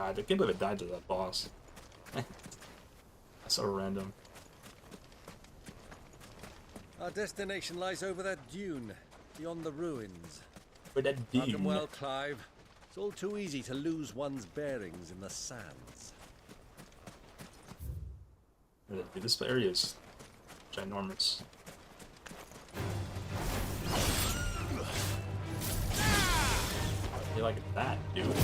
God, I can't believe it died to that boss. That's so random. Our destination lies over that dune, beyond the ruins. Where'd that Welcome dune? well, Clive. It's all too easy to lose one's bearings in the sands. This area is ginormous. You like that, dude?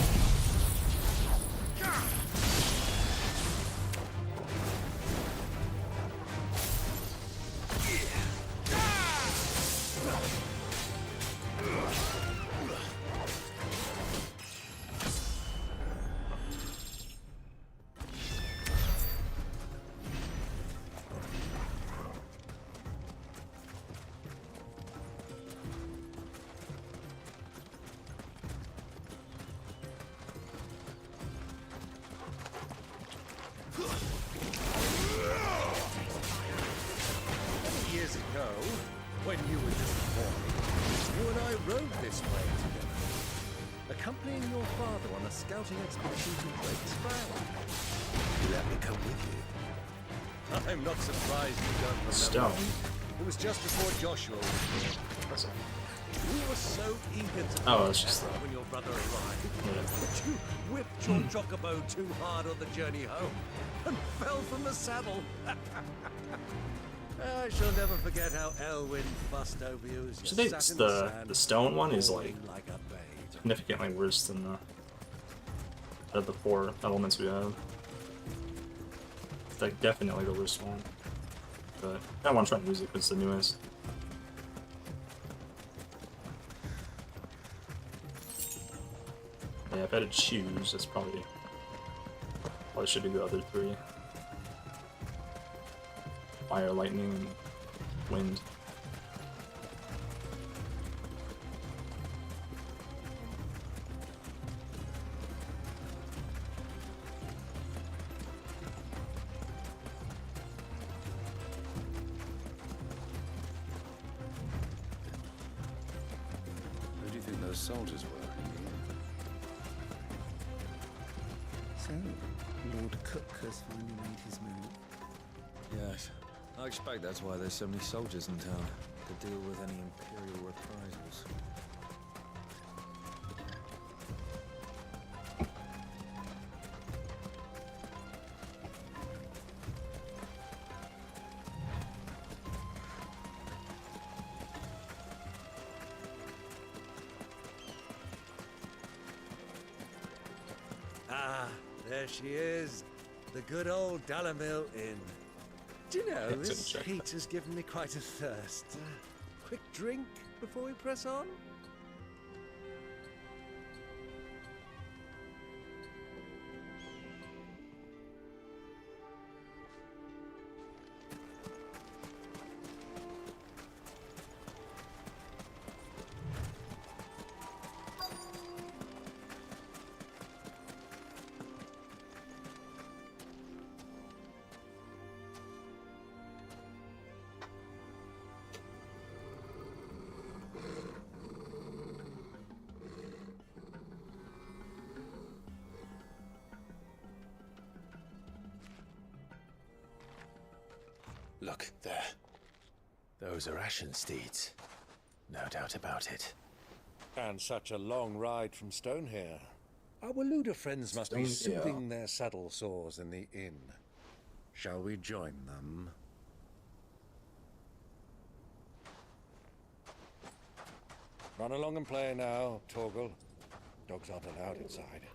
Years ago, when you were just a boy, you and I rode this way together, accompanying your father on a scouting expedition to Drake's Valley. Let me come with you. I'm not surprised you don't remember. Stone. It was just before Joshua was born. Impressive. You were so eager to Oh, it's just that when your brother arrived, Yeah. but you whipped your chocobo too hard on the journey home and fell from the saddle. I shall never forget how Elwyn fussed over you as you So I think sat in the sand, the stone one is like like a babe. significantly worse than the out of the 4 elements we have. It's like definitely the worst one. But I want to try music because it's the newest. Yeah, if I had to choose, that's probably should do the other 3. Fire, lightning, and wind. Who do you think those soldiers were? So, Lord Cook has finally made his move. Yes. I expect that's why there's so many soldiers in town, to deal with any Imperial reprisals. Ah, there she is. The good old Dalamil Inn. Do you know, Excellent this check. heat has given me quite a thirst. Quick drink before we press on? Look, there. Those are Ashen steeds. No doubt about it. And such a long ride from Stonehair. Our Luda friends must be Stonehair. soothing their saddle sores in the inn. Shall we join them? Run along and play now, Torgal. Dogs aren't allowed inside.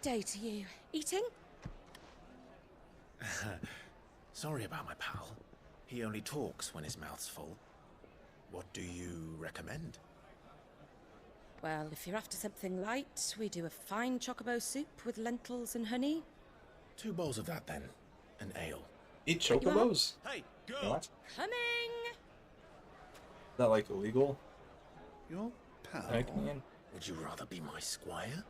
Good day to you. Eating? Sorry about my pal. He only talks when his mouth's full. What do you recommend? Well, if you're after something light, we do a fine chocobo soup with lentils and honey. 2 bowls of that then. An ale. Eat chocobos? Hey, girl! What? Is Coming! that like illegal? Your pal. Man. Would you rather be my squire?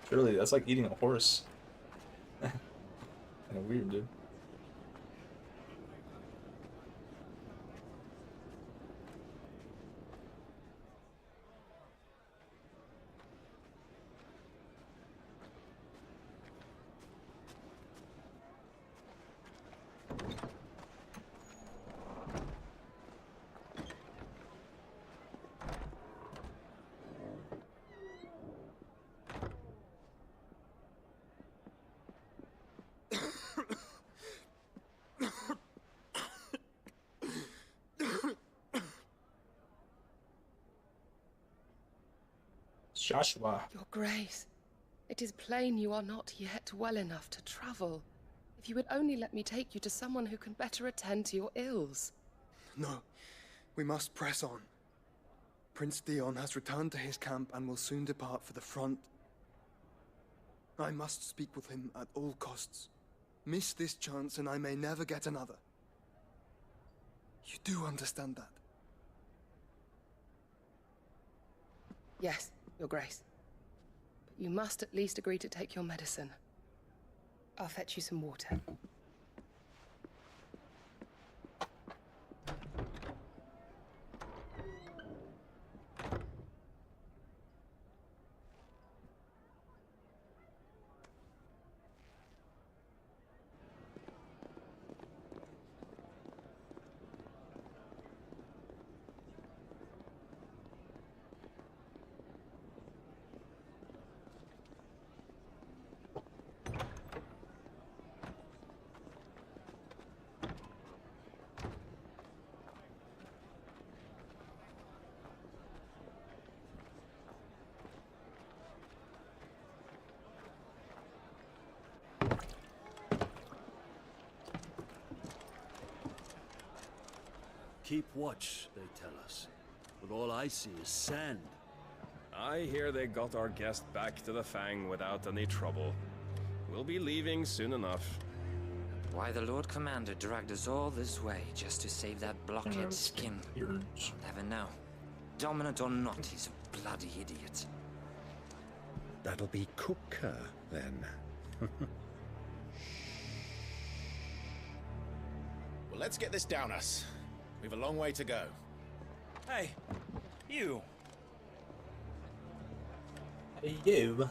Surely that's like eating a horse. Kind of weird, dude. Joshua. Your Grace, it is plain you are not yet well enough to travel. If you would only let me take you to someone who can better attend to your ills. No, we must press on. Prince Dion has returned to his camp and will soon depart for the front. I must speak with him at all costs. Miss this chance and I may never get another. You do understand that? Yes, Your Grace. But you must at least agree to take your medicine. I'll fetch you some water. Keep watch, they tell us. But all I see is sand. I hear they got our guest back to the Fang without any trouble. We'll be leaving soon enough. Why the Lord Commander dragged us all this way just to save that blockhead skin? Never know. Dominant or not, he's a bloody idiot. That'll be Cooker, then. Well, let's get this down us. We've a long way to go. Hey, you. Hey, you.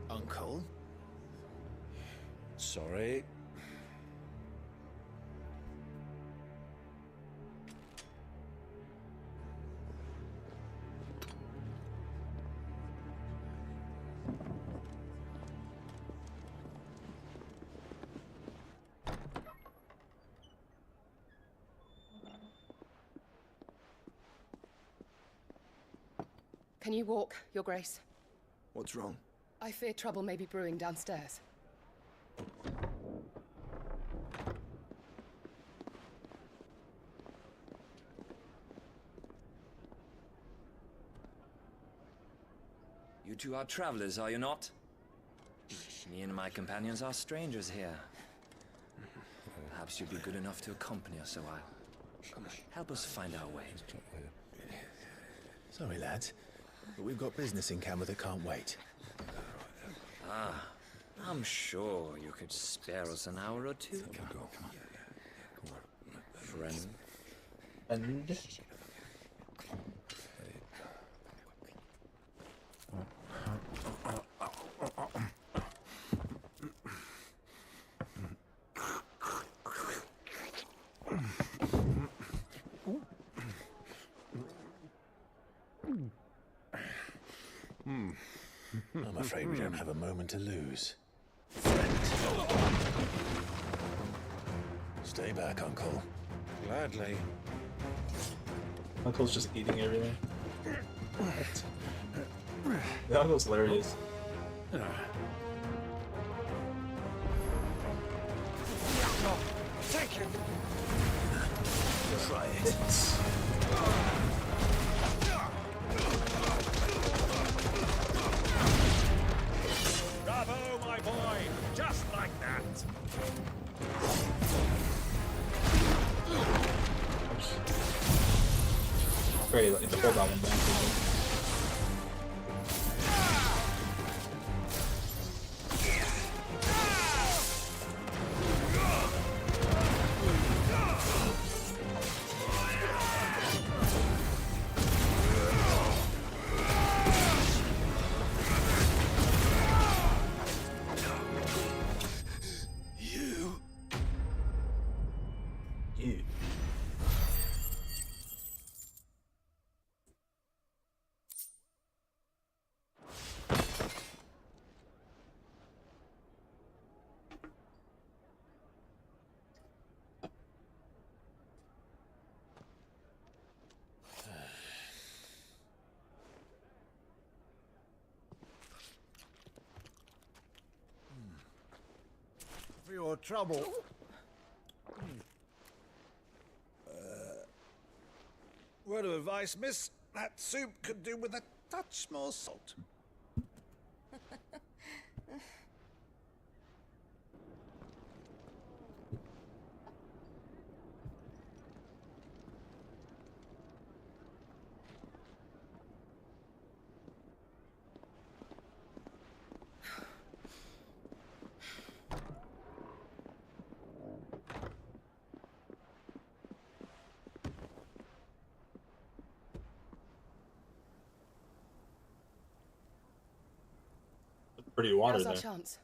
Uncle? Sorry. Can you walk, Your Grace? What's wrong? I fear trouble may be brewing downstairs. You two are travelers, are you not? Me and my companions are strangers here. Perhaps you'd be good enough to accompany us a while. Help us find our way. Sorry, lads, but we've got business in camera that can't wait. Ah, I'm sure you could spare us an hour or two. Friend. And I'm afraid we don't have a moment to lose. Stay back, Uncle. Gladly. Uncle's just eating everything. The uncle's hilarious. Take it! Try it. Bravo, my boy! Just like that! Great, it's a pull that one back. You. For your trouble. Word of advice, miss. That soup could do with a touch more salt. Pretty water Now's our there. chance.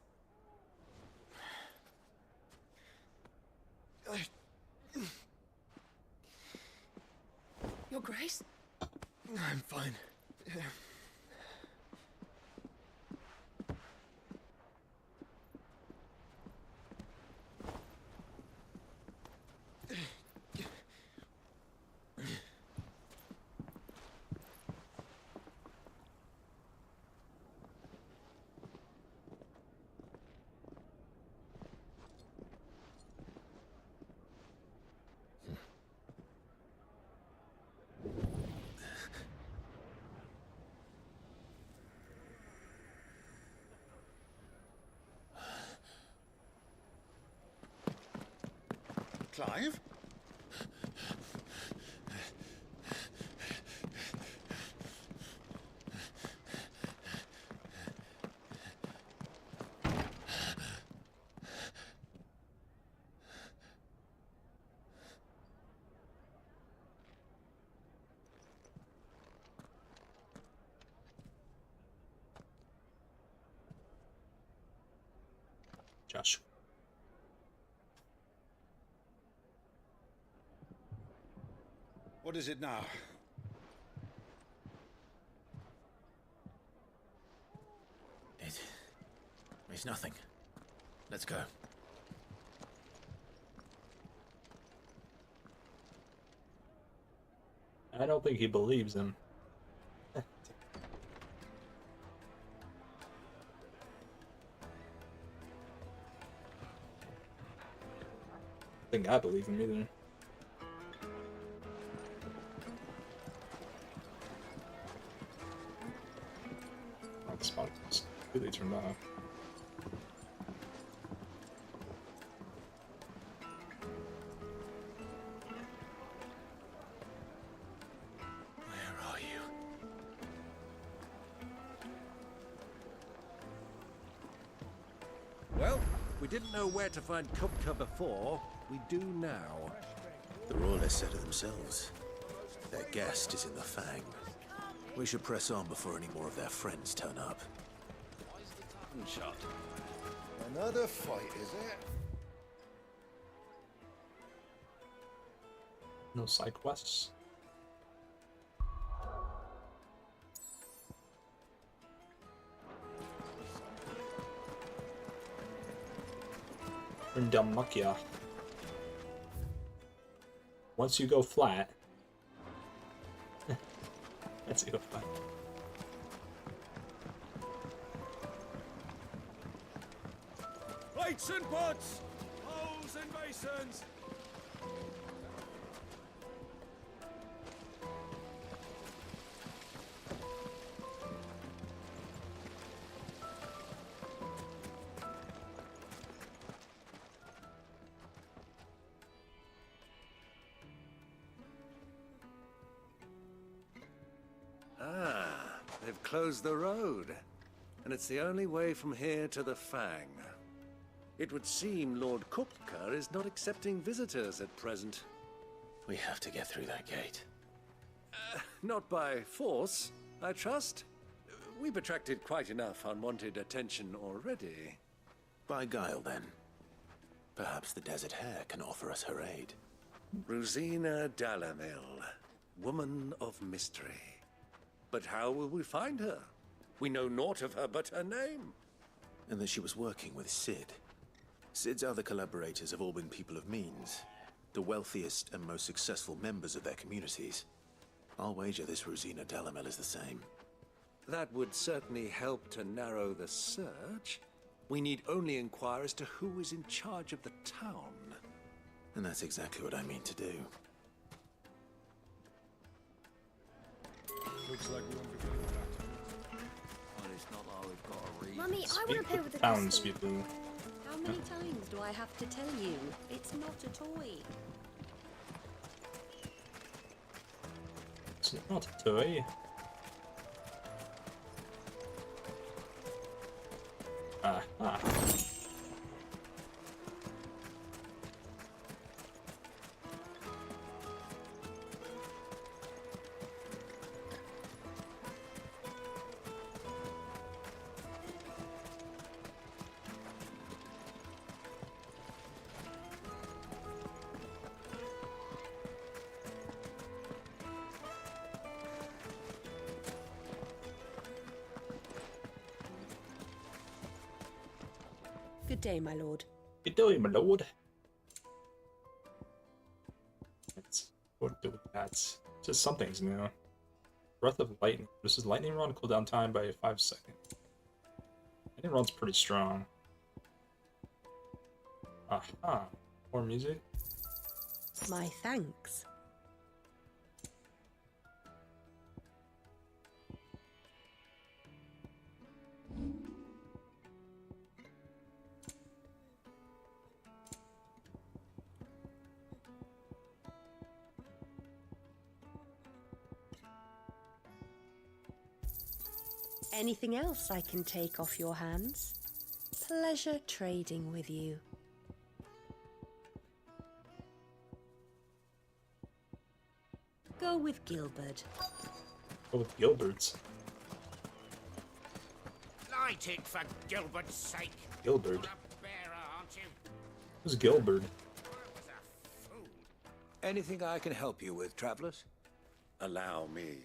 Your Grace? I'm fine. Clive? Josh. What is it now? It's nothing. Let's go. I don't think he believes him. I think I believe him either. Oh, the spot is completely turned off. Where are you? Well, we didn't know where to find Kupka before. We do now. The Royalists said it themselves. Their guest is in the Fang. We should press on before any more of their friends turn up. Shot. Another fight, is it? No side quests. We're in Dalmatia. once you go flat... Let's go flat. Plates and pots! Bowls and basins! Ah, they've closed the road. And it's the only way from here to the Fang. It would seem Lord Kupka is not accepting visitors at present. We have to get through that gate. Not by force, I trust. We've attracted quite enough unwanted attention already. By guile, then. Perhaps the Desert Hare can offer us her aid. Rosina Dalamil, woman of mystery. But how will we find her? We know naught of her but her name. And that she was working with Sid. Sid's other collaborators have all been people of means, the wealthiest and most successful members of their communities. I'll wager this Rosina Dalamel is the same. That would certainly help to narrow the search. We need only inquire as to who is in charge of the town. And that's exactly what I mean to do. Looks like we won't be getting that. Well, it's not like we've got to read. Mummy, I want Speak to play with with the the crystal. townspeople. How many times do I have to tell you? It's not a toy. It's not a toy. Aha. Good day, my lord. Good day, my lord. Let's go do that. Just some things now. Breath of Lightning. This is Lightning Rod, cooldown time by 5 seconds. Lightning Rod's pretty strong. Aha. More music. My thanks. Anything else I can take off your hands? Pleasure trading with you. Go with Gilbert. Go with Gilbert's. Light it for Gilbert's sake. Gilbert. You're a bearer, aren't you? Who's Gilbert? I was a fool. Anything I can help you with, travelers? Allow me.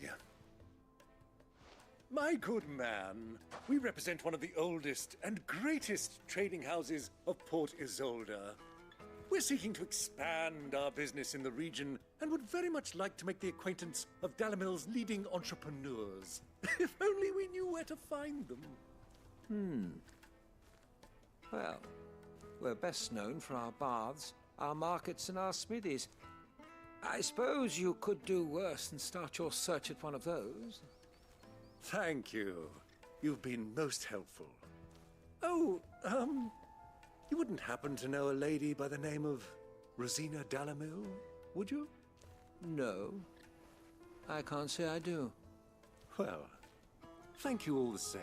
My good man, we represent one of the oldest and greatest trading houses of Port Isolde. We're seeking to expand our business in the region and would very much like to make the acquaintance of Dalamil's leading entrepreneurs. If only we knew where to find them. Well, we're best known for our baths, our markets, and our smithies. I suppose you could do worse than start your search at one of those. Thank you. You've been most helpful. Oh, you wouldn't happen to know a lady by the name of Rosina Dalamil, would you? No, I can't say I do. Well, thank you all the same.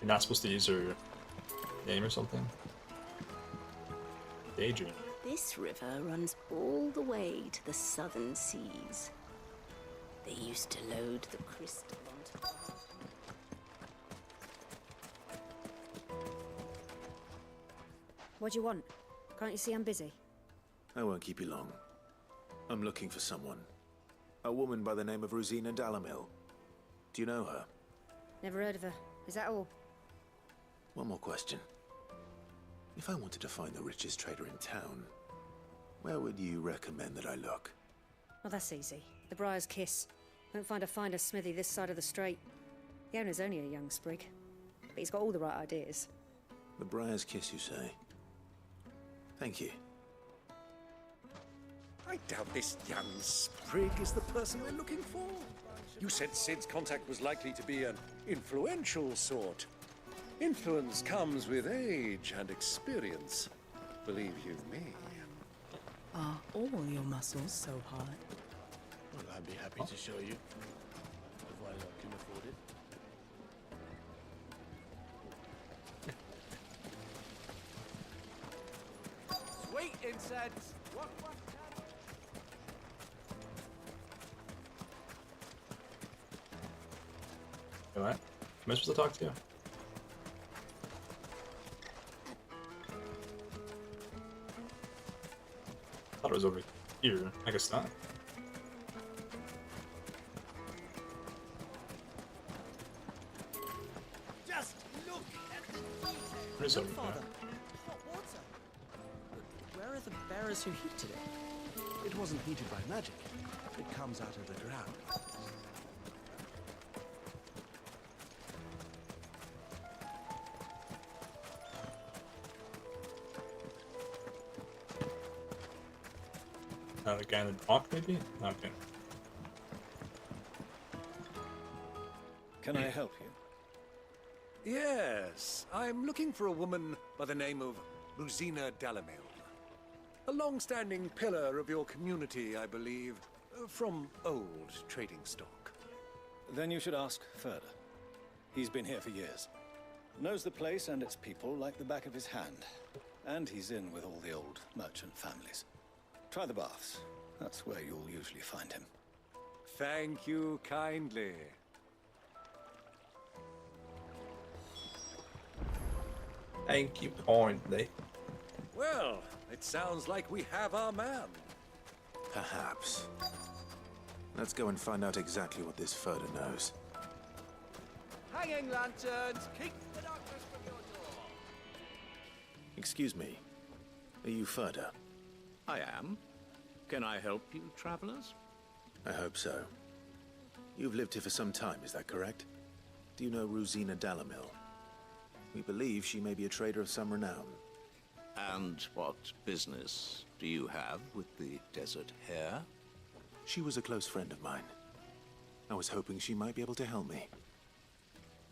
You're not supposed to use her name or something? Daydream. This river runs all the way to the southern seas. They used to load the crystal onto... What do you want? Can't you see I'm busy? I won't keep you long. I'm looking for someone. A woman by the name of Rosina Dalamil. Do you know her? Never heard of her. Is that all? One more question. If I wanted to find the richest trader in town, where would you recommend that I look? Well, that's easy. The Briar's Kiss. Won't find a finer smithy this side of the strait. The owner's only a young sprig, but he's got all the right ideas. The Briar's Kiss, you say? Thank you. I doubt this young sprig is the person we're looking for. You said Sid's contact was likely to be an influential sort. Influence comes with age and experience. Believe you me. Are all your muscles so hard? Well, I'd be happy to show you, if I can afford it. Sweet incense! What? What? Am I supposed to talk to you? I thought it was over here. I guess not. Just look at the What is over there? Father, hot water. Where are the bearers who heated it? It wasn't heated by magic. It comes out of the ground. The guy in the dock, maybe? Okay. Can I help you? Yes, I'm looking for a woman by the name of Rosina Dalamil. A long-standing pillar of your community, I believe, from old trading stock. Then you should ask further. He's been here for years. Knows the place and its people like the back of his hand. And he's in with all the old merchant families. Try the baths. That's where you'll usually find him. Thank you kindly. Thank you kindly. Well, it sounds like we have our man. Perhaps. Let's go and find out exactly what this Furder knows. Hanging lanterns! Keep the darkness from your door! Excuse me. Are you Furder? I am. Can I help you, travelers? I hope so. You've lived here for some time, is that correct? Do you know Rosina Dalamil? We believe she may be a trader of some renown. And what business do you have with the desert hare? She was a close friend of mine. I was hoping she might be able to help me.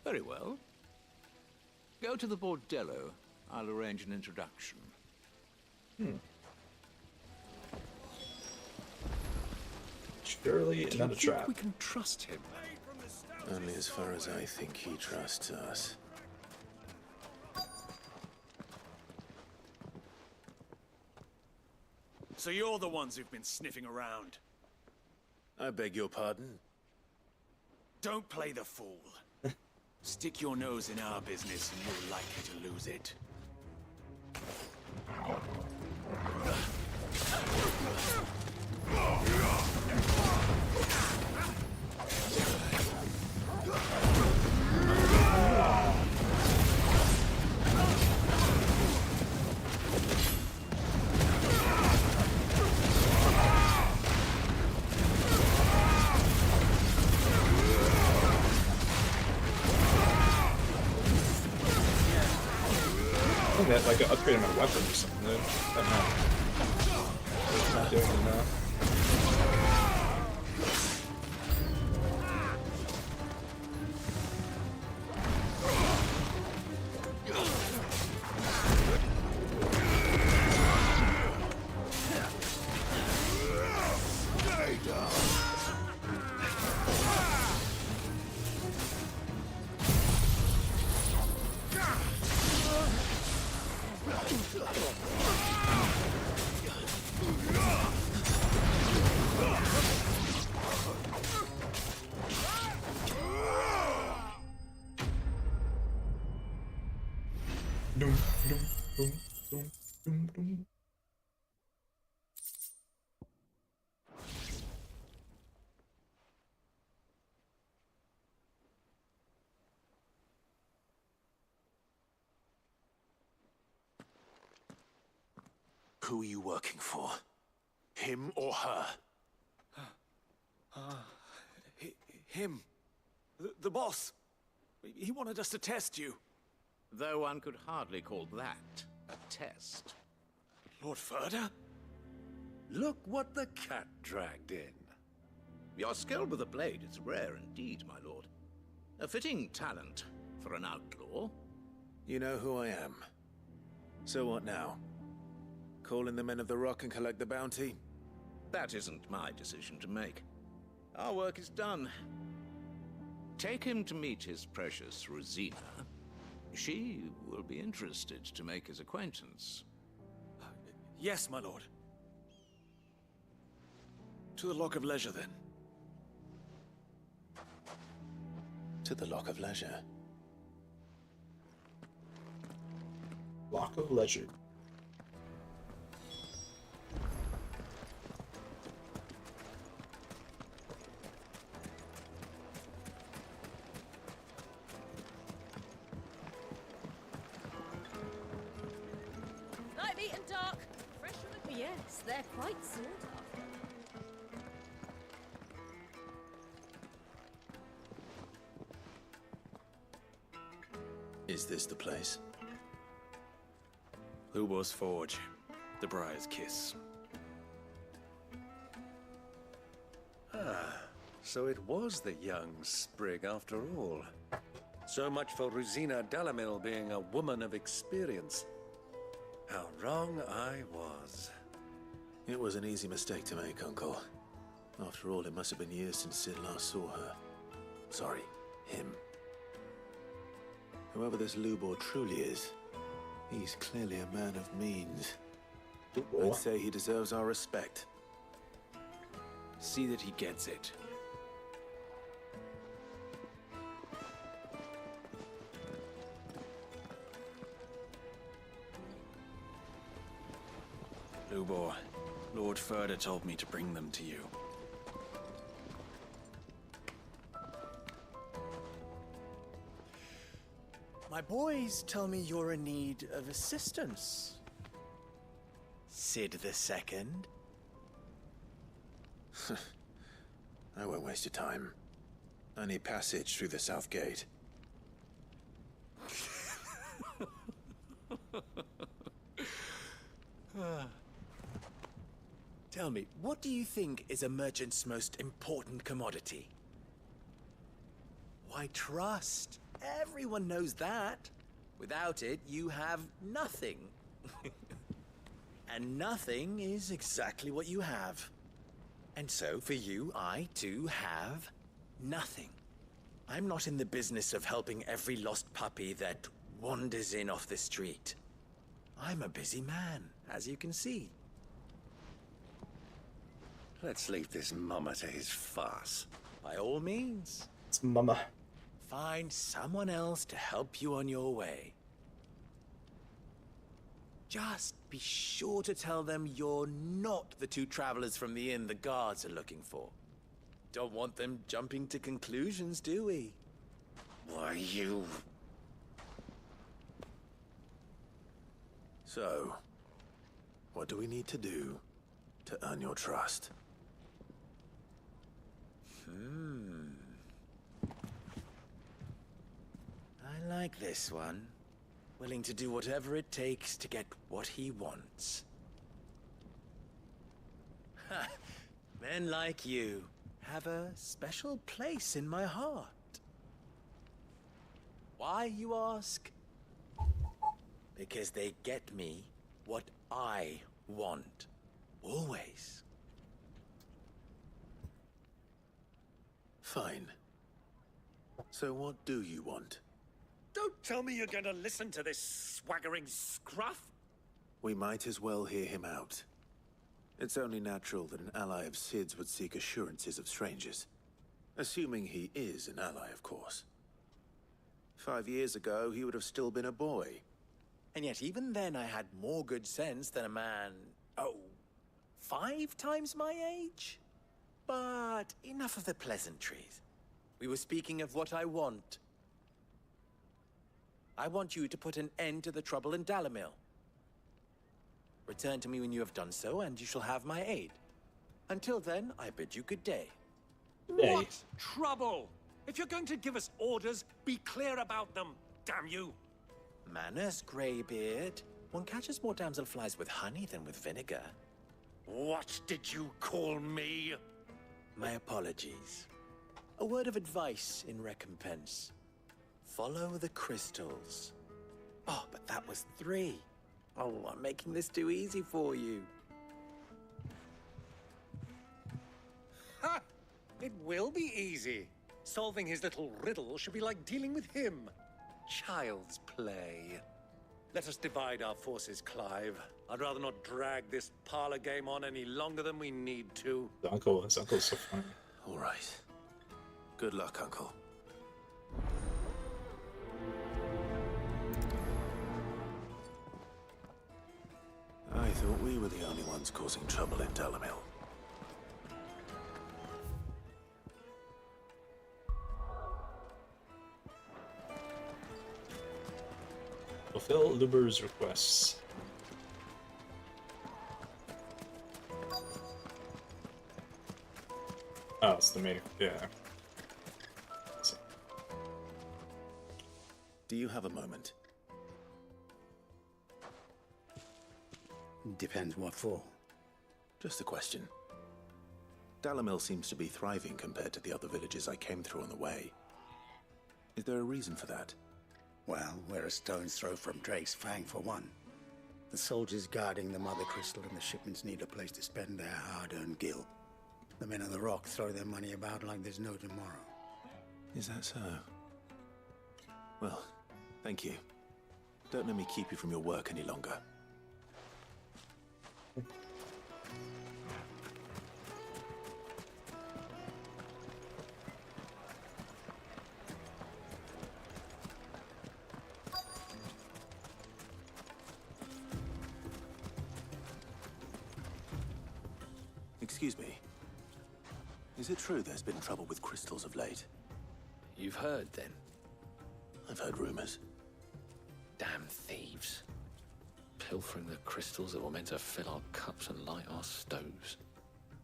Very well. Go to the bordello. I'll arrange an introduction. Surely Do not you a trap. think we can trust him? Only as far as I think he trusts us. So you're the ones who've been sniffing around. I beg your pardon? Don't play the fool. Stick your nose in our business and you're likely to lose it. I think that like upgrade my weapon or something, dude. But no. It's not doing it now. Doom, doom, doom, doom, doom, doom. Who are you working for? Him or her? Him. The boss. He wanted us to test you. Though one could hardly call that a test. Lord Furder? Look what the cat dragged in. Your skill with a blade is rare indeed, my lord. A fitting talent for an outlaw. You know who I am. So what now? Call in the Men of the Rock and collect the bounty? That isn't my decision to make. Our work is done. Take him to meet his precious Rosina. She will be interested to make his acquaintance. Yes, my lord. To the Lock of Leisure, then. To the Lock of Leisure. Lock of Leisure. Night meat and dark. Fresh from the... Yes, they're quite sought after. Is this the place? Lubor's Forge. The Briar's Kiss. Ah, so it was the young sprig after all. So much for Rosina Dalamil being a woman of experience. How wrong I was. It was an easy mistake to make, Uncle. After all, it must have been years since Sid last saw her. Sorry, him. Whoever this Lubor truly is, he's clearly a man of means. I'd say he deserves our respect. See that he gets it. Lubor, Lord Furder told me to bring them to you. My boys tell me you're in need of assistance. Sid the Second. I won't waste your time. I need passage through the south gate. Tell me, what do you think is a merchant's most important commodity? Why, trust. Everyone knows that. Without it, you have nothing. And nothing is exactly what you have. And so, for you, I, too, have nothing. I'm not in the business of helping every lost puppy that wanders in off the street. I'm a busy man, as you can see. Let's leave this mummer to his farce. By all means. It's Mama. Find someone else to help you on your way. Just be sure to tell them you're not the two travelers from the inn the guards are looking for. Don't want them jumping to conclusions, do we? Why, you... So, what do we need to do to earn your trust? I like this one. Willing to do whatever it takes to get what he wants. Ha! Men like you have a special place in my heart. Why, you ask? Because they get me what I want. Always. Fine. So what do you want? Don't tell me you're going to listen to this swaggering scruff! We might as well hear him out. It's only natural that an ally of Sid's would seek assurances of strangers. Assuming he is an ally, of course. 5 years ago, he would have still been a boy. And yet even then I had more good sense than a man, 5 times my age? But enough of the pleasantries. We were speaking of what I want. I want you to put an end to the trouble in Dalamil. Return to me when you have done so, and you shall have my aid. Until then, I bid you good day. What trouble? If you're going to give us orders, be clear about them, damn you! Manners, Greybeard. One catches more damselflies with honey than with vinegar. What did you call me? My apologies. A word of advice in recompense. Follow the crystals. Oh, but that was 3. Oh, I'm making this too easy for you. Ha! It will be easy. Solving his little riddle should be like dealing with him. Child's play. Let us divide our forces, Clive. I'd rather not drag this parlor game on any longer than we need to. His uncle's so funny. All right. Good luck, Uncle. I thought we were the only ones causing trouble in Dalamil. Fulfill Luber's requests. Oh, it's the main. Yeah. Do you have a moment? Depends what for. Just a question. Dalamil seems to be thriving compared to the other villages I came through on the way. Is there a reason for that? Well, we're a stone's throw from Drake's Fang for one. The soldiers guarding the Mother Crystal and the shipments need a place to spend their hard-earned gil. The men of the Rock throw their money about like there's no tomorrow. Is that so? Well, thank you. Don't let me keep you from your work any longer. Excuse me. Is it true there's been trouble with crystals of late? You've heard, then? I've heard rumors. Damn thieves. Pilfering the crystals that were meant to fill our cups and light our stoves.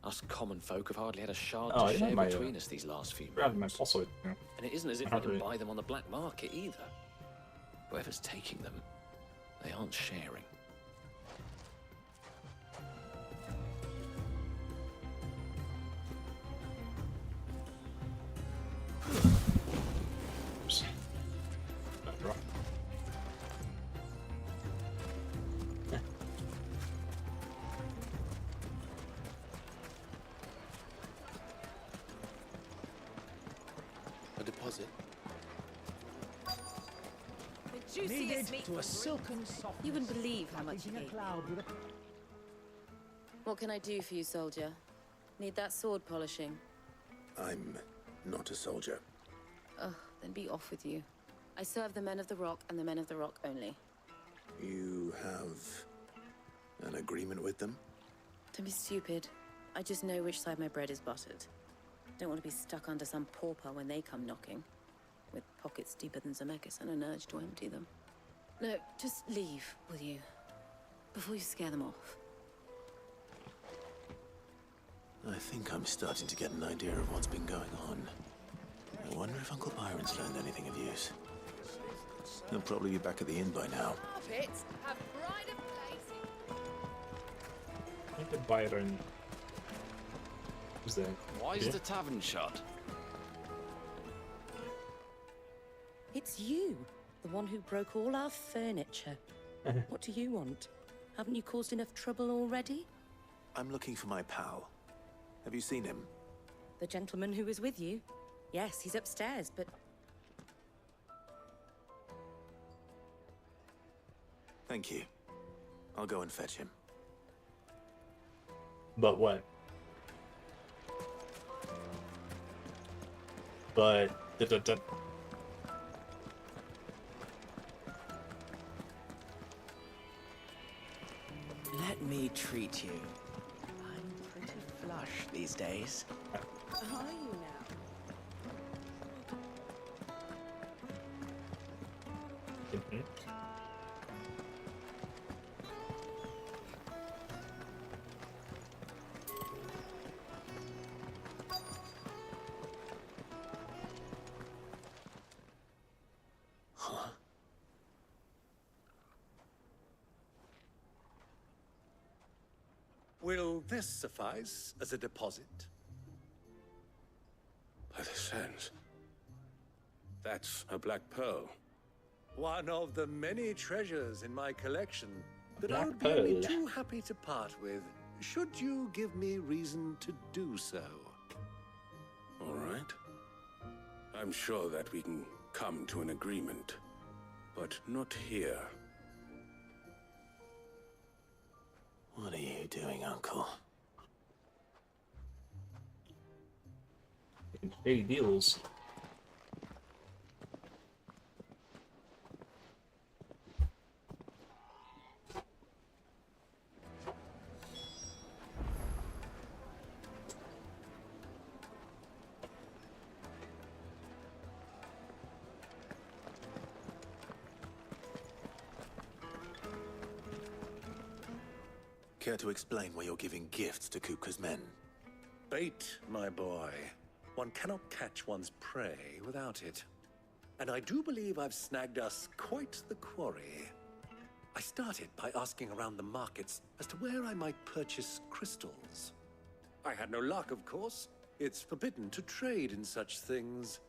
Us common folk have hardly had a shard to share between us these last few months. And it isn't as if we can buy them on the black market either. Whoever's taking them, they aren't sharing. A deposit? The juiciest meat to a silken soft. You wouldn't believe how much you gave me. What can I do for you, soldier? Need that sword polishing? I'm not a soldier. Ugh, then be off with you. I serve the men of the Rock and the men of the Rock only. You have an agreement with them? Don't be stupid. I just know which side my bread is buttered. Don't want to be stuck under some pauper when they come knocking, with pockets deeper than Zemeckis and an urge to empty them. No, just leave, will you? Before you scare them off. I think I'm starting to get an idea of what's been going on. I wonder if Uncle Byron's learned anything of use. He'll probably be back at the inn by now. Carpets have brighter places. Uncle Byron. Who's that? Why is the tavern shut? It's you, the one who broke all our furniture. What do you want? Haven't you caused enough trouble already? I'm looking for my pal. Have you seen him? The gentleman who was with you? Yes, he's upstairs, but... Thank you. I'll go and fetch him. But what? But... Let me treat you. I'm pretty flush these days. Are you now? Might this suffice as a deposit? By the sands. That's a black pearl. One of the many treasures in my collection that I Black would be only pearl. too happy to part with, should you give me reason to do so. All right. I'm sure that we can come to an agreement, but not here. What are you doing, Uncle? Big deals. Care to explain why you're giving gifts to Kupka's men? Bait, my boy. One cannot catch one's prey without it. And I do believe I've snagged us quite the quarry. I started by asking around the markets as to where I might purchase crystals. I had no luck, of course. It's forbidden to trade in such things.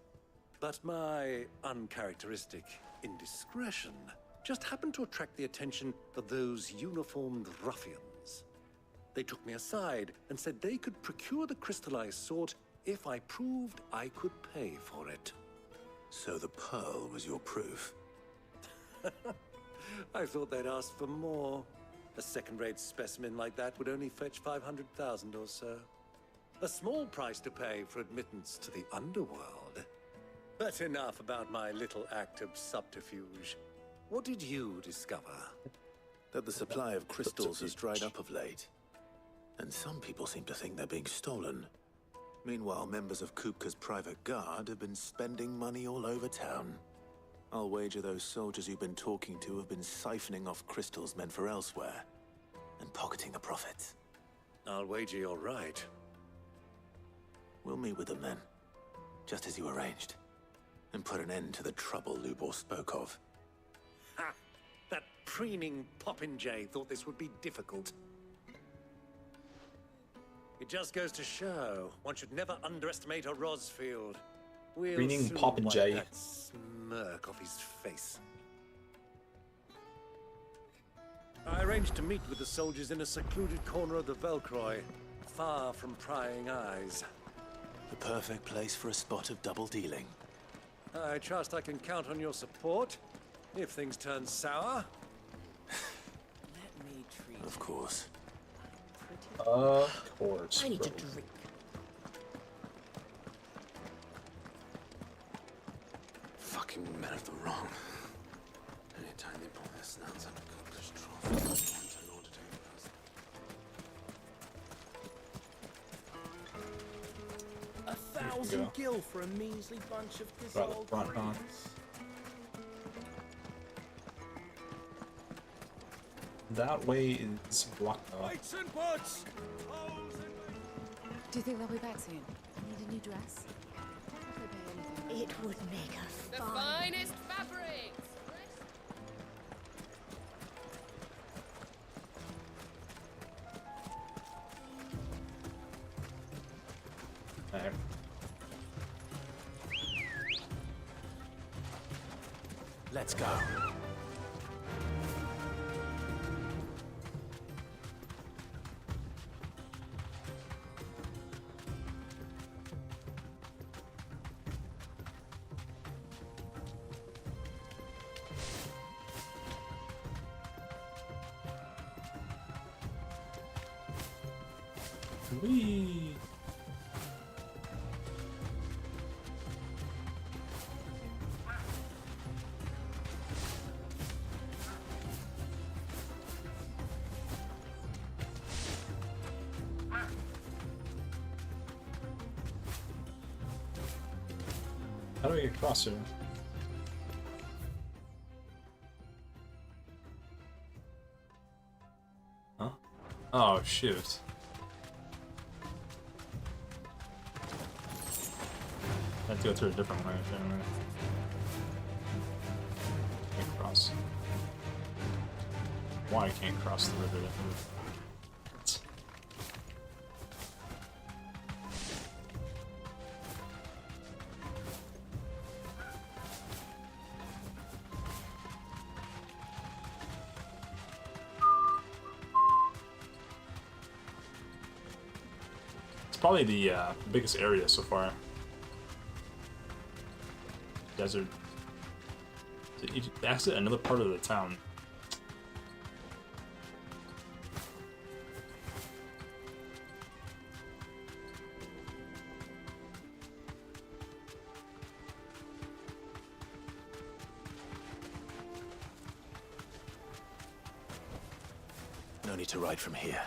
But my uncharacteristic indiscretion just happened to attract the attention of those uniformed ruffians. They took me aside and said they could procure the crystal I sought if I proved I could pay for it. So the pearl was your proof? I thought they'd ask for more. A second-rate specimen like that would only fetch 500,000 or so. A small price to pay for admittance to the underworld. But enough about my little act of subterfuge. What did you discover? That the supply of crystals has dried up of late. And some people seem to think they're being stolen. Meanwhile, members of Kupka's private guard have been spending money all over town. I'll wager those soldiers you've been talking to have been siphoning off crystals meant for elsewhere, and pocketing the profits. I'll wager you're right. We'll meet with them then, just as you arranged, and put an end to the trouble Lubor spoke of. Ha! That preening popinjay thought this would be difficult. It just goes to show one should never underestimate a Rosfield. We'll Preening soon popinjay. wipe that smirk off his face. I arranged to meet with the soldiers in a secluded corner of the Velcroy, far from prying eyes. The perfect place for a spot of double dealing. I trust I can count on your support if things turn sour. Let me treat Of course. Of course. I need to bro. drink. Fucking men of the wrong. Anytime they pull their snouts out of Kupka's trough, they want an order to impress. 1,000 gil for a measly bunch of Right up dissolved front, huh? greens. That way is blocked off. Lights and butts! Do you think they'll be back soon? Need a new dress? It would make a The fine. finest fabrics! There. Let's go. Whee! How do we get across here? Huh? Oh, shoot. I have to go through a different way, shouldn't I? Can't cross. Why I can't cross the river? probably the biggest area so far. Desert. You exit another part of the town. No need to ride from here.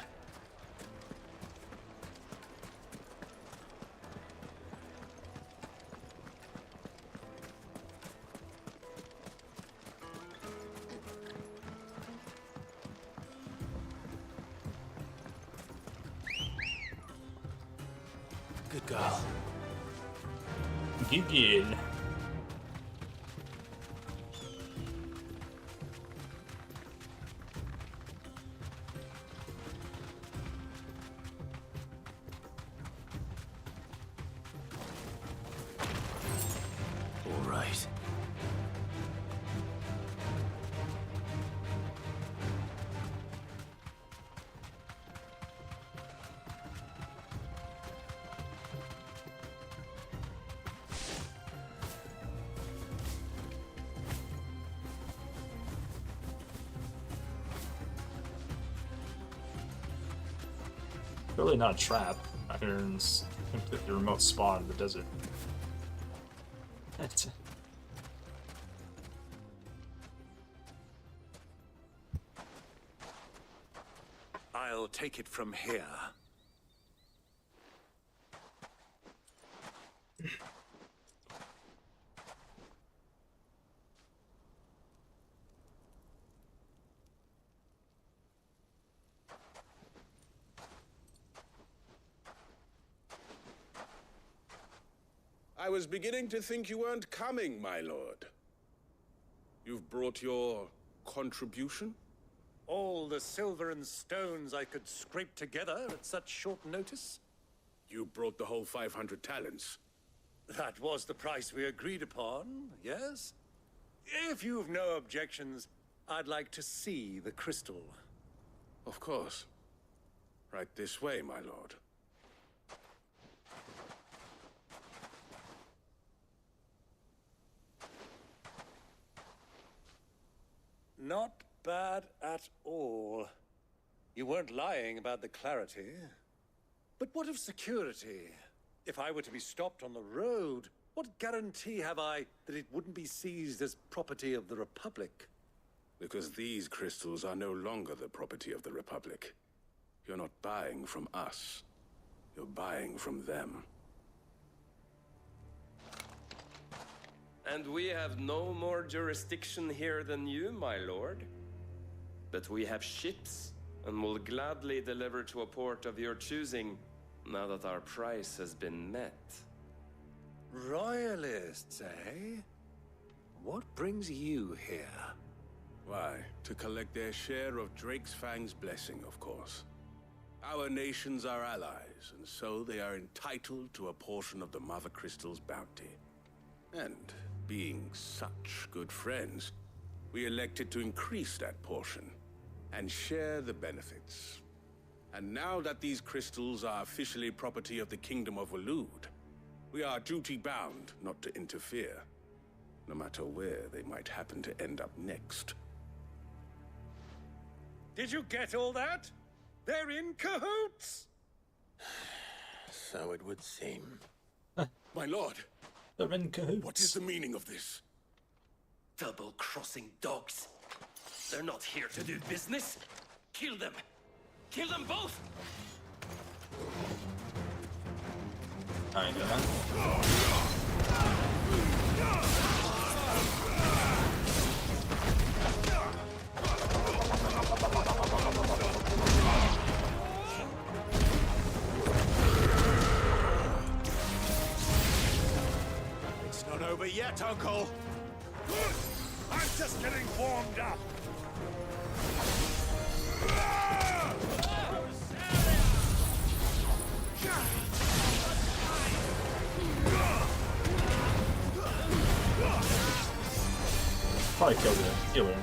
Good girl. Good girl. All right. Really not a trap. Out here in this completely remote spot in the desert. I'll take it from here. I was beginning to think you weren't coming, my lord. You've brought your contribution? All the silver and stones I could scrape together at such short notice? You brought the whole 500 talents. That was the price we agreed upon, yes? If you've no objections, I'd like to see the crystal. Of course. Right this way, my lord. Not bad at all. You weren't lying about the clarity. But what of security? If I were to be stopped on the road, what guarantee have I that it wouldn't be seized as property of the Republic? Because these crystals are no longer the property of the Republic. You're not buying from us. You're buying from them. And we have no more jurisdiction here than you, my lord. But we have ships, and will gladly deliver to a port of your choosing, now that our price has been met. Royalists, eh? What brings you here? Why, to collect their share of Drake's Fang's blessing, of course. Our nations are allies, and so they are entitled to a portion of the Mother Crystal's bounty. And being such good friends, we elected to increase that portion and share the benefits. And now that these crystals are officially property of the Kingdom of Waloed, we are duty-bound not to interfere, no matter where they might happen to end up next. Did you get all that? They're in cahoots! So it would seem. My lord! They're in cahoots. What is the meaning of this? Double-crossing dogs. They're not here to do business. Kill them. Kill them both! Alright, It's not over yet, Uncle. I'm just getting warmed up. probably killed the healer.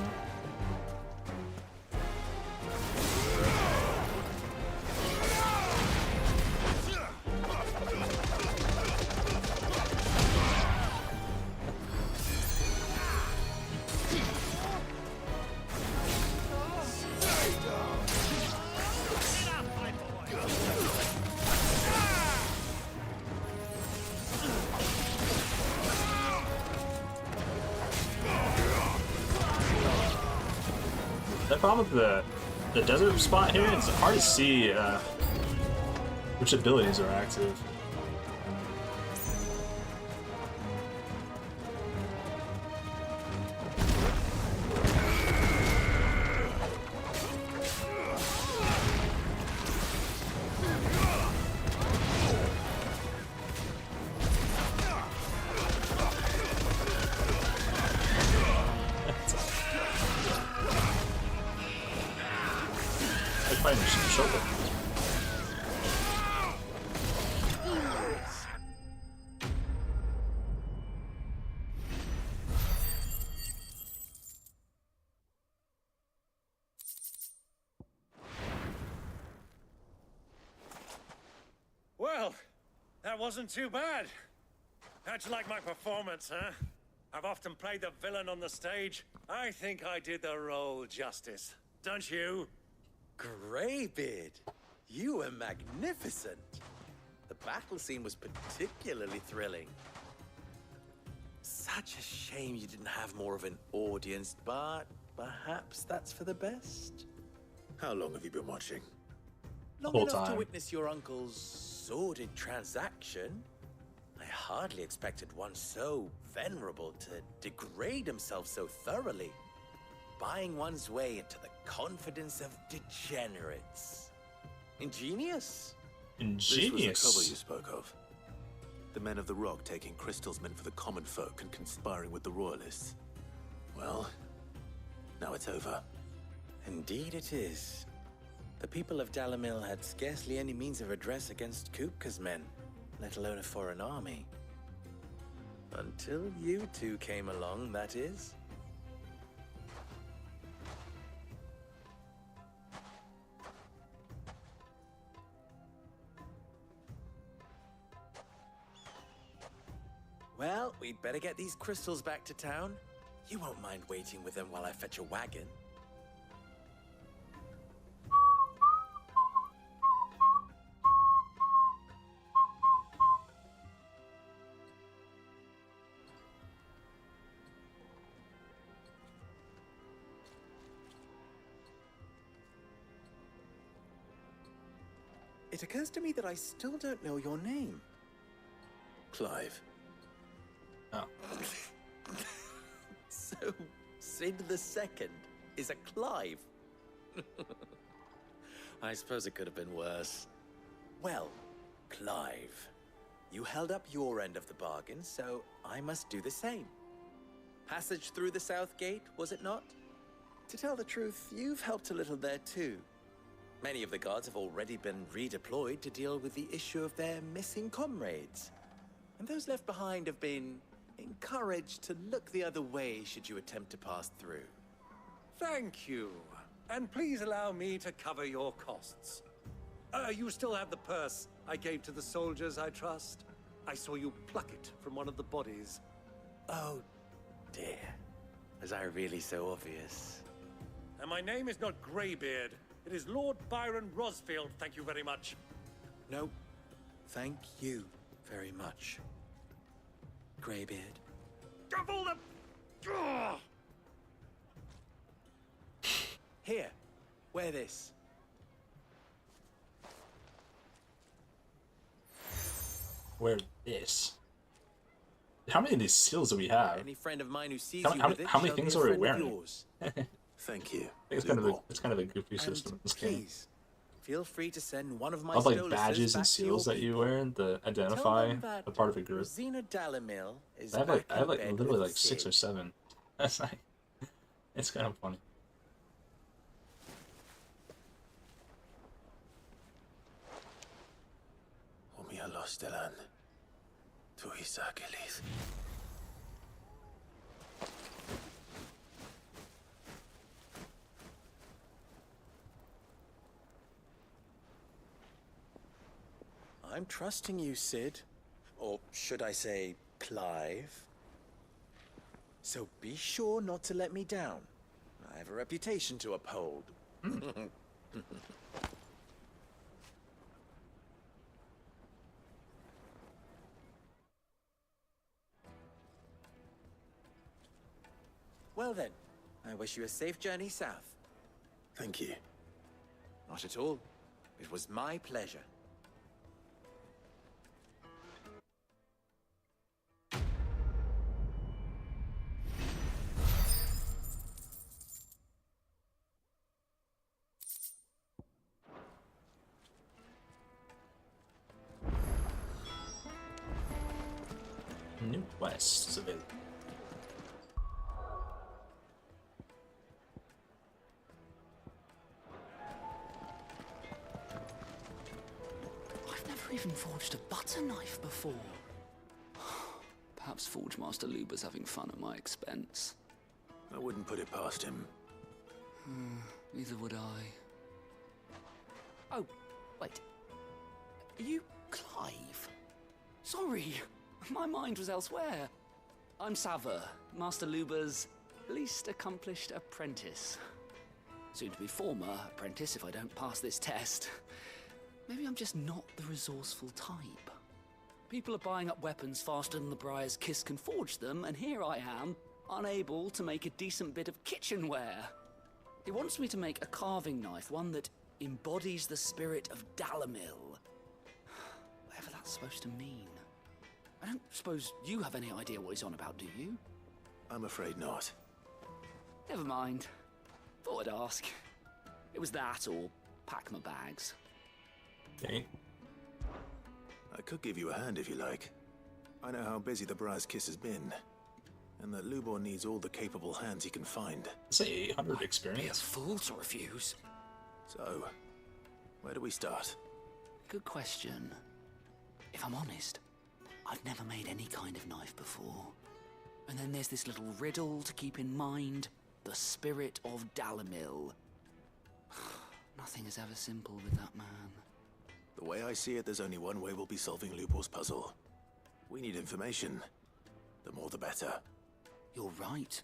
problem with the desert spot here. It's hard to see which abilities are active. Well, that wasn't too bad. How'd you like my performance, huh? I've often played the villain on the stage. I think I did the role justice. Don't you? Greybeard, you were magnificent. The battle scene was particularly thrilling. Such a shame you didn't have more of an audience, but perhaps that's for the best. How long have you been watching? Long whole enough to time. witness your uncle's sordid transaction. I hardly expected one so venerable to degrade himself so thoroughly, buying one's way into the confidence of degenerates. Ingenious. This was the Ingenious. trouble you spoke of. The men of the Rock taking crystals meant for the common folk and conspiring with the Royalists. Well, now it's over. Indeed it is. The people of Dalamil had scarcely any means of redress against Kupka's men, let alone a foreign army. Until you two came along, that is. Well, we'd better get these crystals back to town. You won't mind waiting with them while I fetch a wagon. It occurs to me that I still don't know your name. Clive. Oh. So, Sid the Second is a Clive. I suppose it could have been worse. Well, Clive, you held up your end of the bargain, so I must do the same. Passage through the South Gate, was it not? To tell the truth, you've helped a little there too. Many of the guards have already been redeployed to deal with the issue of their missing comrades. And those left behind have been encouraged to look the other way should you attempt to pass through. Thank you. And please allow me to cover your costs. You still have the purse I gave to the soldiers, I trust? I saw you pluck it from one of the bodies. Oh, dear. Was I really so obvious? And my name is not Greybeard. It is Lord Byron Rosfield, thank you very much. No, thank you very much, Greybeard. Double the... Ugh! Here, wear this. Wear this. How many of these seals do we have? Any friend of mine who sees How, you how, with it how many shall be things a are we friend of wearing? yours. Thank you. I think it's kind of a goofy system in this game. Please, feel free to send one of my I love like stoluses badges and back to seals your that you people. wear to Tell identify them that a part of a group. Rosina Dalamil is I have back like in bed literally with like 6 or Sid. 7. That's like it's kind of funny. Umialos delan. Tu isakelis. I'm trusting you, Sid. Or should I say, Clive. So be sure not to let me down. I have a reputation to uphold. Well then, I wish you a safe journey south. Thank you. Not at all. It was my pleasure. New quest is available. I've never even forged a butter knife before. Perhaps Forge Master Luber's having fun at my expense. I wouldn't put it past him. Neither would I. Oh, wait. Are you Clive? Sorry, my mind was elsewhere. I'm Sava, Master Luber's least accomplished apprentice. Soon to be former apprentice if I don't pass this test. Maybe I'm just not the resourceful type. People are buying up weapons faster than the Briar's Kiss can forge them, and here I am, unable to make a decent bit of kitchenware. He wants me to make a carving knife, one that embodies the spirit of Dalamil. Whatever that's supposed to mean. I don't suppose you have any idea what he's on about, do you? I'm afraid not. Never mind. Thought I'd ask. It was that or pack my bags. Okay. I could give you a hand if you like. I know how busy the Briar's Kiss has been, and that Lubor needs all the capable hands he can find. Say 800 experience. Be a fool to refuse. So, where do we start? Good question. If I'm honest, I've never made any kind of knife before. And then there's this little riddle to keep in mind. The spirit of Dalamil. Nothing is ever simple with that man. The way I see it, there's only one way we'll be solving Lubor's puzzle. We need information. The more the better. You're right.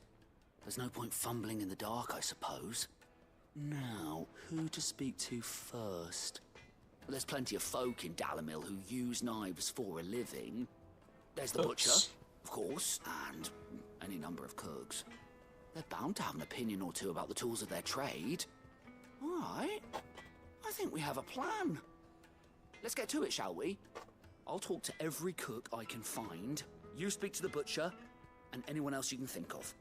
There's no point fumbling in the dark, I suppose. Now, who to speak to first? There's plenty of folk in Dalamil who use knives for a living. There's the butcher, of course, and any number of cooks. They're bound to have an opinion or two about the tools of their trade. All right. I think we have a plan. Let's get to it, shall we? I'll talk to every cook I can find. You speak to the butcher, and anyone else you can think of.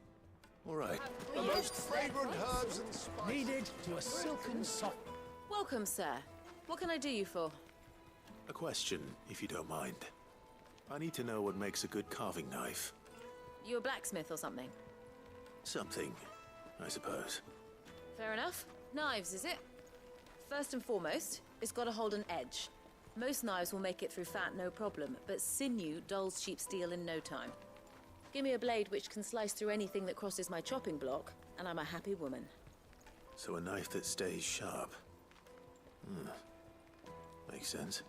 All right. The most fragrant herbs and spices needed to a silken soft. Welcome, sir. What can I do you for? A question, if you don't mind. I need to know what makes a good carving knife. You a blacksmith or something? Something, I suppose. Fair enough. Knives, is it? First and foremost, it's got to hold an edge. Most knives will make it through fat, no problem, but sinew dulls cheap steel in no time. Give me a blade which can slice through anything that crosses my chopping block, and I'm a happy woman. So a knife that stays sharp. Makes sense.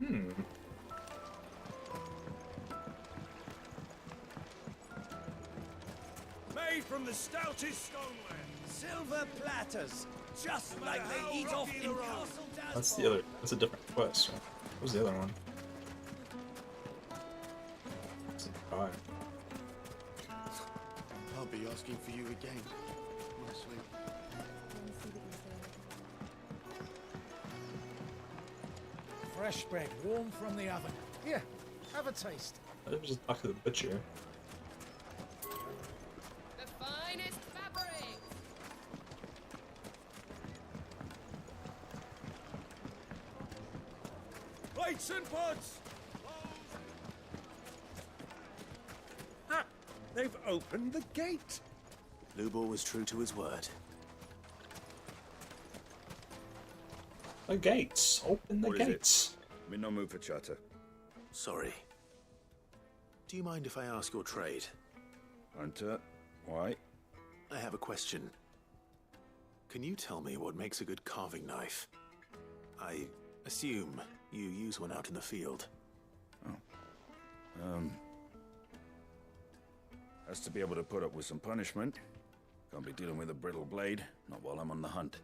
Made from the stoutest stoneware. Silver platters, just like they eat off in Castle Dazbor. That's the other. That's a different quest. Right? What was the other one? Five. I'll be asking for you again, my sweet. Fresh bread, warm from the oven. Here, have a taste. I was just talking to the butcher. The finest fabrics! Plates and pots! Ah, they've opened the gate. Lubor was true to his word. The gates! Open the What is it? gates! I'm in no mood for chatter. Sorry. Do you mind if I ask your trade? Hunter, why? I have a question. Can you tell me what makes a good carving knife? I assume you use one out in the field. Has to be able to put up with some punishment. Can't be dealing with a brittle blade, not while I'm on the hunt.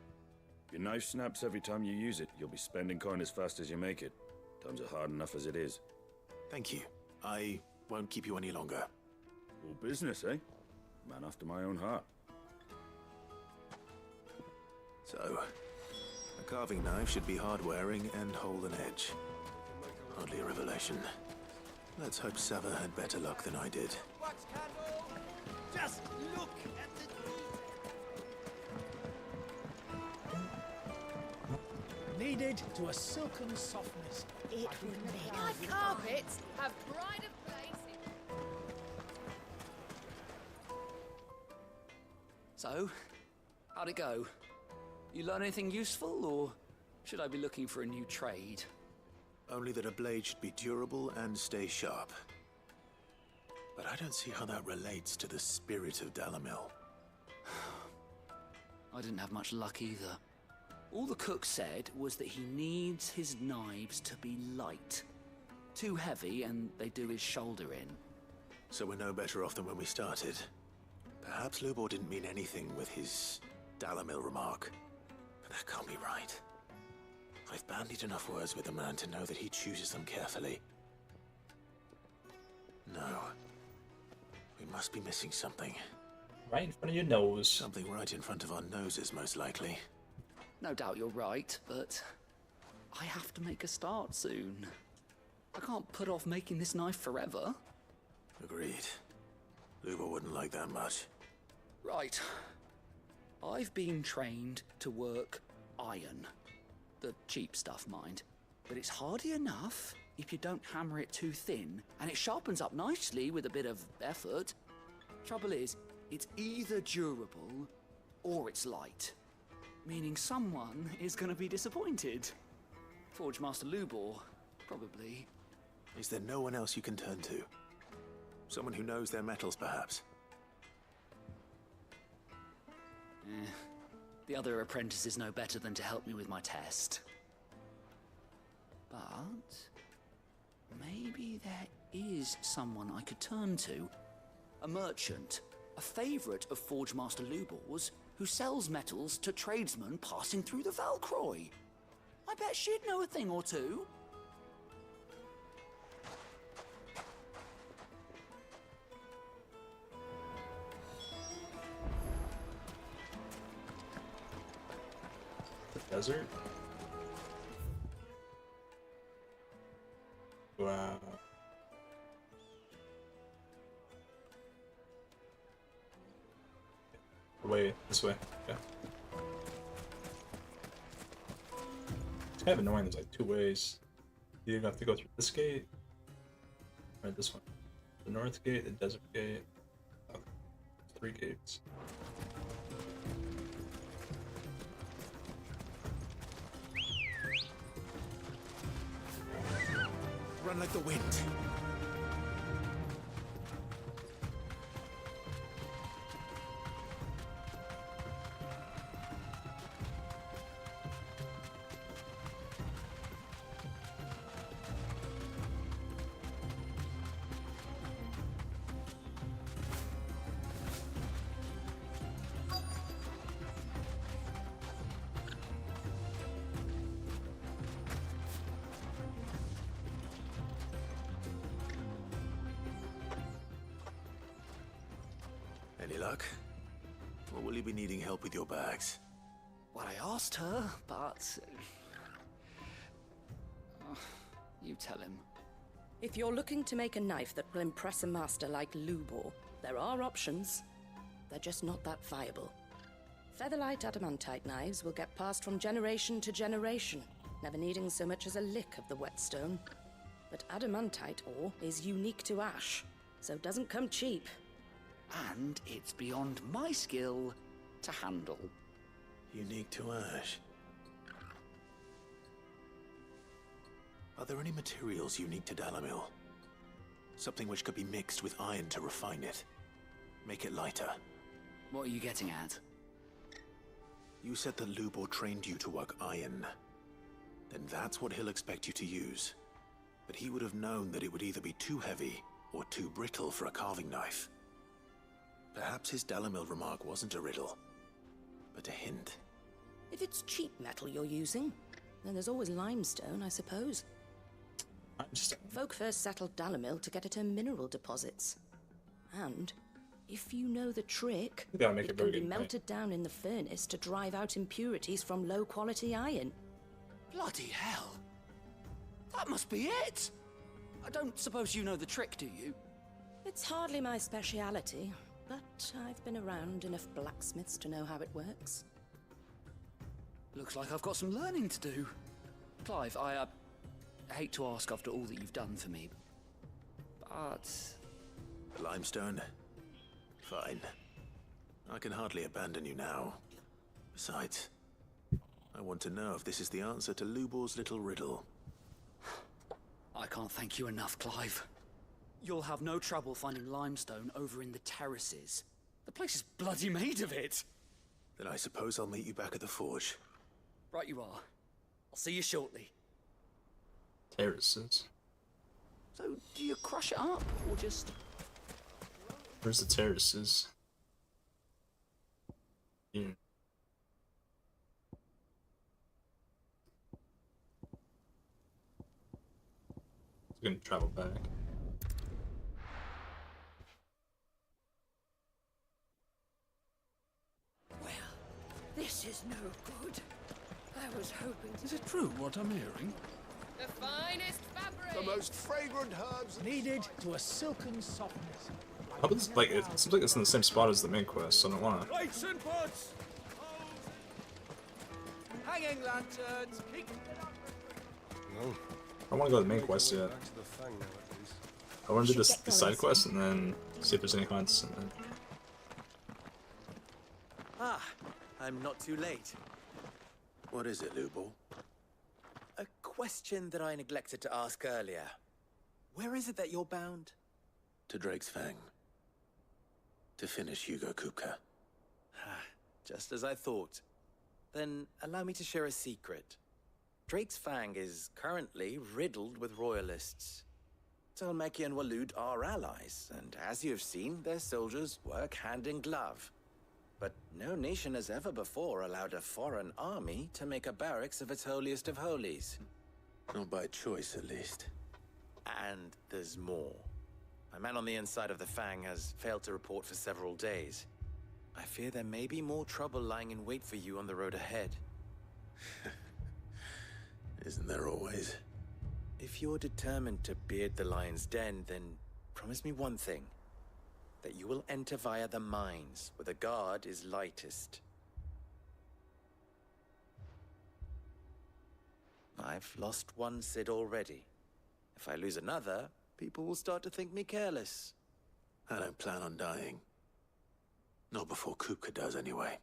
If your knife snaps every time you use it, you'll be spending coin as fast as you make it. Times are hard enough as it is. Thank you. I won't keep you any longer. All business, eh? Man after my own heart. So, a carving knife should be hard-wearing and hold an edge. Hardly a revelation. Let's hope Sava had better luck than I did. Wax candle! Just look at the... Kneaded to a silken softness. It would make My carpets have pride of place in... So, how'd it go? You learn anything useful, or should I be looking for a new trade? Only that a blade should be durable and stay sharp. But I don't see how that relates to the spirit of Dalamil. I didn't have much luck either. All the cook said was that he needs his knives to be light. Too heavy and they do his shoulder in. So we're no better off than when we started. Perhaps Lubor didn't mean anything with his Dalamil remark. But that can't be right. I've bandied enough words with the man to know that he chooses them carefully. No. We must be missing something. Right in front of your nose. Something right in front of our noses, most likely. No doubt you're right, but I have to make a start soon. I can't put off making this knife forever. Agreed. Lubor wouldn't like that much. Right. I've been trained to work iron. The cheap stuff, mind. But it's hardy enough if you don't hammer it too thin, and it sharpens up nicely with a bit of effort. Trouble is, it's either durable or it's light. Meaning someone is going to be disappointed. Forge Master Lubor, probably. Is there no one else you can turn to? Someone who knows their metals, perhaps? The other apprentices know better than to help me with my test. But maybe there is someone I could turn to. A merchant, a favorite of Forge Master Lubor's, who sells metals to tradesmen passing through the Valcroy. I bet she'd know a thing or two. The desert? Wow. Way, this way. Okay. It's kind of annoying, there's like two ways. You have to go through this gate, or this one. The north gate, the desert gate. Okay. 3 gates. Run like the wind. Any luck? Or will you be needing help with your bags? Well, I asked her, but... you tell him. If you're looking to make a knife that will impress a master like Lubor, there are options. They're just not that viable. Featherlight adamantite knives will get passed from generation to generation, never needing so much as a lick of the whetstone. But adamantite ore is unique to ash, so it doesn't come cheap. And it's beyond my skill to handle. Unique to ash. Are there any materials unique to Dalamil? Something which could be mixed with iron to refine it. Make it lighter. What are you getting at? You said that Lubor trained you to work iron. Then that's what he'll expect you to use. But he would have known that it would either be too heavy or too brittle for a carving knife. Perhaps his Dalamil remark wasn't a riddle, but a hint. If it's cheap metal you're using, then there's always limestone, I suppose. Folk first settled Dalamil to get at her mineral deposits. And If you know the trick, You gotta make it can very be good, right? melted down in the furnace to drive out impurities from low-quality iron. Bloody hell! That must be it! I don't suppose you know the trick, do you? It's hardly my speciality, but I've been around enough blacksmiths to know how it works. Looks like I've got some learning to do. Clive, I hate to ask after all that you've done for me, but... Limestone? Fine. I can hardly abandon you now. Besides, I want to know if this is the answer to Lubor's little riddle. I can't thank you enough, Clive. You'll have no trouble finding limestone over in the terraces. The place is bloody made of it. Then I suppose I'll meet you back at the forge. Right you are. I'll see you shortly. Terraces. So, do you crush it up, or just... Where's the terraces? Here. We're gonna travel back. This is no good. I was hoping to... Is it true what I'm hearing? The finest fabric! The most fragrant herbs needed to a silken softness. How about this, like, it seems like it's in the same spot as the main quest, so I don't wanna. Lights and pots! Hanging lanterns! Keep... No. I don't wanna go to the main quest yet. I wanna do the side quest and then see if there's any hunts and then... Ah, I'm not too late. What is it, Lubor? A question that I neglected to ask earlier. Where is it that you're bound? To Drake's Fang. To finish Hugo Kupka. Just as I thought. Then allow me to share a secret. Drake's Fang is currently riddled with royalists. Talmeki and Walud are allies, and as you have seen, their soldiers work hand in glove. But no nation has ever before allowed a foreign army to make a barracks of its holiest of holies. Not by choice, at least. And there's more. A man on the inside of the Fang has failed to report for several days. I fear there may be more trouble lying in wait for you on the road ahead. Isn't there always? If you're determined to beard the lion's den, then promise me one thing. That you will enter via the mines, where the guard is lightest. I've lost one Cid already. If I lose another, people will start to think me careless. I don't plan on dying. Not before Kupka does, anyway.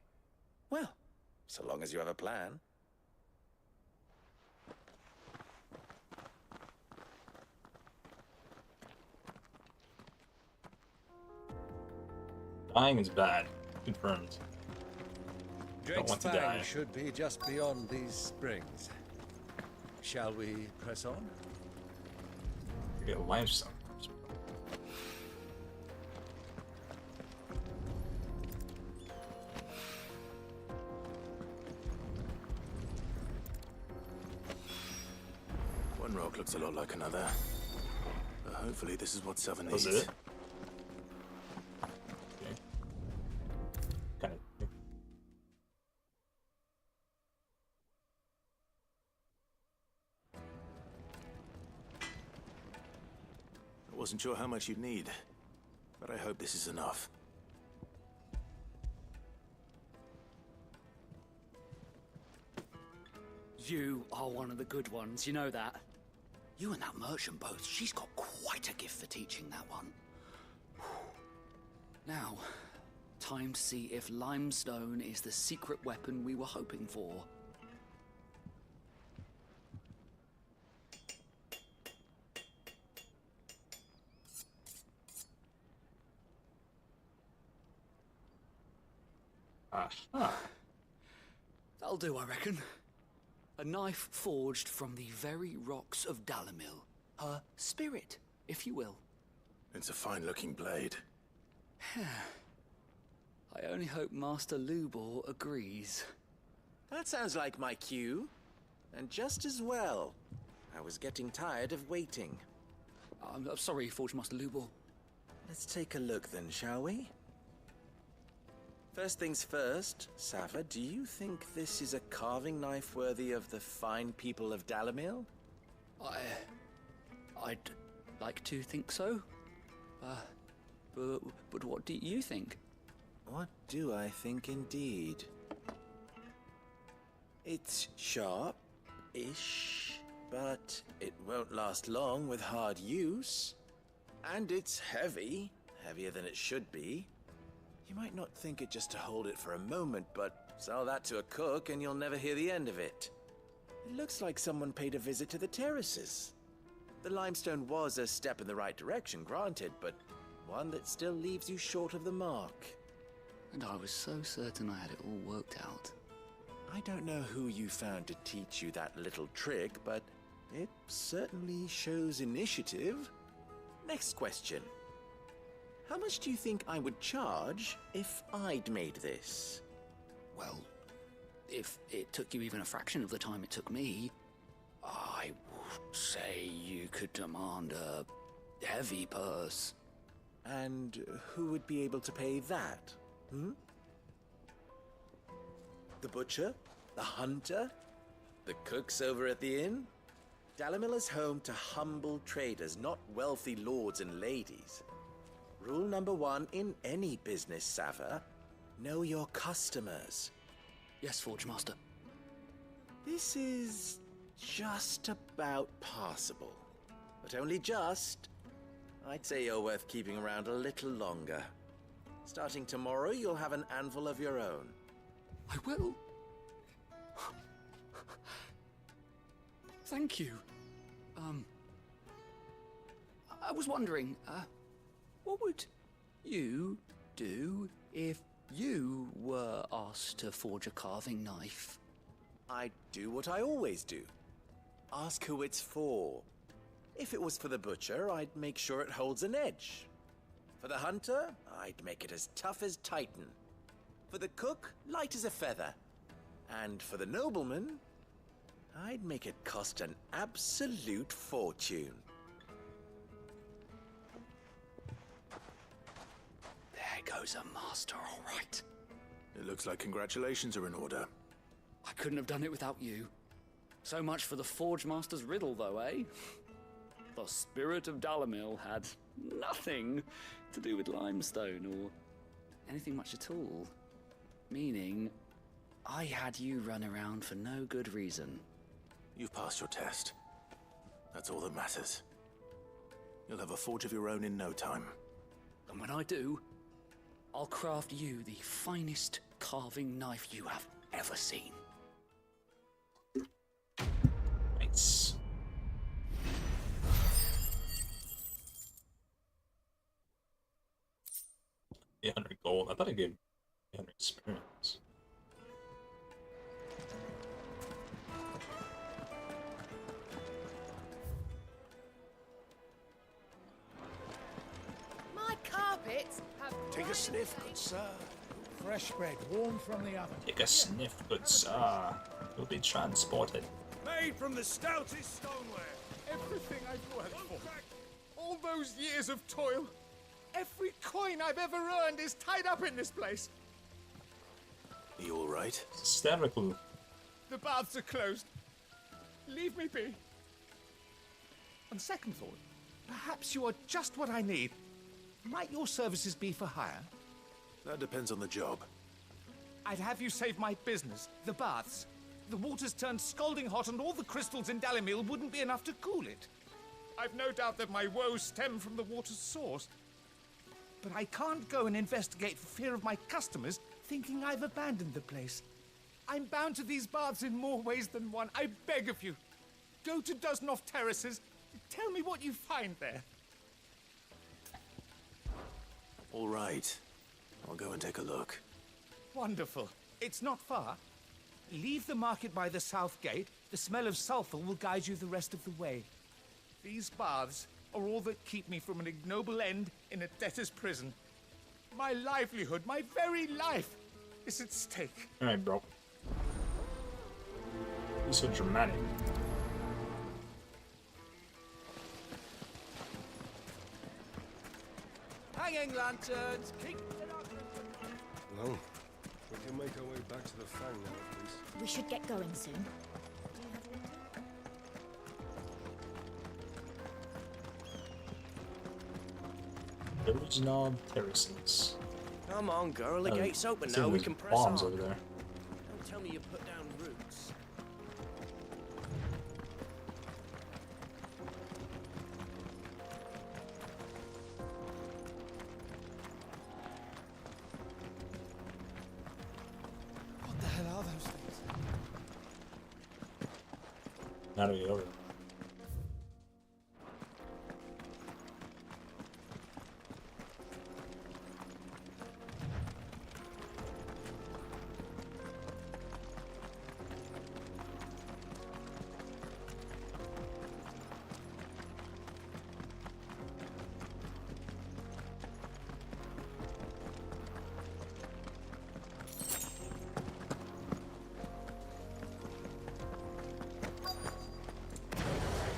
Well, so long as you have a plan. Dying is bad. Confirmed. Don't Drake's want to die. Fang should be just beyond these springs. Shall we press on? You get limestone. One rock looks a lot like another. But hopefully this is what Southern Was needs. it? Okay. Kind of. I wasn't sure how much you'd need, but I hope this is enough. You are one of the good ones, you know that. You and that merchant both, she's got quite a gift for teaching that one. Now, time to see if limestone is the secret weapon we were hoping for. That'll do, I reckon. A knife forged from the very rocks of Dalamil. Her spirit, if you will. It's a fine-looking blade. I only hope Master Lubor agrees. That sounds like my cue. And just as well. I was getting tired of waiting. I'm sorry, Forge Master Lubor. Let's take a look then, shall we? First things first, Sava, do you think this is a carving knife worthy of the fine people of Dalamil? I'd like to think so. But what do you think? What do I think indeed? It's sharp-ish, but it won't last long with hard use. And it's heavy, heavier than it should be. You might not think it just to hold it for a moment, but sell that to a cook and you'll never hear the end of it. It looks like someone paid a visit to the terraces. The limestone was a step in the right direction, granted, but one that still leaves you short of the mark. And I was so certain I had it all worked out. I don't know who you found to teach you that little trick, but it certainly shows initiative. Next question. How much do you think I would charge if I'd made this? Well, if it took you even a fraction of the time it took me, I would say you could demand a heavy purse. And who would be able to pay that? The butcher? The hunter? The cooks over at the inn? Dalamil is home to humble traders, not wealthy lords and ladies. Rule number 1 in any business, Sava: know your customers. Yes, Forge Master. This is just about passable. But only just. I'd say you're worth keeping around a little longer. Starting tomorrow, you'll have an anvil of your own. I will. Thank you. I was wondering, what would you do if you were asked to forge a carving knife? I'd do what I always do. Ask who it's for. If it was for the butcher, I'd make sure it holds an edge. For the hunter, I'd make it as tough as Titan. For the cook, light as a feather. And for the nobleman, I'd make it cost an absolute fortune. There goes a master, all right. It looks like congratulations are in order. I couldn't have done it without you. So much for the Forge Master's riddle, though, eh? The spirit of Dalamil had nothing to do with limestone or anything much at all. Meaning, I had you run around for no good reason. You've passed your test. That's all that matters. You'll have a forge of your own in no time. And when I do, I'll craft you the finest carving knife you have ever seen. Nice. $800 gold. I thought I gave 800 experience. My carpets have... Take a sniff, good sir. Fresh bread, warm from the oven. Take a sniff, good sir. You'll be transported. Made from the stoutest stoneware. Everything I've worked for. All those years of toil. Every coin I've ever earned is tied up in this place. Are you all right? Hysterical. The baths are closed. Leave me be. On second thought, perhaps you are just what I need. Might your services be for hire? That depends on the job. I'd have you save my business, the baths. The water's turned scalding hot and all the crystals in Dalamil wouldn't be enough to cool it. I've no doubt that my woes stem from the water's source. But I can't go and investigate for fear of my customers thinking I've abandoned the place. I'm bound to these baths in more ways than one. I beg of you. Go to Dusnoff Terraces. Tell me what you find there. All right. I'll go and take a look. Wonderful. It's not far. Leave the market by the south gate. The smell of sulfur will guide you the rest of the way. These baths are all that keep me from an ignoble end in a debtor's prison. My livelihood, my very life, is at stake. Alright, bro. You're so dramatic. Hanging lanterns, keep... Well, We can make our way back to the Fang now, please. We should get going soon. Those knob terraces. Come on, girl. The gate's open see now. We there's can press bombs on. over there. Don't tell me you put down roots. What the hell are those things? How do we get over there?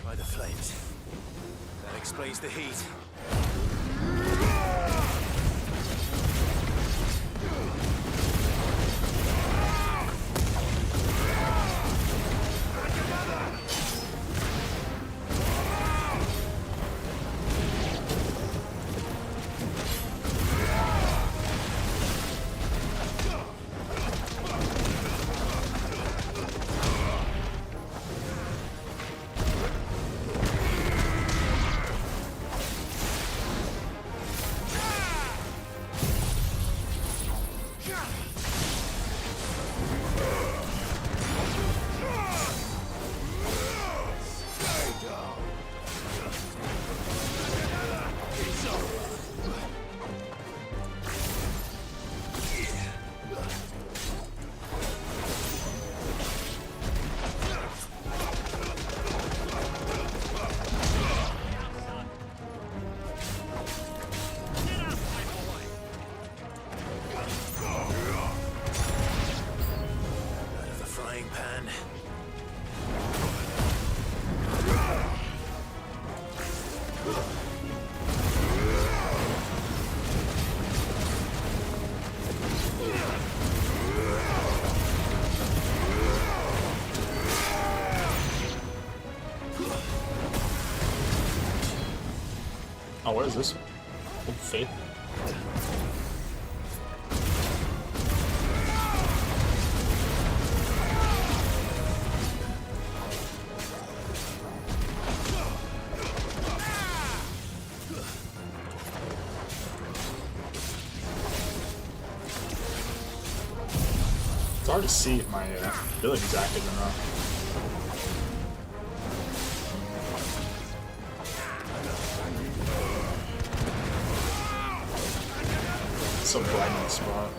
By the flames. That explains the heat. Out of the frying pan. Oh, what is this? Old Faith. It's hard to see if my ability's active or not. So blinding spot.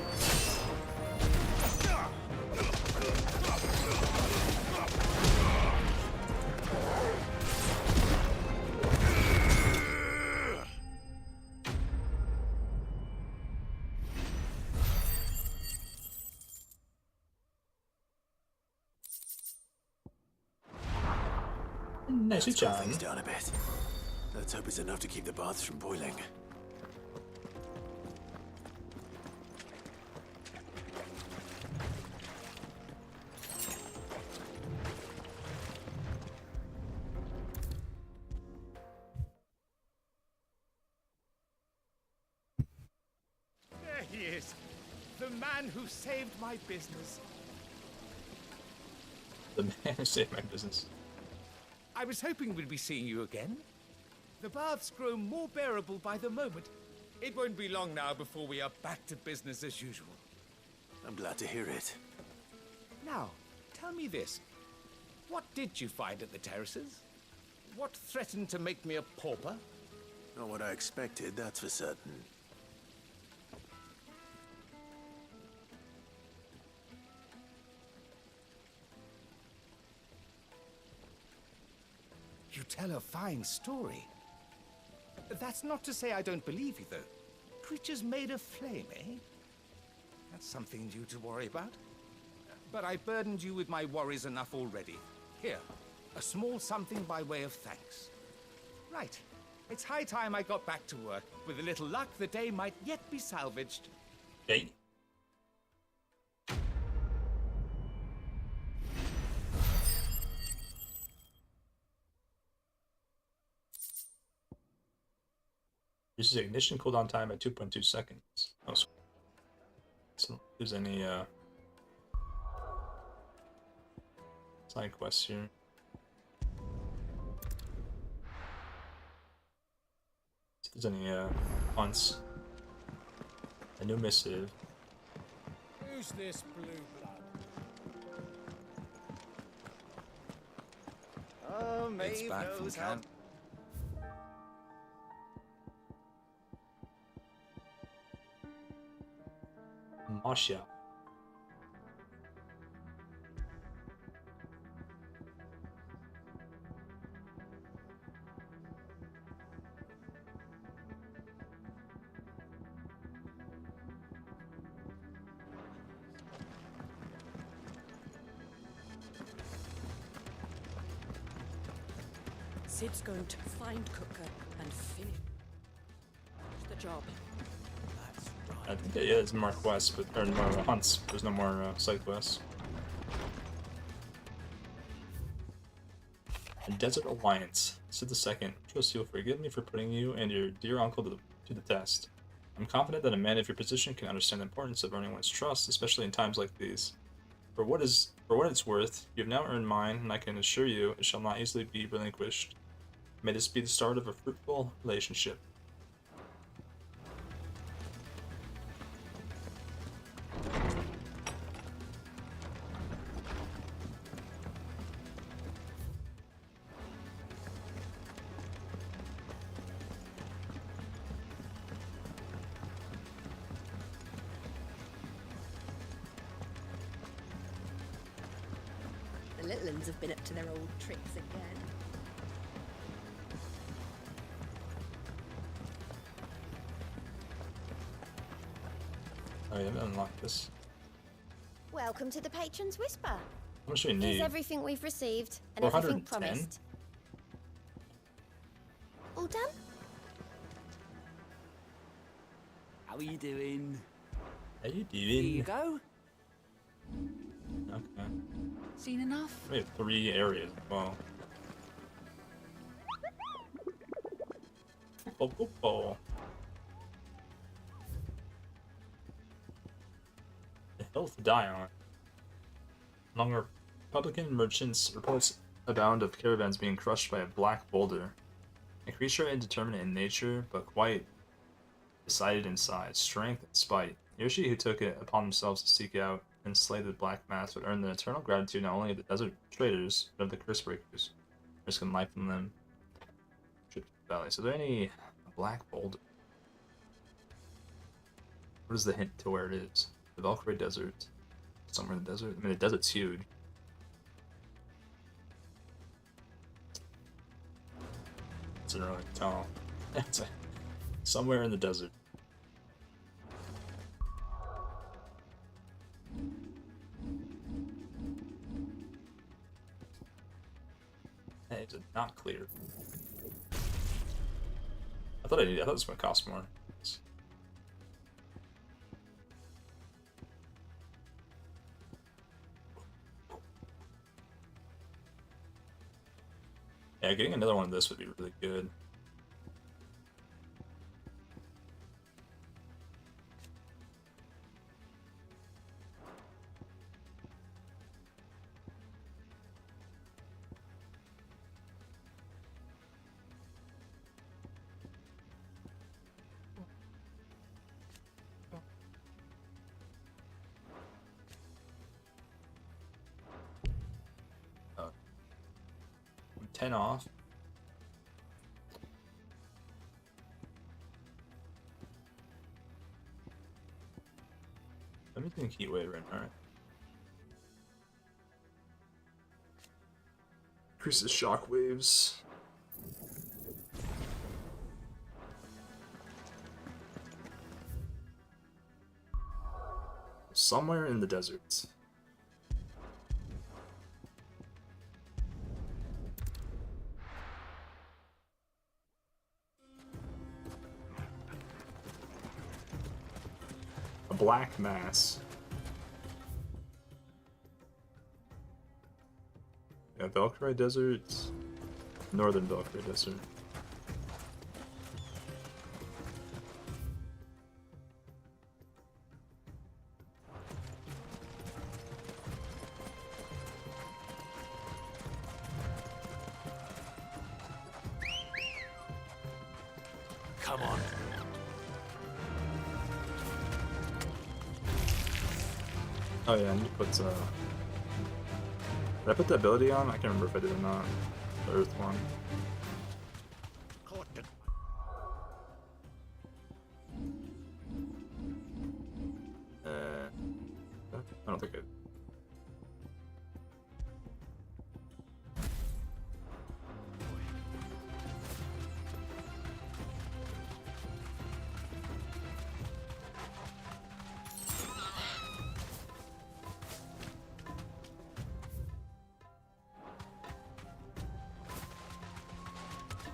Nicely Let's cool done. things down a bit. Let's hope it's enough to keep the baths from boiling. There he is. The man who saved my business. The man who saved my business. I was hoping we'd be seeing you again. The baths grow more bearable by the moment. It won't be long now before we are back to business as usual. I'm glad to hear it. Now, tell me this. What did you find at the terraces? What threatened to make me a pauper? Not what I expected, that's for certain. You tell a fine story. That's not to say I don't believe you, though. Creatures made of flame, eh? That's something new to worry about. But I burdened you with my worries enough already. Here, a small something by way of thanks. Right. It's high time I got back to work. With a little luck, the day might yet be salvaged. Hey. Uses ignition cooldown time at 2.2 seconds. Oh, so if there's any side quests here. If there's any hunts. A new missive. Who's this blue blood? Oh, It's Maeve back from knows how. camp. Masha. Sid's going to find Cooker and finish the job. I think yeah, there's more quests, but or more hunts. There's no more side quests. A Desert Alliance. Sid II. Trust you'll forgive me for putting you and your dear uncle to the test. I'm confident that a man of your position can understand the importance of earning one's trust, especially in times like these. For what it's worth, you have now earned mine, and I can assure you it shall not easily be relinquished. May this be the start of a fruitful relationship. The little ones have been up to their old tricks again. Oh yeah, I haven't unlocked this. Welcome to the Patron's Whisper. How much do we Here's need? everything we've received and everything 410? promised. All done? How are you doing? How you doing? Here you go. Okay. Seen enough? We have 3 areas as well. Oh. The health Dion. Among Republican merchants, reports abound of caravans being crushed by a black boulder. A creature indeterminate in nature, but quite decided in size, strength, and spite. Yoshi, who took it upon themselves to seek out and slay the black mass, would earn the eternal gratitude not only of the desert traders, but of the curse breakers, risking life from them. Trip to the valley. So, is there any black boulder? What is the hint to where it is? The Valkyrie Desert. Somewhere in the desert? I mean, the desert's huge. It's really tall. It's somewhere in the desert. Hey, is it not clear? I thought it was gonna cost more. Yeah, getting another one of this would be really good. Oh. 10 off. Everything heat wave right, alright. Increases shock waves. Somewhere in the desert. A black mass. Yeah, Valkyrie Desert. Northern Valkyrie Desert. Come on. Oh yeah, I need to put did I put the ability on? I can't remember if I did or not. The Earth one. I don't think I.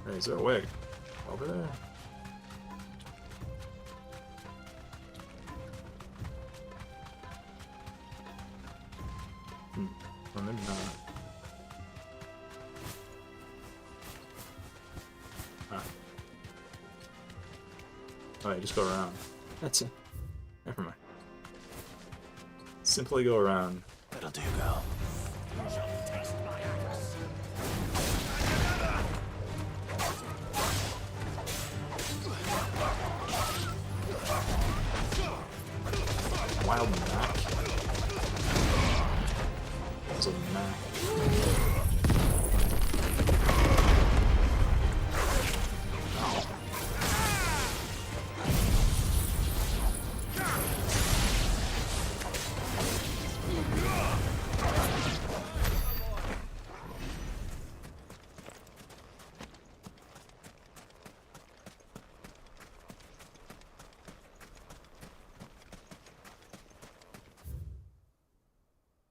Hey, is there a way over there? Well, maybe not. Ah. Oh, yeah, just go around. That's it. Never mind. Simply go around. That'll do, girl. Wild Mac. That's a Mac.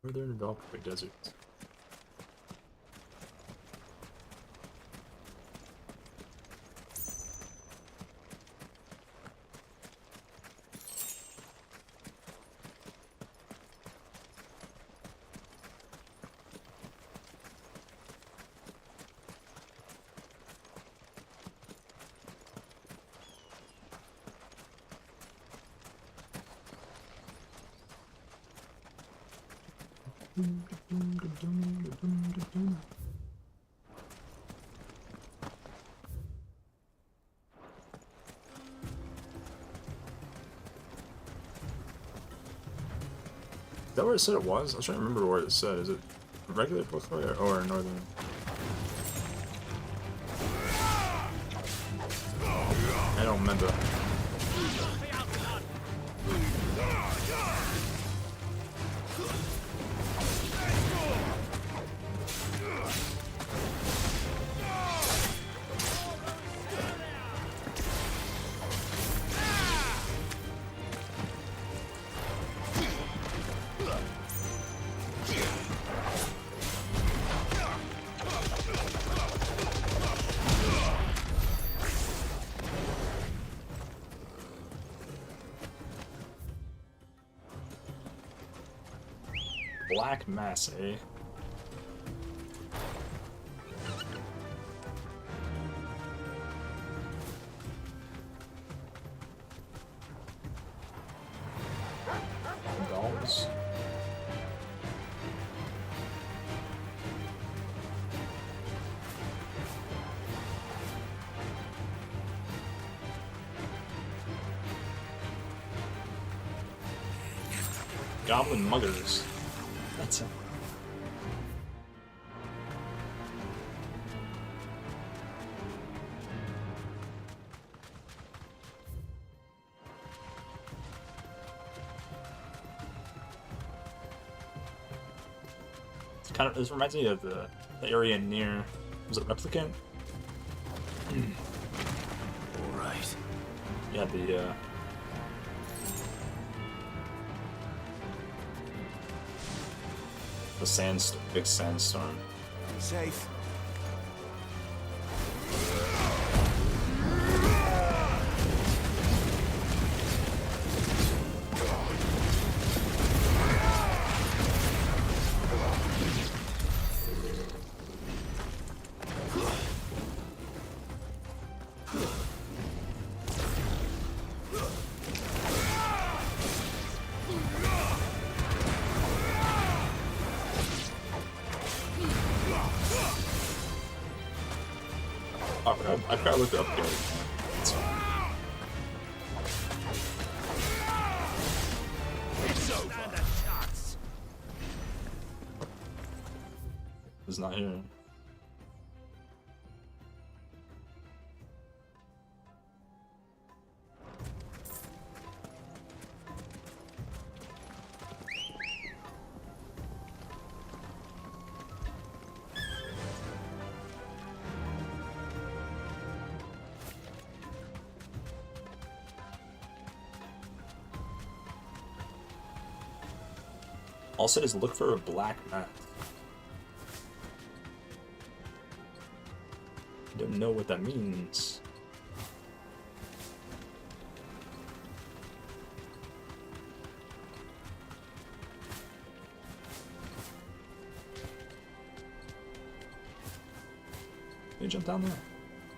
Northern Valkyrie Desert. Is that where it said it was? I was trying to remember where it said. Is it regular folklore or northern? I don't remember. Black mass, eh? Dolls. Goblin muggers. That's it. It's kind of. This reminds me of the area near. Was it Replicant? All right. Yeah, the big sandstorm. Safe. I forgot to look up here. It's not here. All it said is look for a black mass. Don't know what that means. Can you jump down there?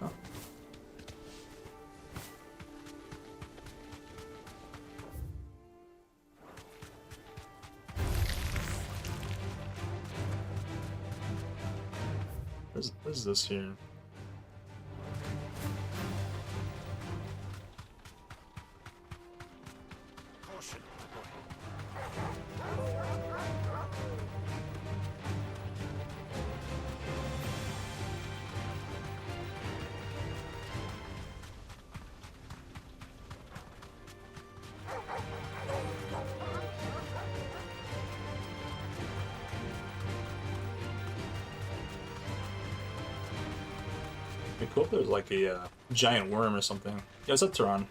Oh. What is this here? It'd be cool if there's like a giant worm or something. Yeah, what's up, Tehran?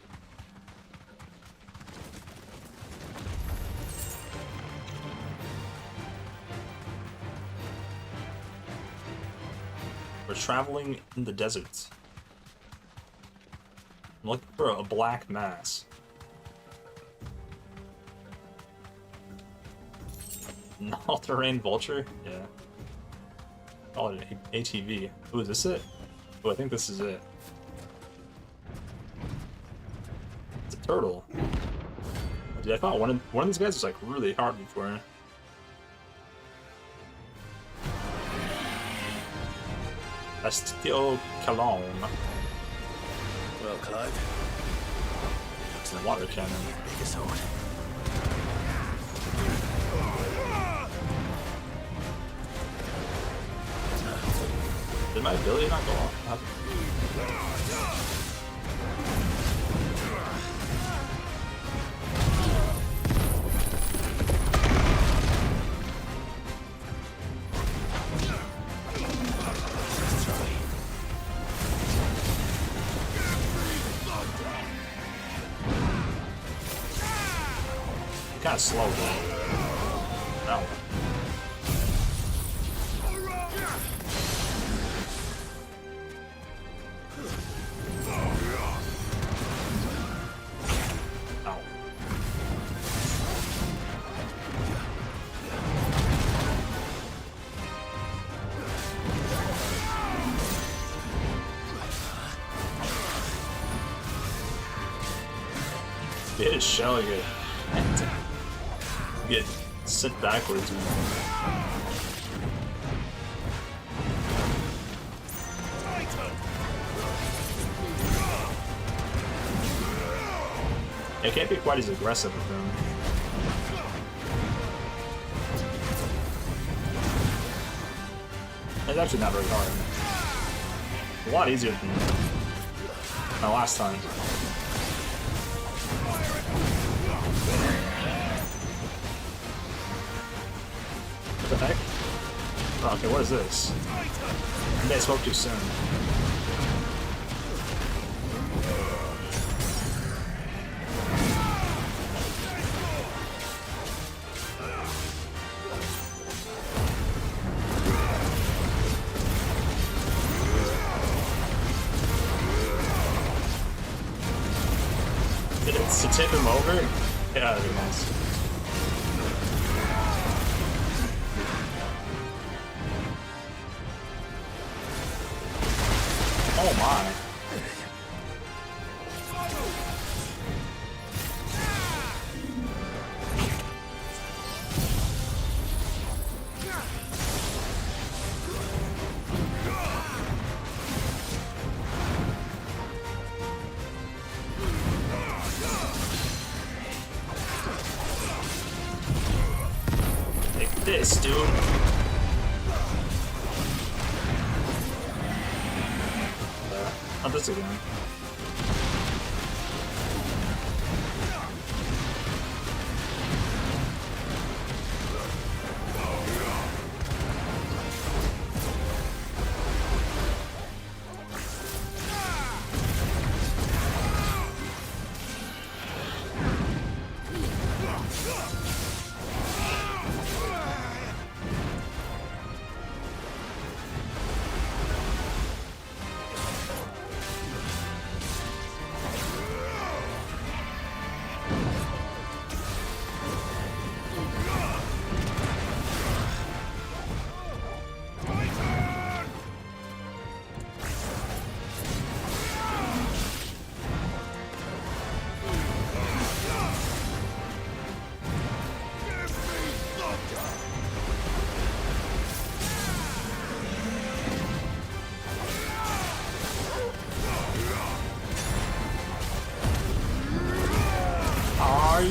We're traveling in the desert. I'm looking for a black mass. An all-terrain vulture? Yeah. Call it an ATV. Ooh, is this it? Oh, I think this is it. It's a turtle. Dude, I thought one of these guys was like really hard before. Estio Calon. Well, Clive. Looks like water cannon. Biggest sword. Did my ability not go off? Kind of slow though. No. Hit his shell, you get sent backwards. It can't be quite as aggressive with him. It's actually not very hard. A lot easier than my last time. What the heck? Oh, okay, what is this? Maybe I spoke too soon. To tip him over? Yeah, that'd be nice. Oh my. Take this, dude. this again.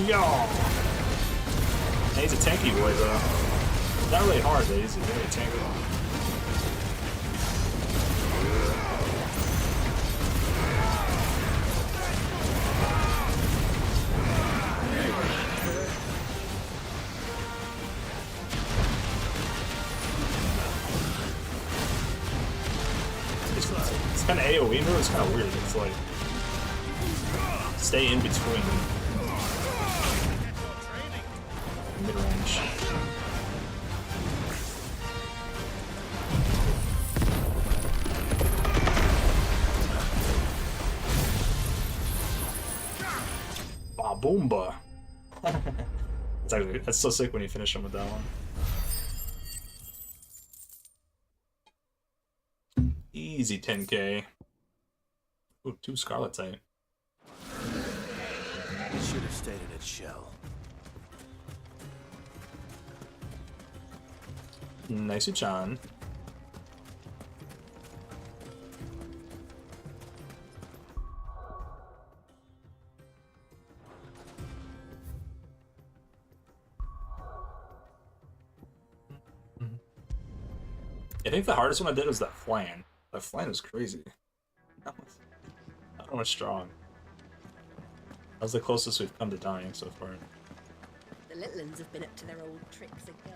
Yo! He's a tanky boy though. Not really hard, but he's very tanky. It's kind of AoE move. It's kind of weird. It's like stay in between. Mid-range. Ba boomba. That's so sick when you finish him with that one. Easy 10k. Ooh, 2 Scarlet type. It should have stayed in its shell. Nice-chan. I think the hardest one I did was that flan. That flan was crazy. That one was strong. That was the closest we've come to dying so far. The little ones have been up to their old tricks again.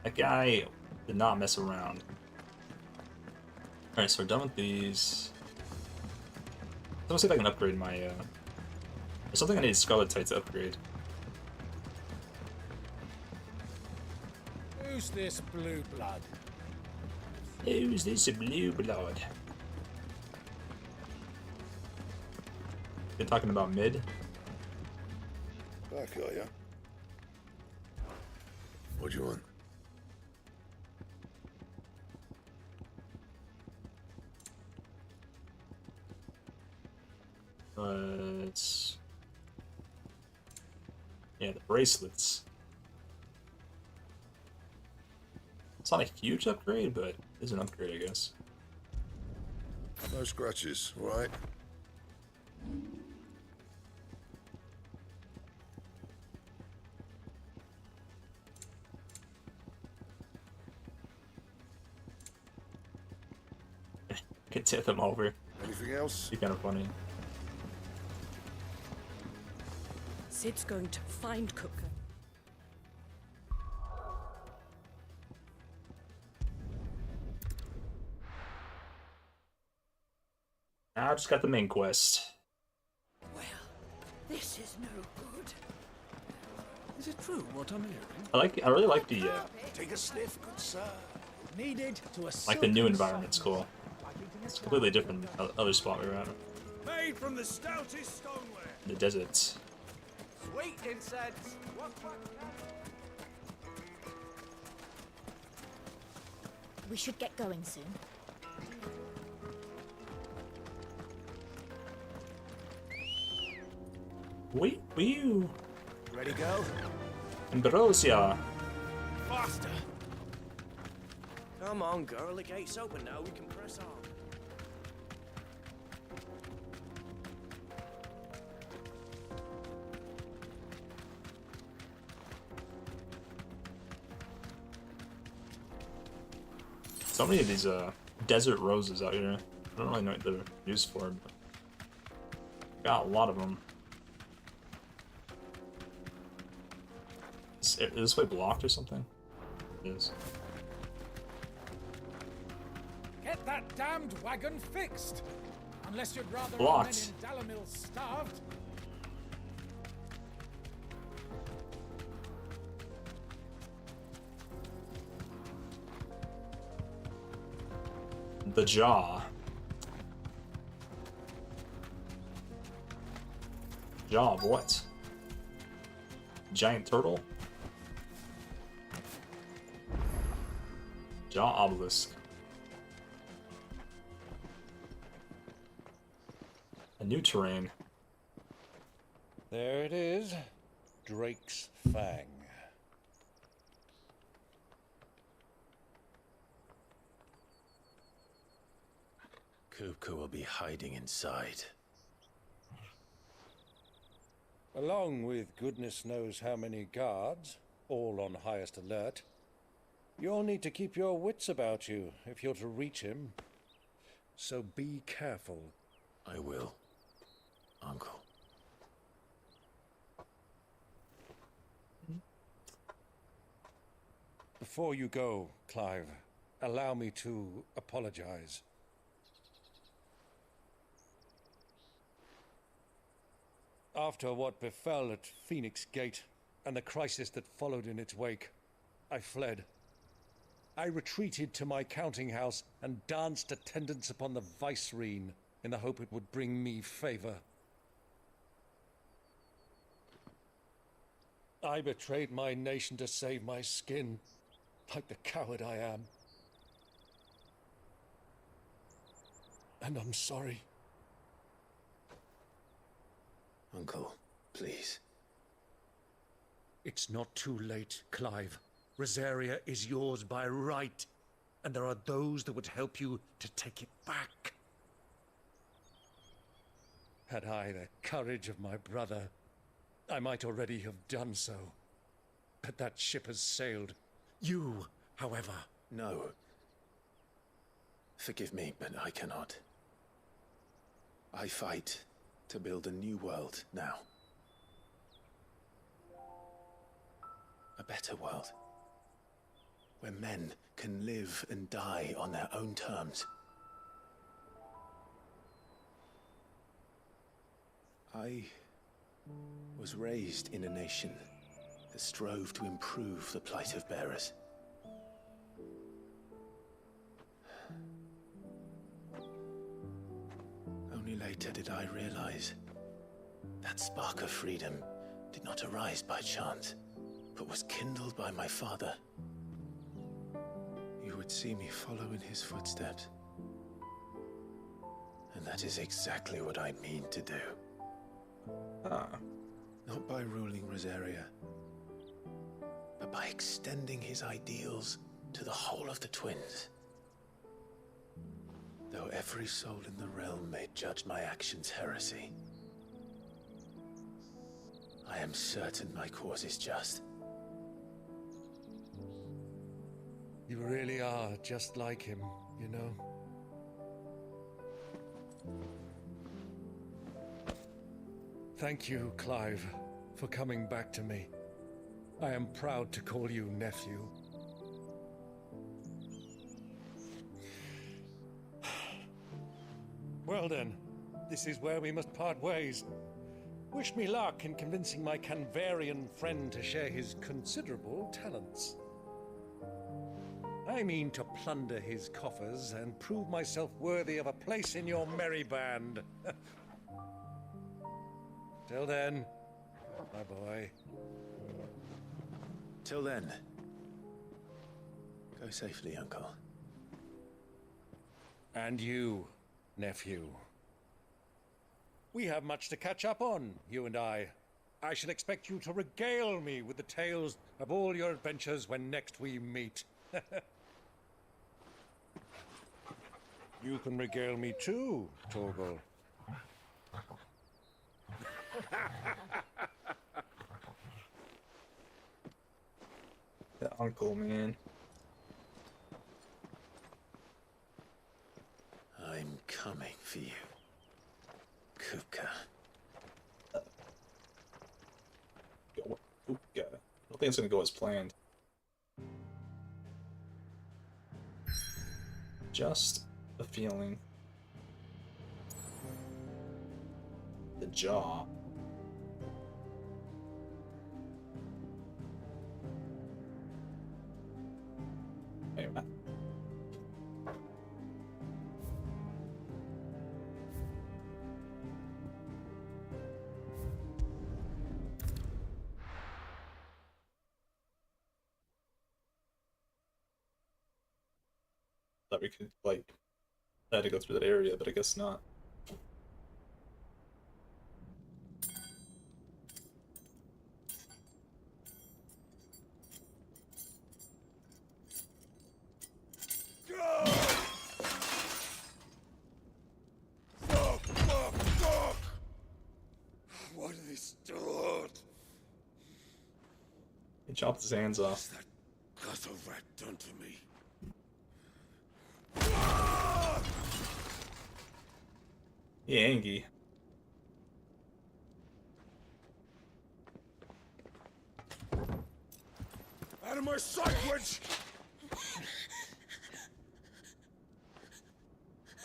That guy did not mess around. Alright, so we're done with these. Let me see if I can upgrade my, there's something I need Scarlet Tide to upgrade. Who's this blue blood? Who's this blue blood? Been talking about mid? I got ya. What do you want? Yeah, the bracelets. It's not a huge upgrade, but it's an upgrade, I guess. No scratches, all right? Could tip them over. Anything else? Be kind of funny. Sid's going to find Cooker. Now I just got the main quest. Well, this is no good. Is it true what I'm hearing? I really like the Take a sniff, good sir. Needed to a like the new environment's cool. It's completely different than the other spot we were at. Made from the stoutest stoneware. The deserts. Sweet incense. We should get going soon. Wait, you. Ready, go? Ambrosia. Faster. Come on, girl. The gate's open now. We can press on. So many of these desert roses out here. I don't really know what they're used for, but got a lot of them. Is this way blocked or something? It is. Get that damned wagon fixed! Unless you'd rather Blocked. our men in Dalamil starved. The jaw. Jaw of what? Giant turtle? Jaw obelisk. A new terrain. There it is. Drake's Fang. Kupka will be hiding inside. Along with goodness knows how many guards, all on highest alert. You'll need to keep your wits about you if you're to reach him. So be careful. I will, Uncle. Before you go, Clive, allow me to apologize. After what befell at Phoenix Gate and the crisis that followed in its wake, I fled. I retreated to my counting house and danced attendance upon the vicereine in the hope it would bring me favor. I betrayed my nation to save my skin, like the coward I am. And I'm sorry. Uncle, please. It's not too late, Clive. Rosaria is yours by right, and there are those that would help you to take it back. Had I the courage of my brother, I might already have done so. But that ship has sailed. You, however... No. Forgive me, but I cannot. I fight to build a new world now. A better world. Where men can live and die on their own terms. I was raised in a nation that strove to improve the plight of bearers. Only later did I realize that spark of freedom did not arise by chance, but was kindled by my father. You would see me follow in his footsteps. And that is exactly what I mean to do. Not by ruling Rosaria, but by extending his ideals to the whole of the twins. Though every soul in the realm may judge my actions heresy, I am certain my cause is just. You really are just like him, you know? Thank you, Clive, for coming back to me. I am proud to call you nephew. Well then, this is where we must part ways. Wish me luck in convincing my Canvarian friend to share his considerable talents. I mean to plunder his coffers and prove myself worthy of a place in your merry band. Till then, my boy. Till then, go safely, Uncle. And you, nephew. We have much to catch up on, you and I. I shall expect you to regale me with the tales of all your adventures when next we meet. You can regale me too, Torgal. The uncle, man. I'm coming. think it's gonna go as planned. Just a feeling. The jaw. Anyway. Thought we could, like, I had to go through that area, but I guess not. Fuck! Why do they still hurt? He chopped his hands off. Gutter rat done to me. Yangi. Out of my sight, witch!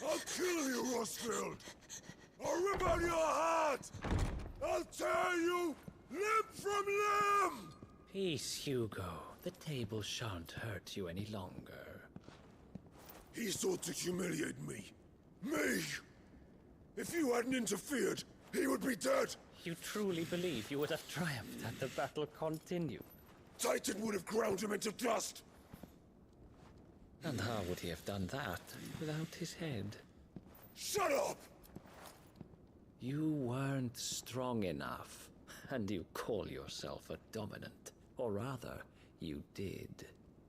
I'll kill you, Rosfield! I'll rip out your heart! I'll tear you limb from limb! Peace, Hugo. The table shan't hurt you any longer. He sought to humiliate me. Me! If you hadn't interfered, he would be dead! You truly believe you would have triumphed had the battle continued? Titan would have ground him into dust! And how would he have done that without his head? Shut up! You weren't strong enough, and you call yourself a dominant. Or rather, you did.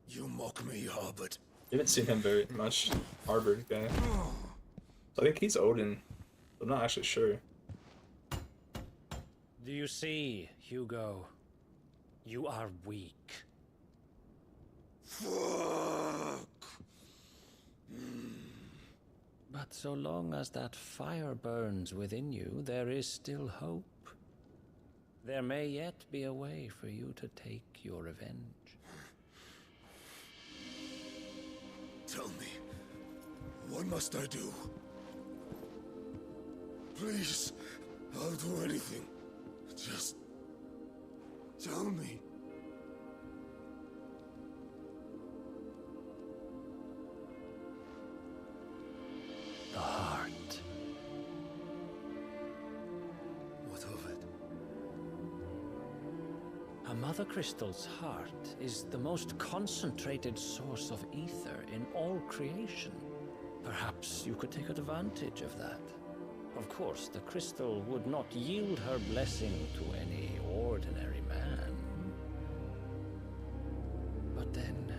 You mock me, Harbert. Didn't see him very much. Harvard guy. So I think he's Odin. I'm not actually sure. Do you see, Hugo? You are weak. Fuck! But so long as that fire burns within you, there is still hope. There may yet be a way for you to take your revenge. Tell me, what must I do? Please, I'll do anything. Just tell me. The heart. What of it? A Mother Crystal's heart is the most concentrated source of ether in all creation. Perhaps you could take advantage of that. Of course, the crystal would not yield her blessing to any ordinary man. But then,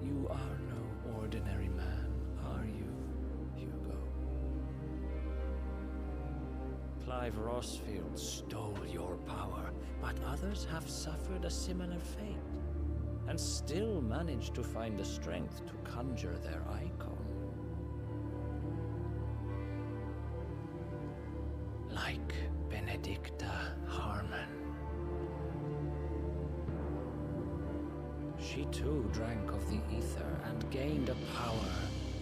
you are no ordinary man, are you, Hugo? Clive Rosfield stole your power, but others have suffered a similar fate, and still managed to find the strength to conjure their icon. Like Benedicta Harmon. She too drank of the ether and gained a power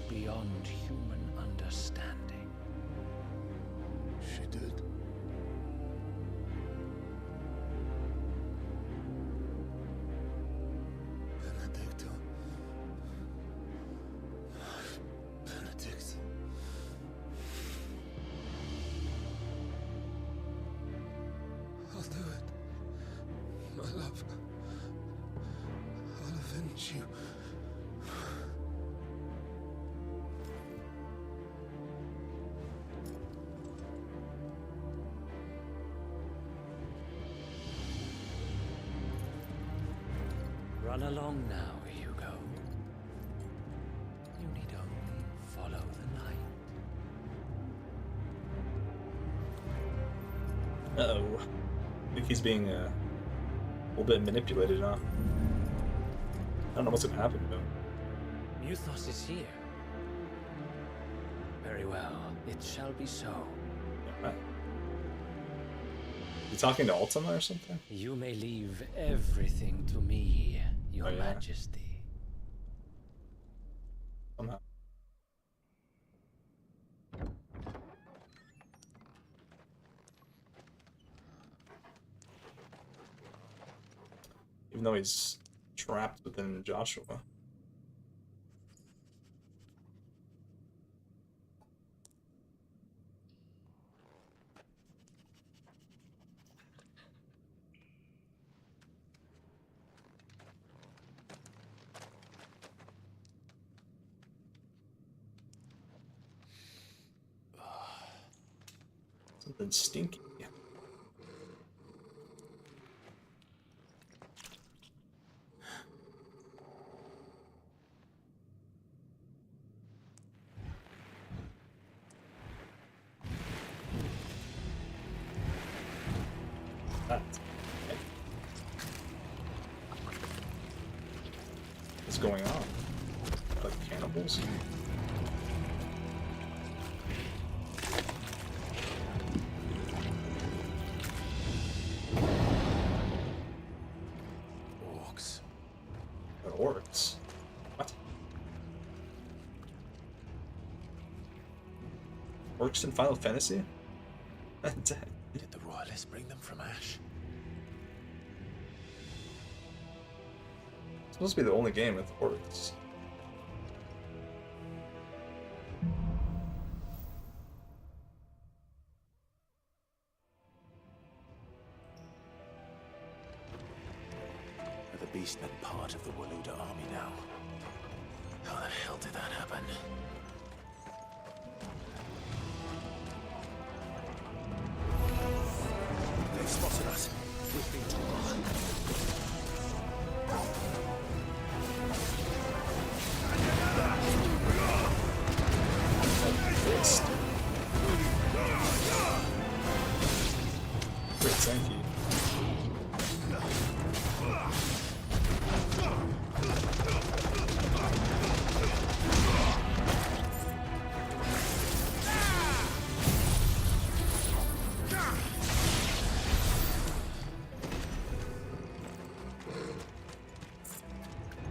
beyond human understanding. She did. Benedicta. Benedict. I'll do it. My love. I'll avenge you. Run along now, Hugo. You need only follow the light. Uh-oh. I think he's being a little bit manipulated, huh? I don't know what's gonna happen to him. Muthos is here. Very well, it shall be so. Right. You talking to Ultima or something? You may leave everything to me, Your Oh, yeah. Majesty. Somehow. Even though he's trapped within Joshua. Something stinky. What's going on? Like cannibals? Orcs. They're orcs. What? Orcs in Final Fantasy? Did the royalists bring them from Ash? It's supposed to be the only game with orcs. Are the beastmen part of the Waluda army now? How the hell did that happen? They've spotted us. We've been told. Great, thank you.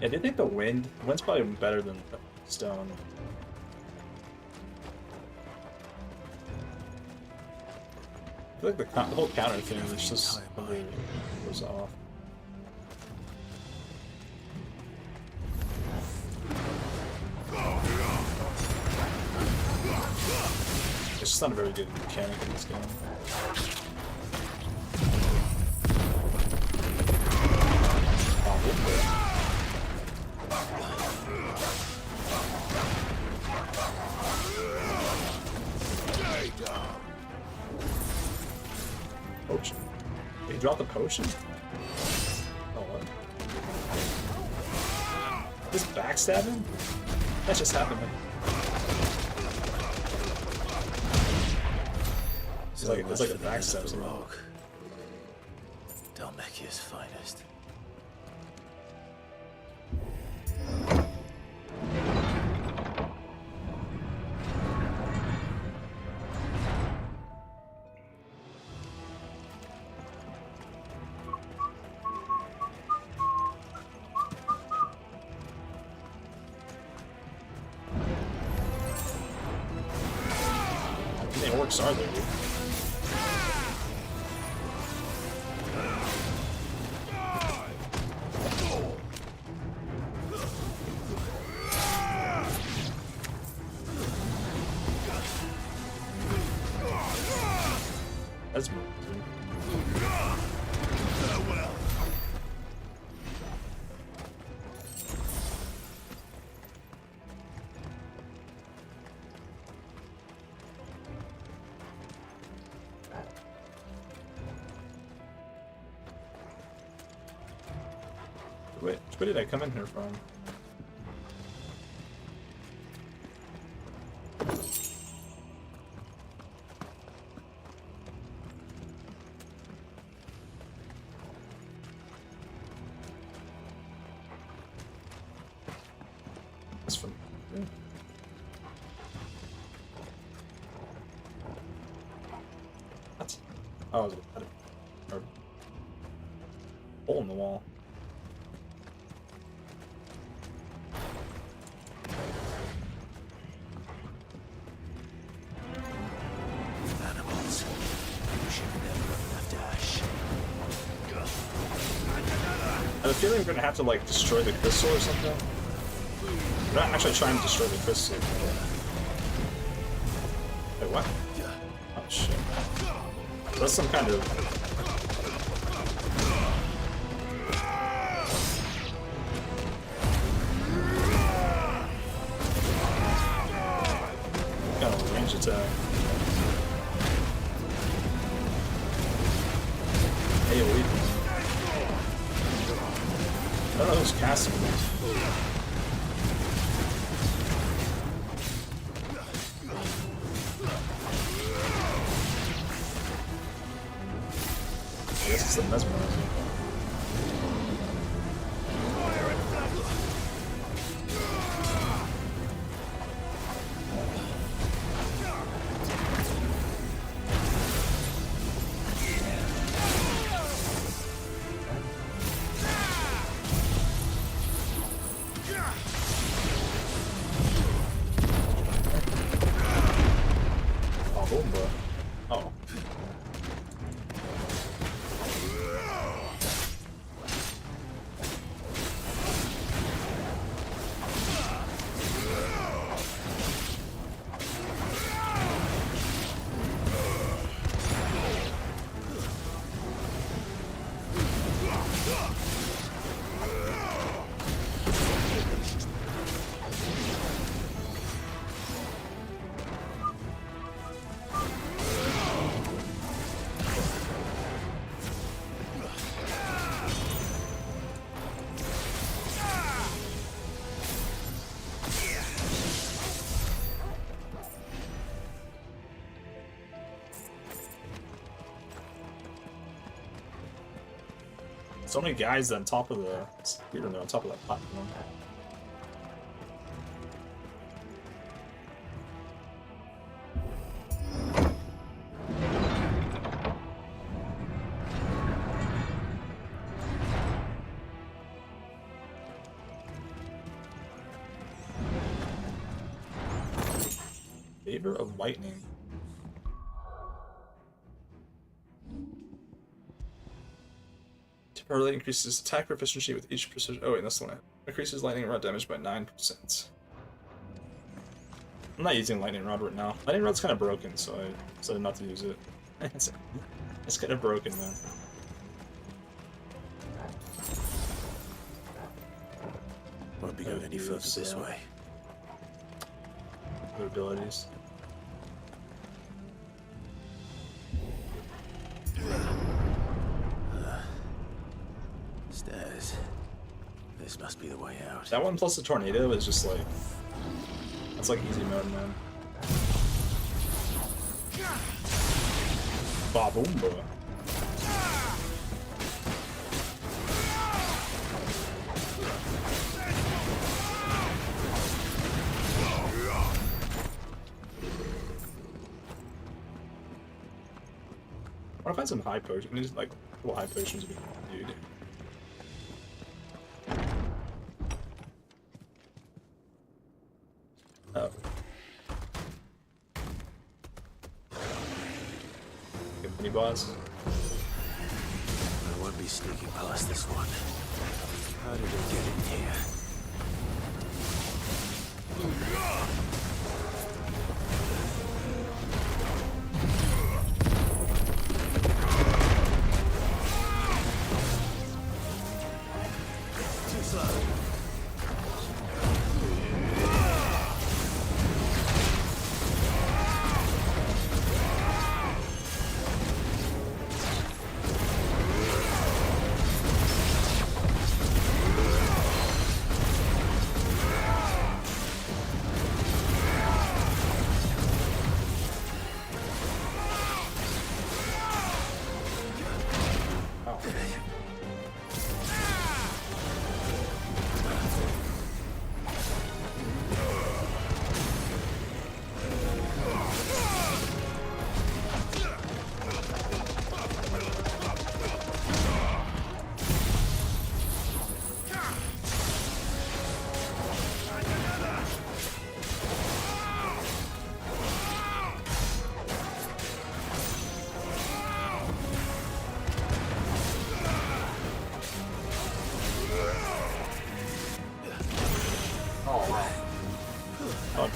Yeah, do you think the wind's probably better than the stone? I feel like the whole counter thing is just really goes off. It's just not a very good mechanic in this game. Potion. He dropped the potion? Oh, what? This backstabbing? That's just happened. It's like a backstab. Rogue. Dalmekia's finest. How many orcs are there, dude? That's wait, where did I come in here from? It's from here. What? Oh, is it? Or hole in the wall. Animals. You should never have left Ash. I have a feeling we're gonna have to like destroy the crystal or something. We're not actually trying to destroy the crystal. Wait, what? Oh shit. That's some kind of... kind of range attack. AoE. I don't know who's casting this. I guess it's the mesmerizing. Oh. So many guys on top of the, I don't know, on top of that platform. Favor of lightning. Temporarily increases attack proficiency with each precision. Oh wait, that's the one. Increases lightning rod damage by 9%. I'm not using lightning rod right now. Lightning rod's kind of broken, so I decided not to use it. It's kind of broken, man. Won't be going any further this way. Other abilities. Stairs. This must be the way out. That one plus the tornado is just like... That's like easy mode, man. Ba-boomba. I want to find some high potions. I mean, just like little high potions would be dude. Oh. Good mini boss. I won't be sneaking past this one. How did it get in here?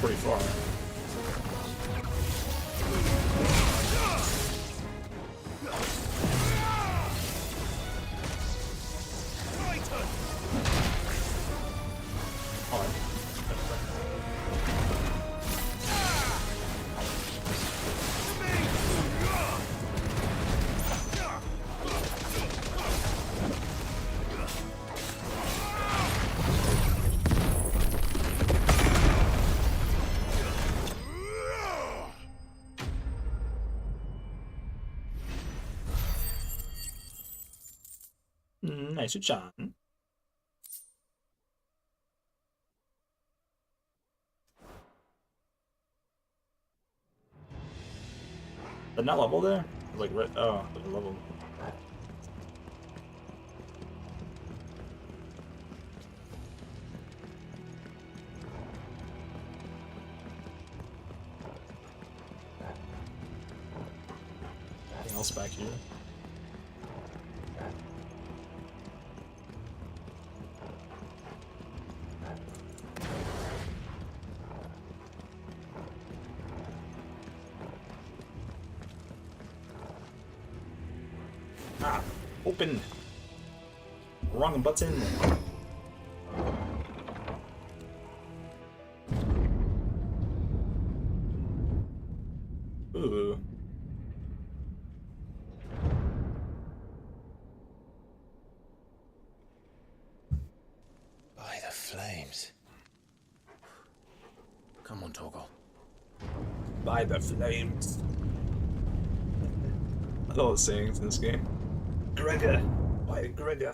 pretty far. Nice John. They're not leveled there? Like, right? Oh, they're leveled. Anything else back here? Ah, open. Wrong button. Ooh. By the flames. Come on, Torgal. By the flames. I love the sayings in this game. Gregor! Why Gregor?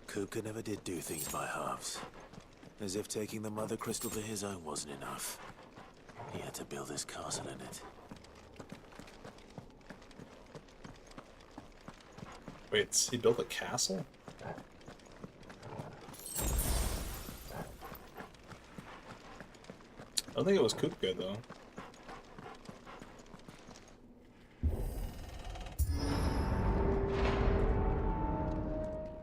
Kupka never did do things by halves. As if taking the Mother Crystal for his own wasn't enough. He had to build his castle in it. Wait, he built a castle? I don't think it was Kupka though.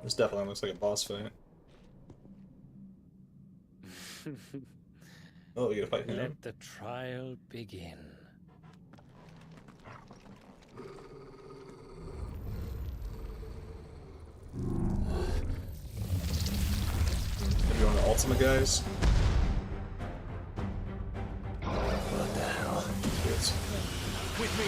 This definitely looks like a boss fight. Oh, we gotta fight him. Let the trial begin. Maybe one of the Ultima guys? What the hell? Yes. With me,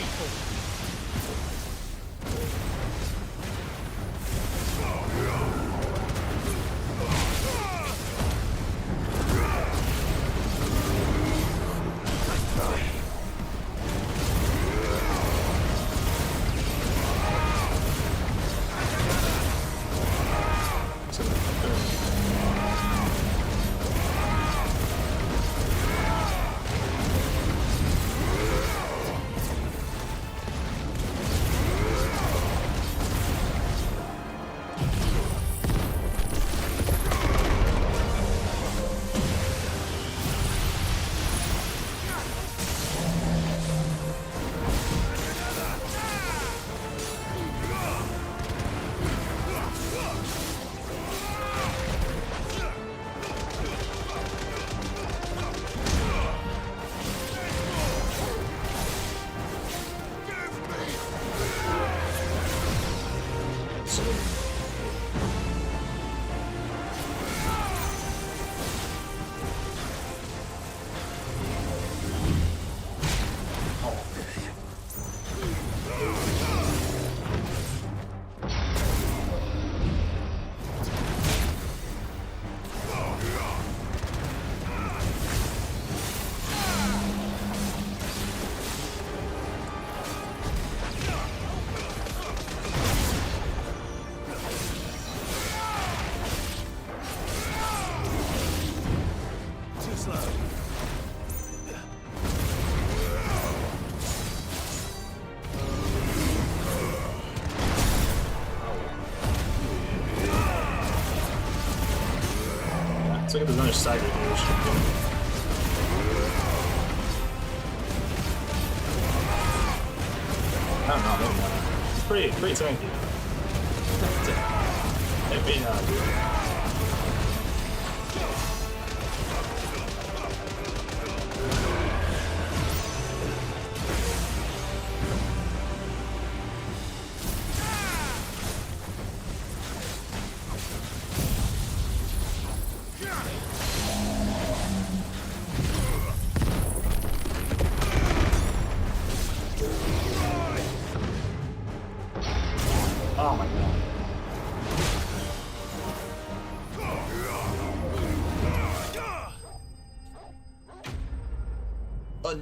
Let's look at there's another side here. I don't know, maybe not. It's pretty tanky. Maybe not, dude.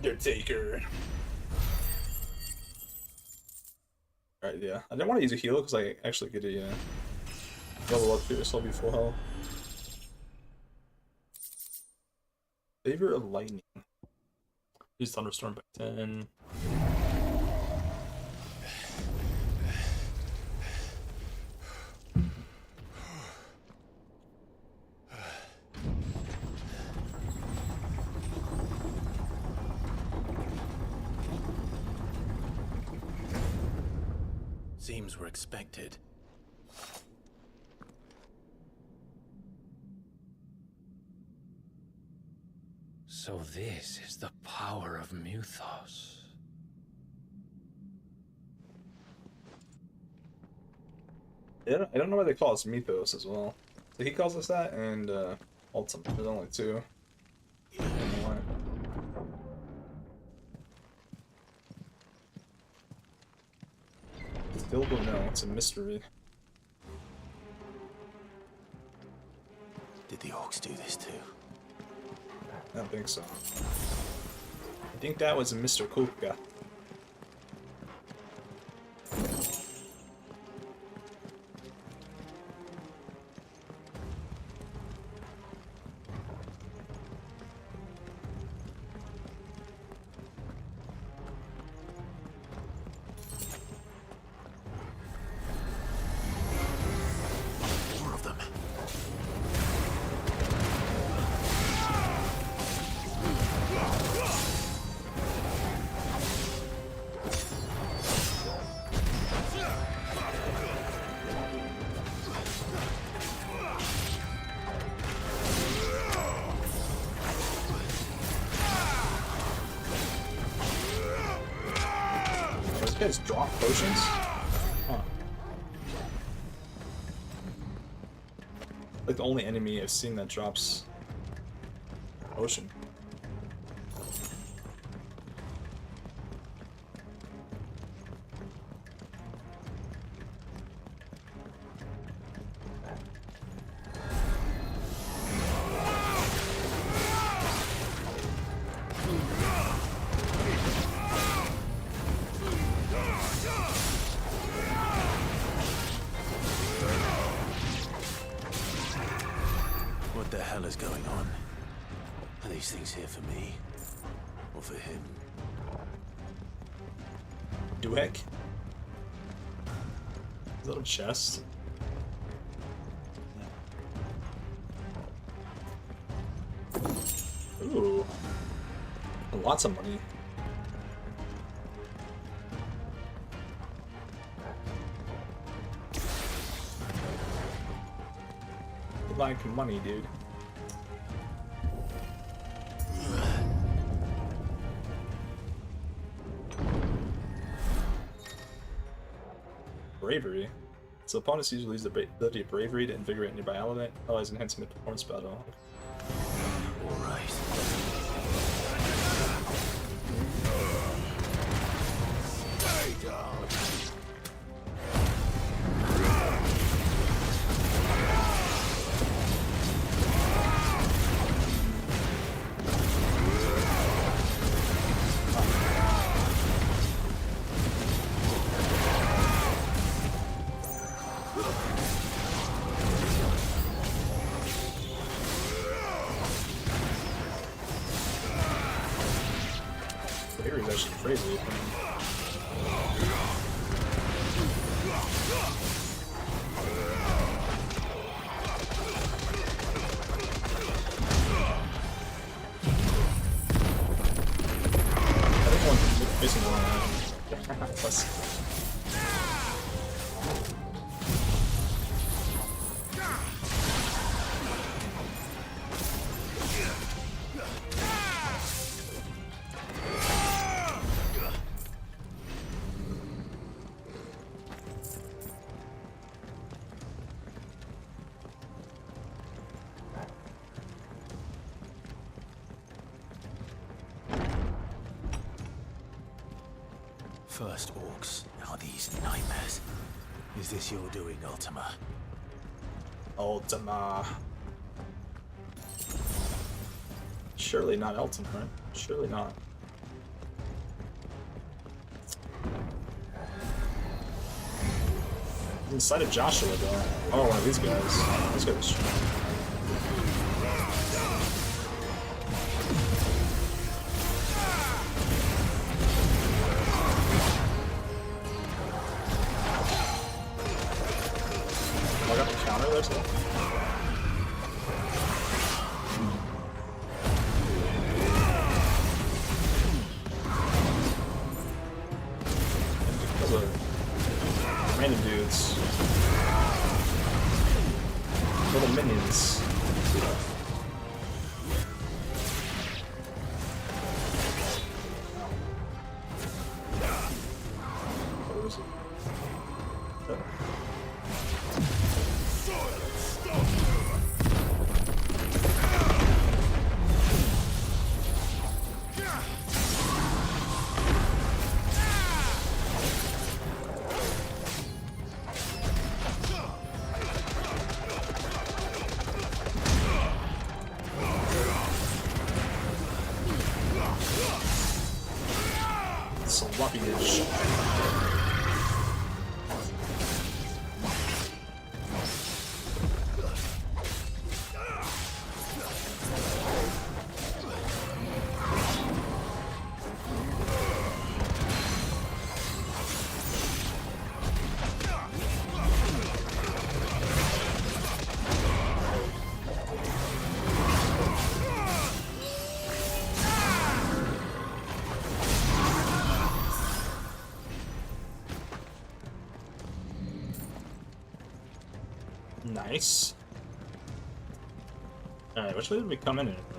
Undertaker. Alright, yeah. I didn't want to use a heal because I actually get a level up here, so I'll be full health. Favor of lightning. Use thunderstorm by 10. Seems we're expected. So this is the power of Muthos. I don't know why they call us Mythos as well. So he calls us that, and Ultimate. There's only two. I don't know why. Still don't know. It's a mystery. Did the orcs do this too? I don't think so. I think that was Mr. Kuka. More of them. Those guys drop potions? Huh. Like the only enemy I've seen that drops potion. What the hell is going on? Are these things here for me? Or for him? Duek? Little chest. Ooh. Lots of money. You like money, dude. Bravery. So opponents usually use the ability of bravery to invigorate nearby allies, enhancing the performance battle. Alright. Bravery is actually crazy. I think one's missing one. Plus. First orcs, now these nightmares. Is this your doing, Ultima? Ultima. Surely not Ultima, right? Surely not. inside of Joshua, though. Oh, one of these guys. This guy was strong. Oh, I got the counter there, too. Random dudes. Little minions. What was it? Sloppy-ish. Nice. Alright, which way did we come in it, though?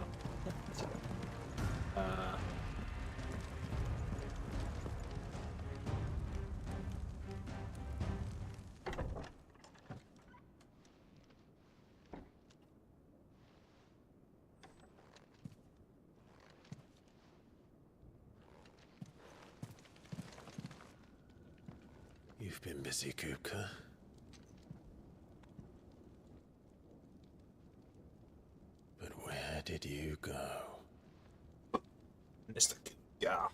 You've been busy, Kupka. But where did you go? Mr. Yeah.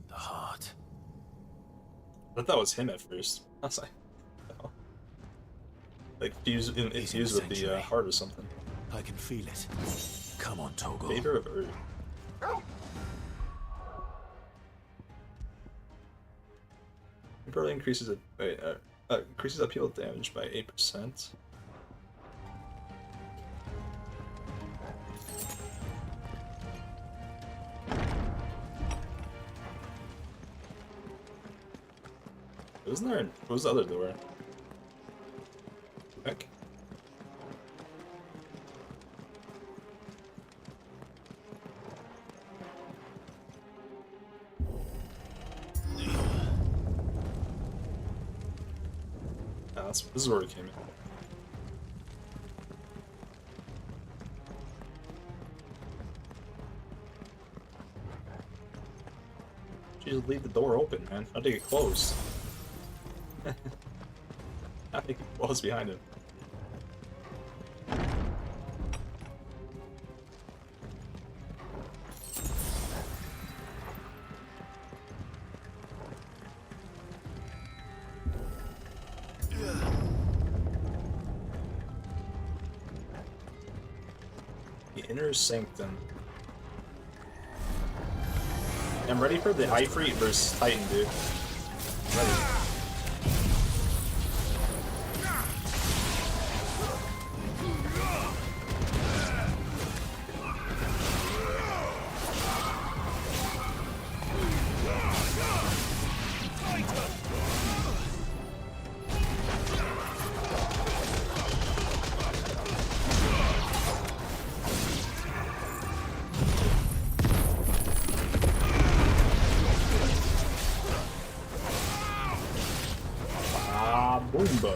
The heart. I thought that was him at first. I was like, oh. Like fused with the heart or something. I can feel it. Come on, Toggle. Vader of Earth. Temporarily increases increases upheaval damage by 8%. Wasn't there? What was the other door? Heck. This is where we came in. Just leave the door open, man. I'll take it closed. I think it was behind him. The inner sanctum. I'm ready for the Ifrit versus Titan, dude. I'm ready. Boomba.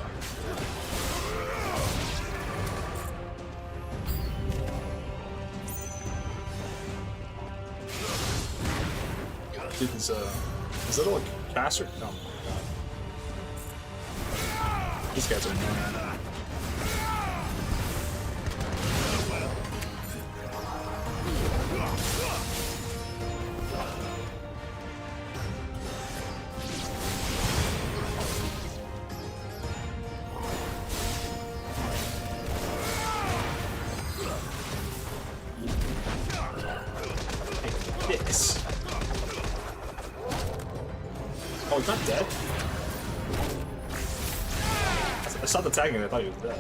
Dude is Is that like a caster? Oh my god. These guys are annoying. This. Oh, he's not dead? I saw the tagging and I thought he was dead.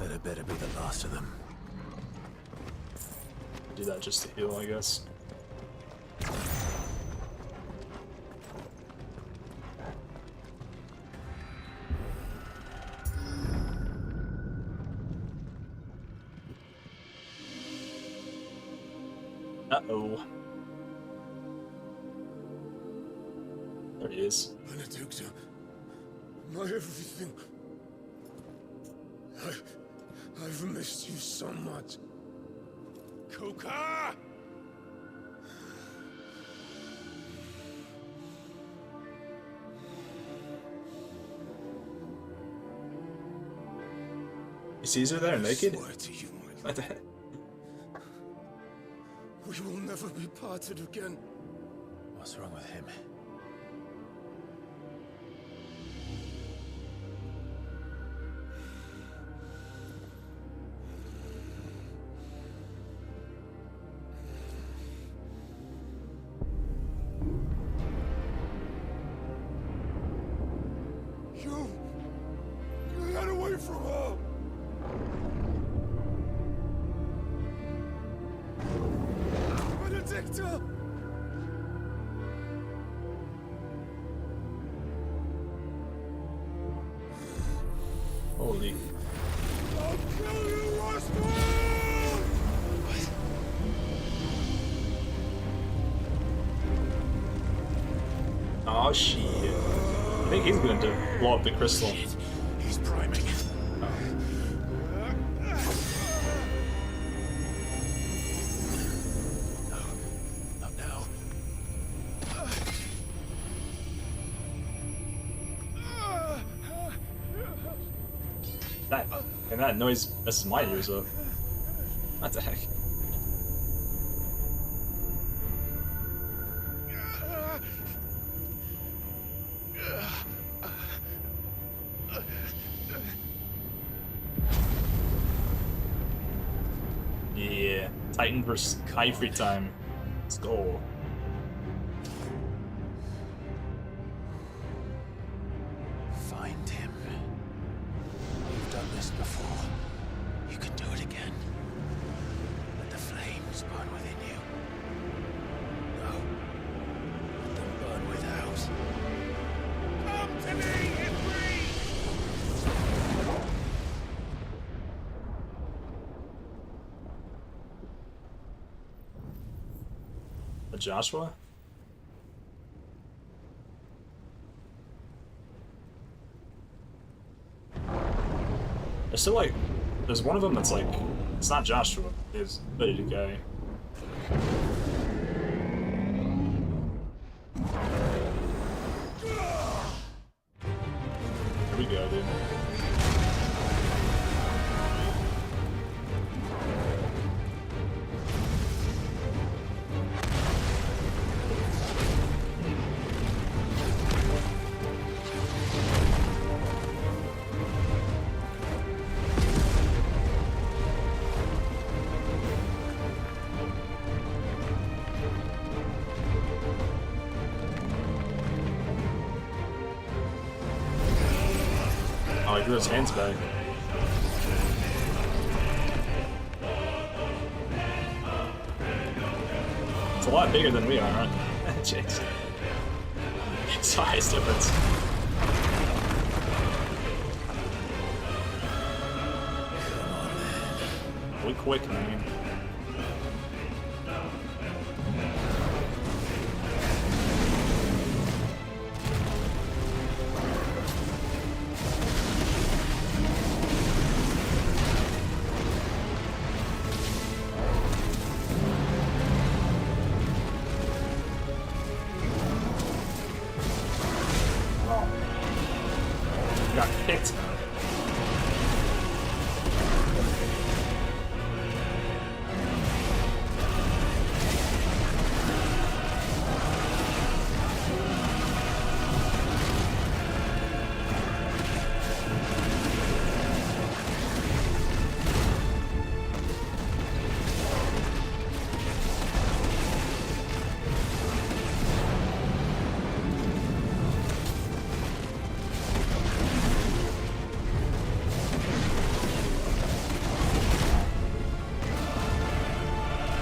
That had better be the last of them. Do that just to heal, I guess. Uh-oh. There he is. Benedicta, my everything. I've missed you so much. Kuka! He sees her there naked? I swear to you, my What the heck? we will never be parted again. What's wrong with him? You got away from her. Benedicta! Holy. I'll kill you, Roscoe! Oh shit. I think he's gonna blow up the crystal. He's priming. Not now. That noise messes my ears up. What the heck? Yeah, Titan versus Kypher time. Let's go. Find him. You've done this before. You can do it again. Let the flames burn within you. No. Let them burn without. Come to me, Ifrit! Joshua? There's still like, there's one of them that's like, it's not Joshua, it's ready to go. Here we go, dude. Oh, he drew his hands back. It's a lot bigger than we are, right? Jeez. Size difference. We quick, man.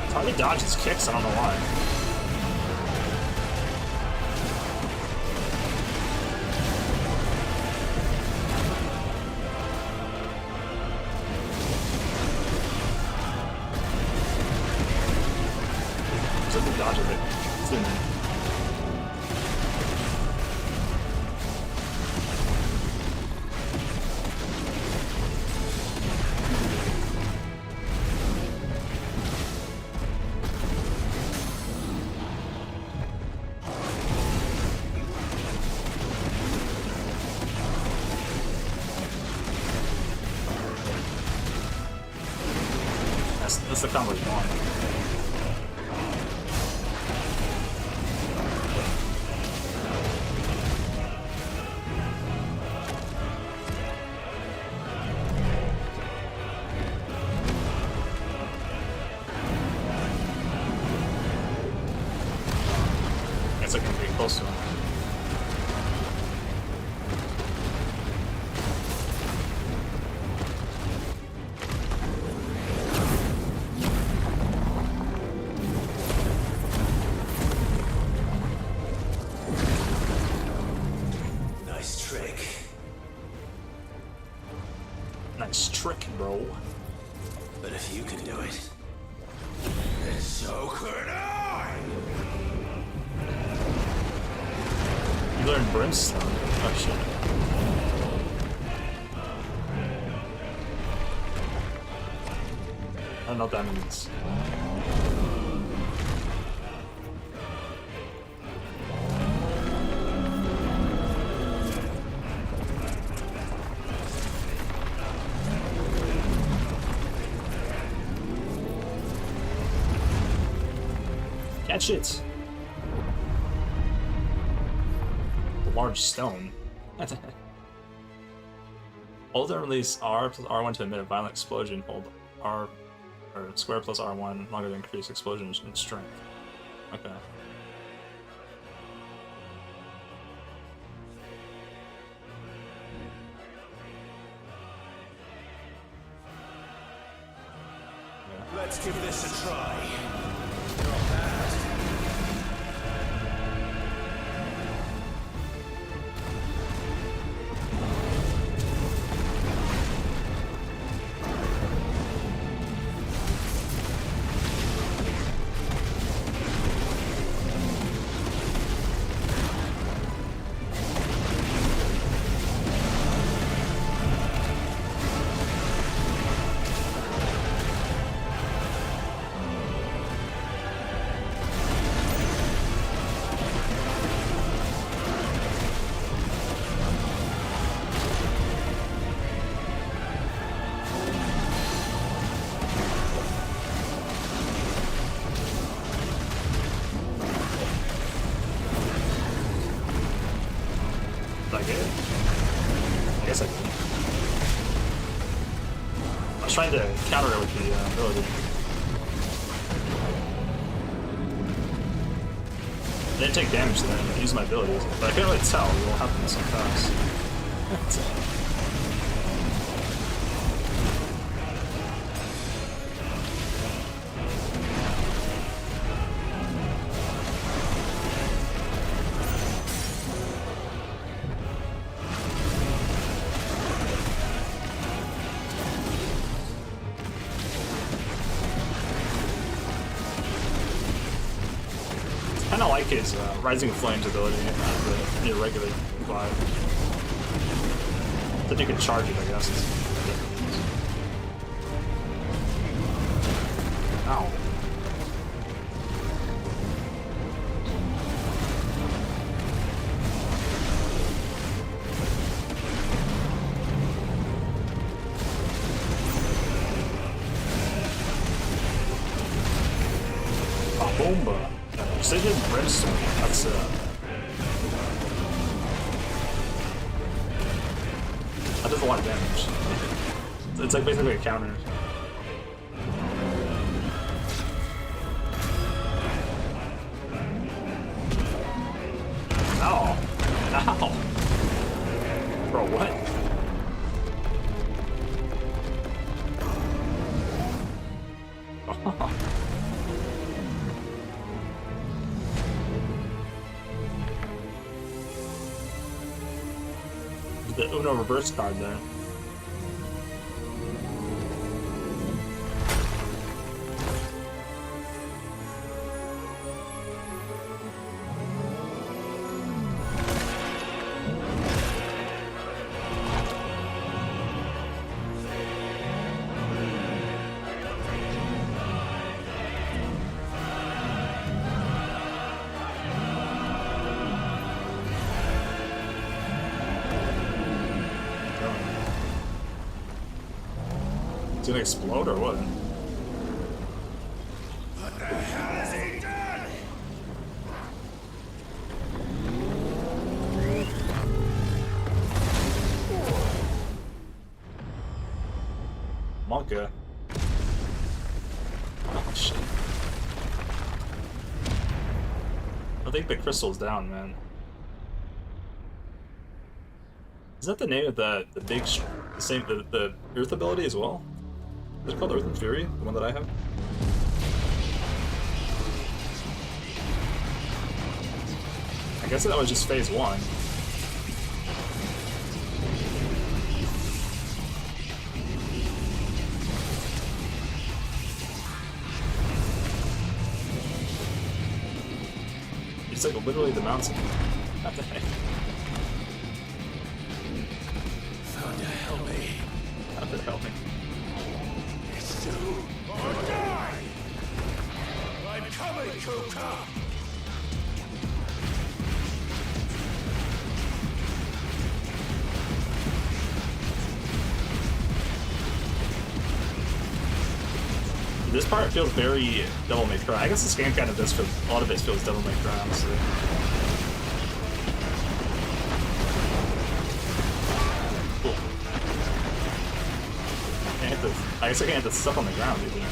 It's hard to dodge his kicks, I don't know why. Just have to dodge a bit. It's in there. That's the combo you want. It's like pretty close to him. Nice trick. Nice trick, bro. But if you can do it, then so could I! You learned Brimstone. Oh shit. I don't know what that means. Catch it! The large stone. Hold and release R plus R1 to emit a violent explosion. Hold R or square plus R1 longer to increase explosion and strength. Okay. Let's give this a try. Did I get it? I guess I did. I was trying to counter it with the ability. I didn't take damage then, I used my abilities, but I couldn't really tell what happened so fast. I kind of like his Rising Flames ability, the irregular vibe. That you can charge it, I guess. Ow. Bomba. Precision Brimstone. That's that does a lot of damage. It's like basically a counter. Ow. Ow. Bro, what? the Uno reverse card there. It's gonna explode or what? What the hell has he done? Monka. Oh shit. I think the crystal's down, man. Is that the name of the big the same the Earth ability as well? Is it called Earth and Fury? The one that I have? I guess that was just phase 1. It's like literally the mountain. What the heck? Found to help me. How to help me? It's you or die! I'm coming, Kuka! This part feels very Devil May Cry. I guess this game kind of does feel, a lot of it feels Devil May Cry, honestly. Cool. I guess I can't hit this stuff on the ground either.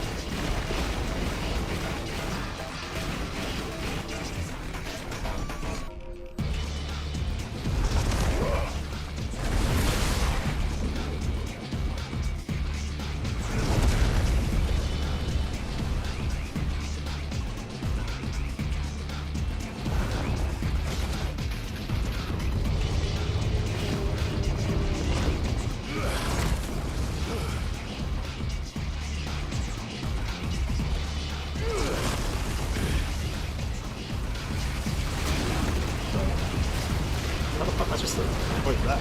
How the fuck am I supposed to avoid that?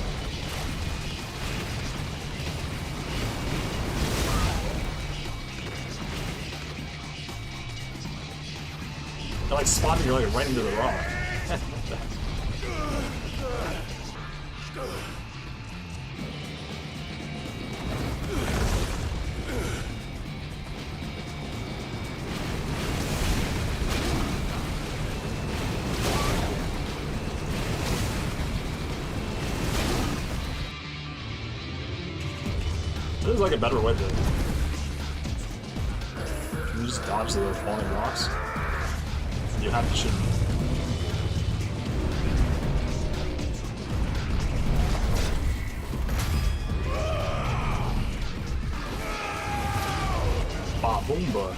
They're like spawning like right into the rock. There's like a better way to. You just dodge the falling rocks. You have to shoot. Ba boomba.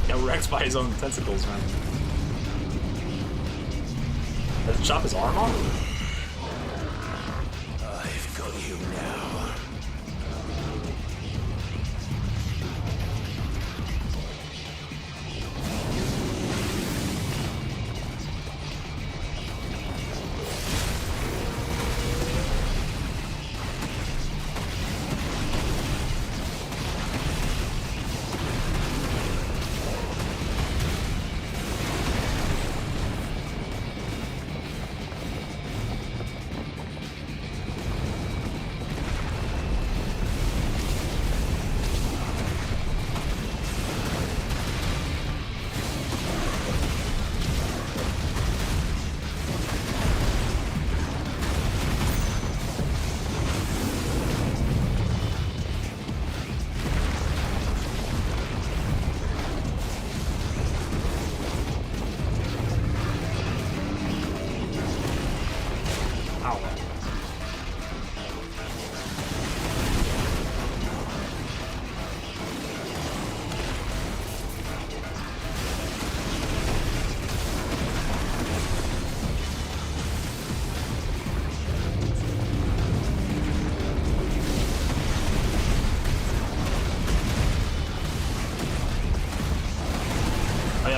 Got wrecked by his own tentacles, man. Does it chop his arm off? I've got you now.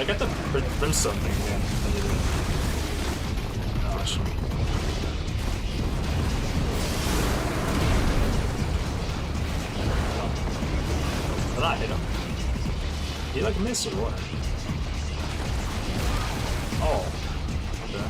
got the brimstone thing again. Gosh. Did I hit him? Did he like miss or what? Oh. Okay.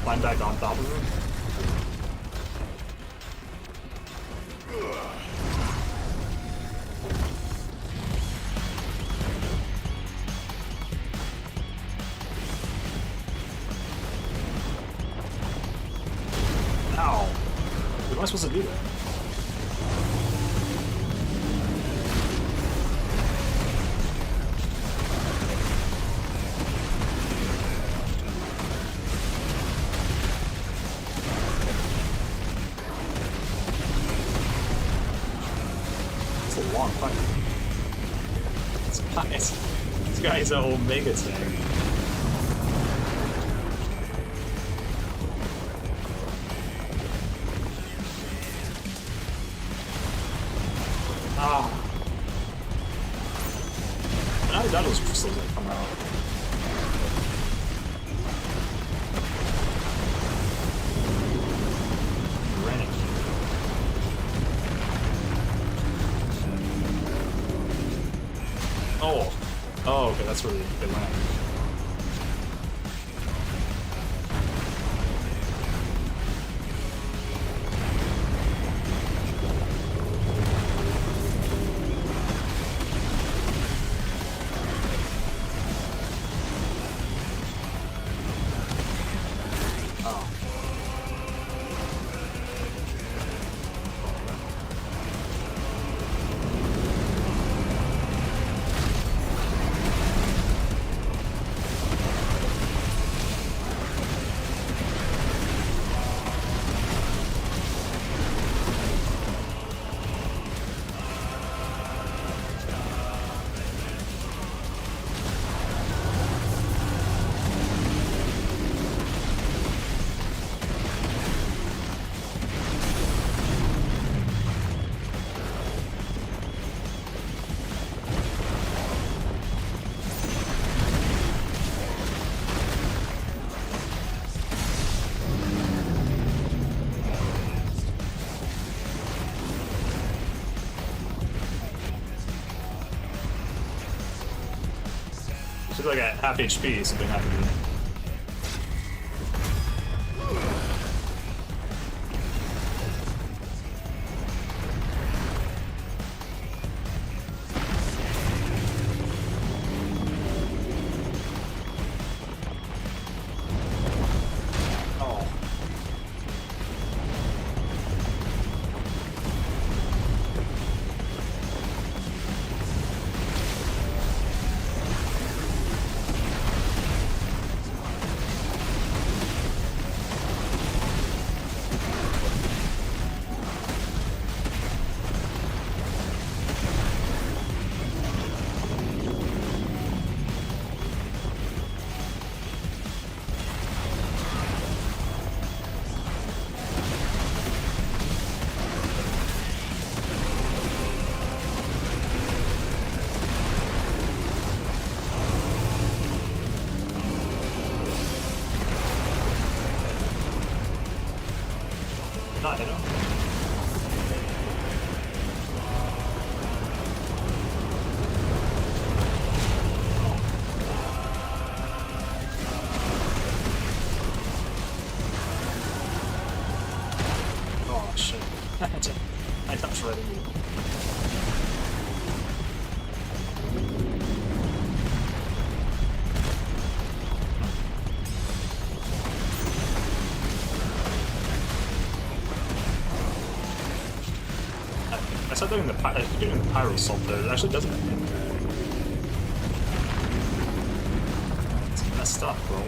Climb back on top of him. Ow. What am I supposed to do that? It's a long fight. This guy's a Omega tank. Ah. I thought those crystals that come out. Rennick. Oh. Oh, okay, that's really good land. Oh. Should like at half HP, something happened to me. Oh. Not hit him. Oh shit. I touched right into you. I said doing the pyro assault there. It actually doesn't. It's messed up, bro.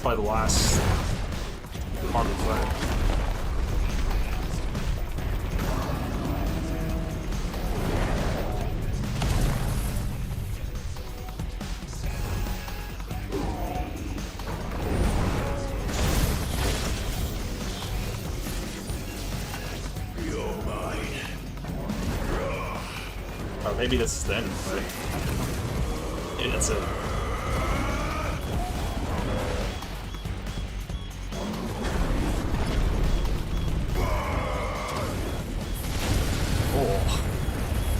Probably the last part of the fight. Or maybe this is the end, right? Yeah, that's it.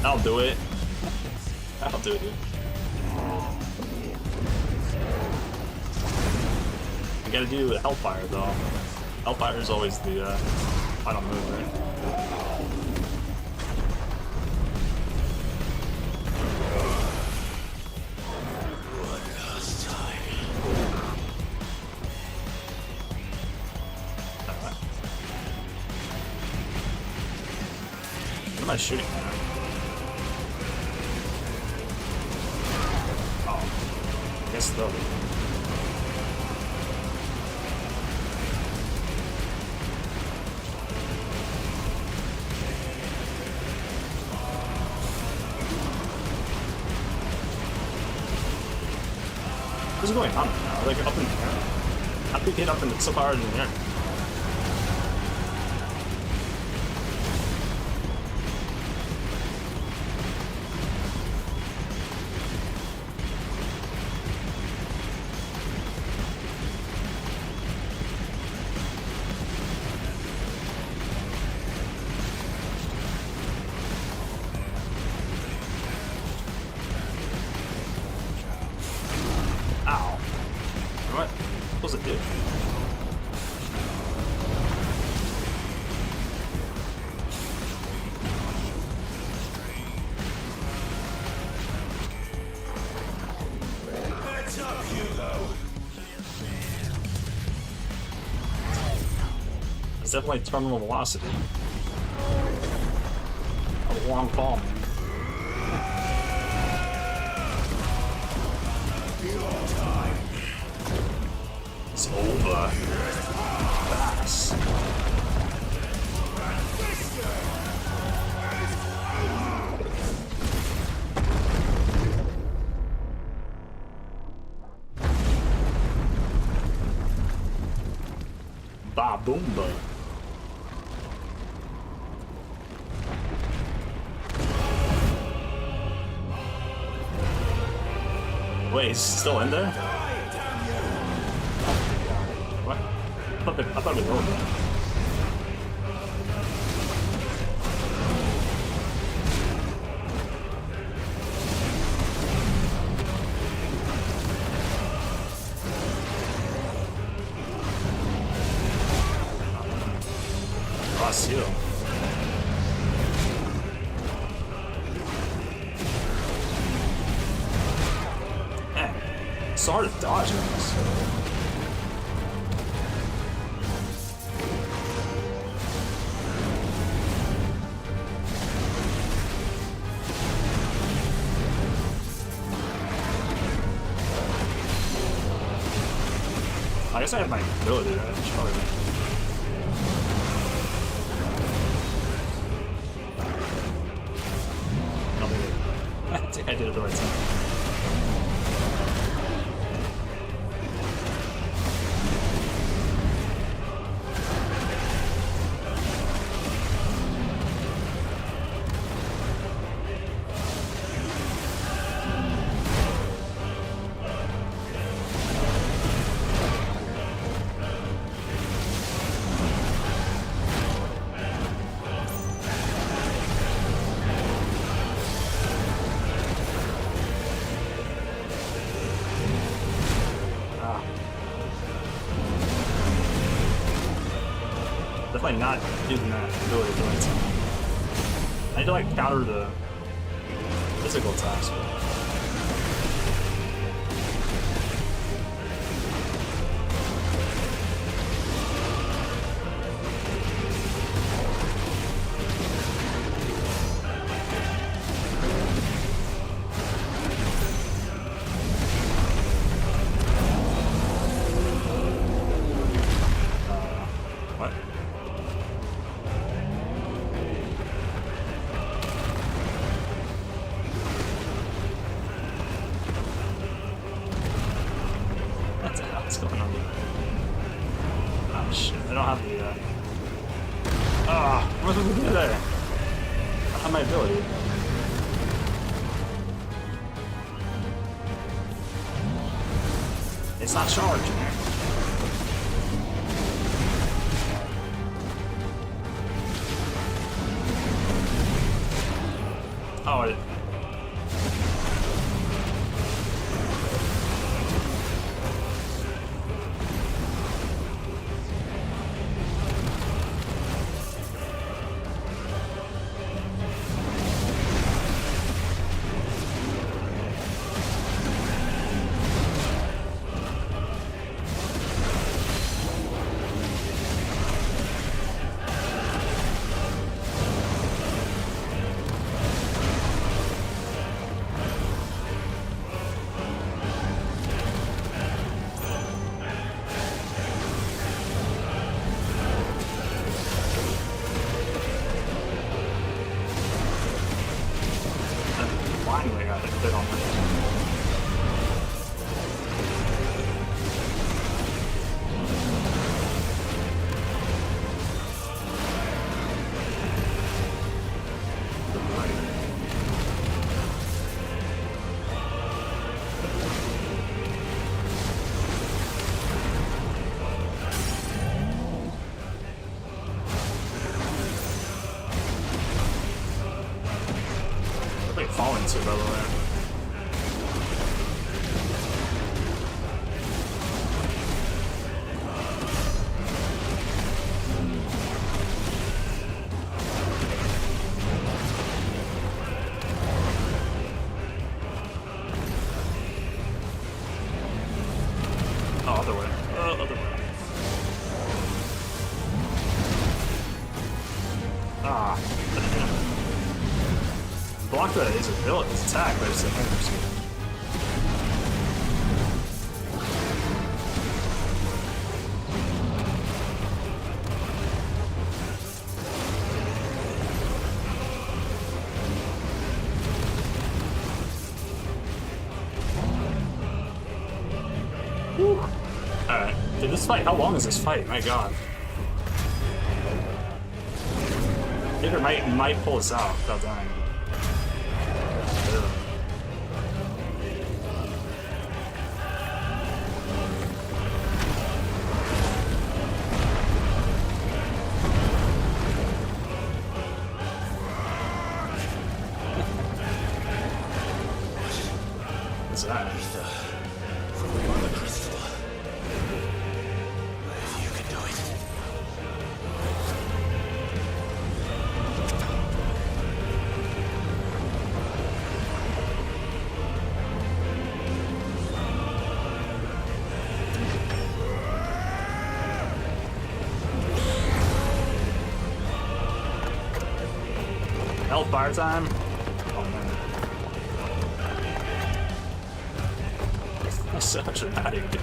I'll do it. I'll do it, dude. You gotta do Hellfire, though. Hellfire is always the final move, right? What am I shooting at? Though. What's going on right now? Like up in the air. How do we get up in so far in the air? It's definitely terminal velocity. A long fall, man. It's over. Fast. Ba boomba. Wait, he's still in there? What? I thought we were over. seal. Man, it's so hard to dodge this. I guess I have my ability, right? I should probably... No, maybe. I think I did it the right time. Definitely not using that ability at the right time. I need to like counter the physical attacks. What? What the hell is going on? Oh shit, I don't have the what was I gonna do there? I don't have my ability. It's not charging. Oh, it... Finally got it fit on this. Falling to, by the way. Oh, other way. Other way. Ah. Block that his ability, his attack, but it's Alright. Dude, this fight, how long is this fight? My god. Maybe it might pull us out without dying. What's that? From the Mother Crystal. If you can do it. hellfire time. Oh man. That's so dramatic, dude.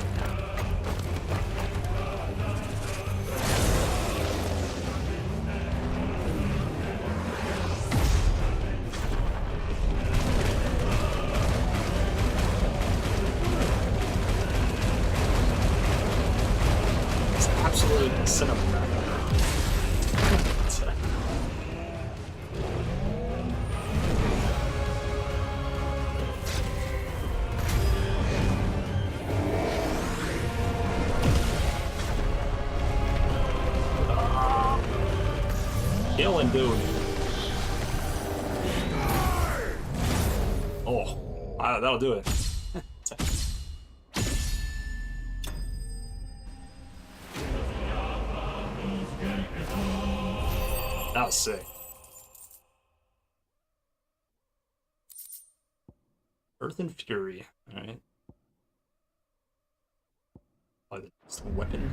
It's absolute cinema. Killing dude. Oh, that'll do it. That was sick. Earth and Fury. Alright. It's the weapon.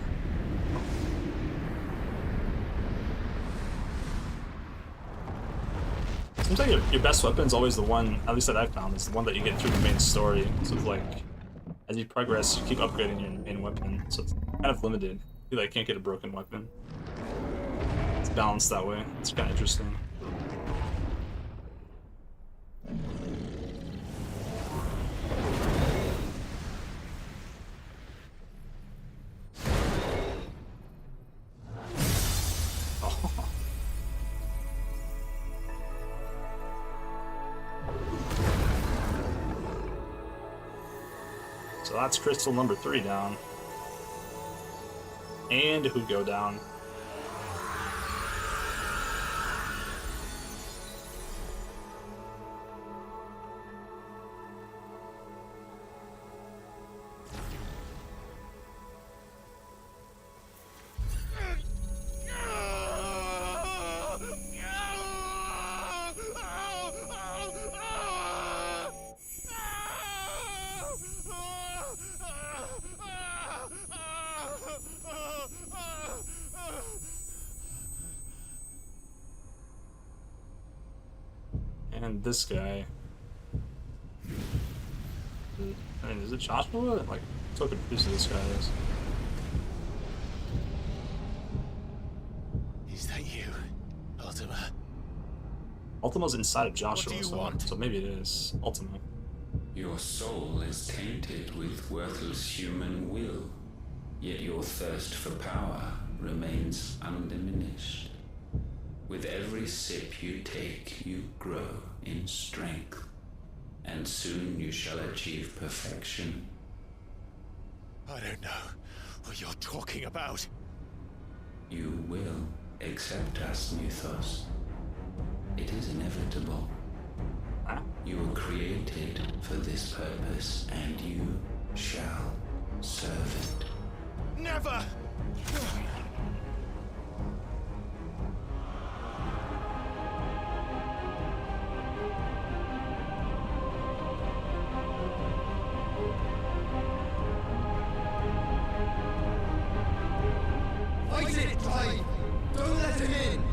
Seems like your best weapon is always the one, at least that I've found, is the one that you get through the main story. So it's like, as you progress, you keep upgrading your main weapon, so it's kind of limited. You like can't get a broken weapon. It's balanced that way. It's kind of interesting. So that's crystal number 3 down. And Hugo down. And this guy. I mean, is it Joshua? Like, so confused this guy is. Is that you, Ultima? Ultima's inside of Joshua, so maybe it is Ultima. Your soul is tainted with worthless human will, yet your thirst for power remains undiminished. With every sip you take, you grow in strength, and soon you shall achieve perfection. I don't know what you're talking about. You will accept us, Mythos. It is inevitable. You were created for this purpose, and you shall serve it. Never! Fight it, Clive! Don't let him in!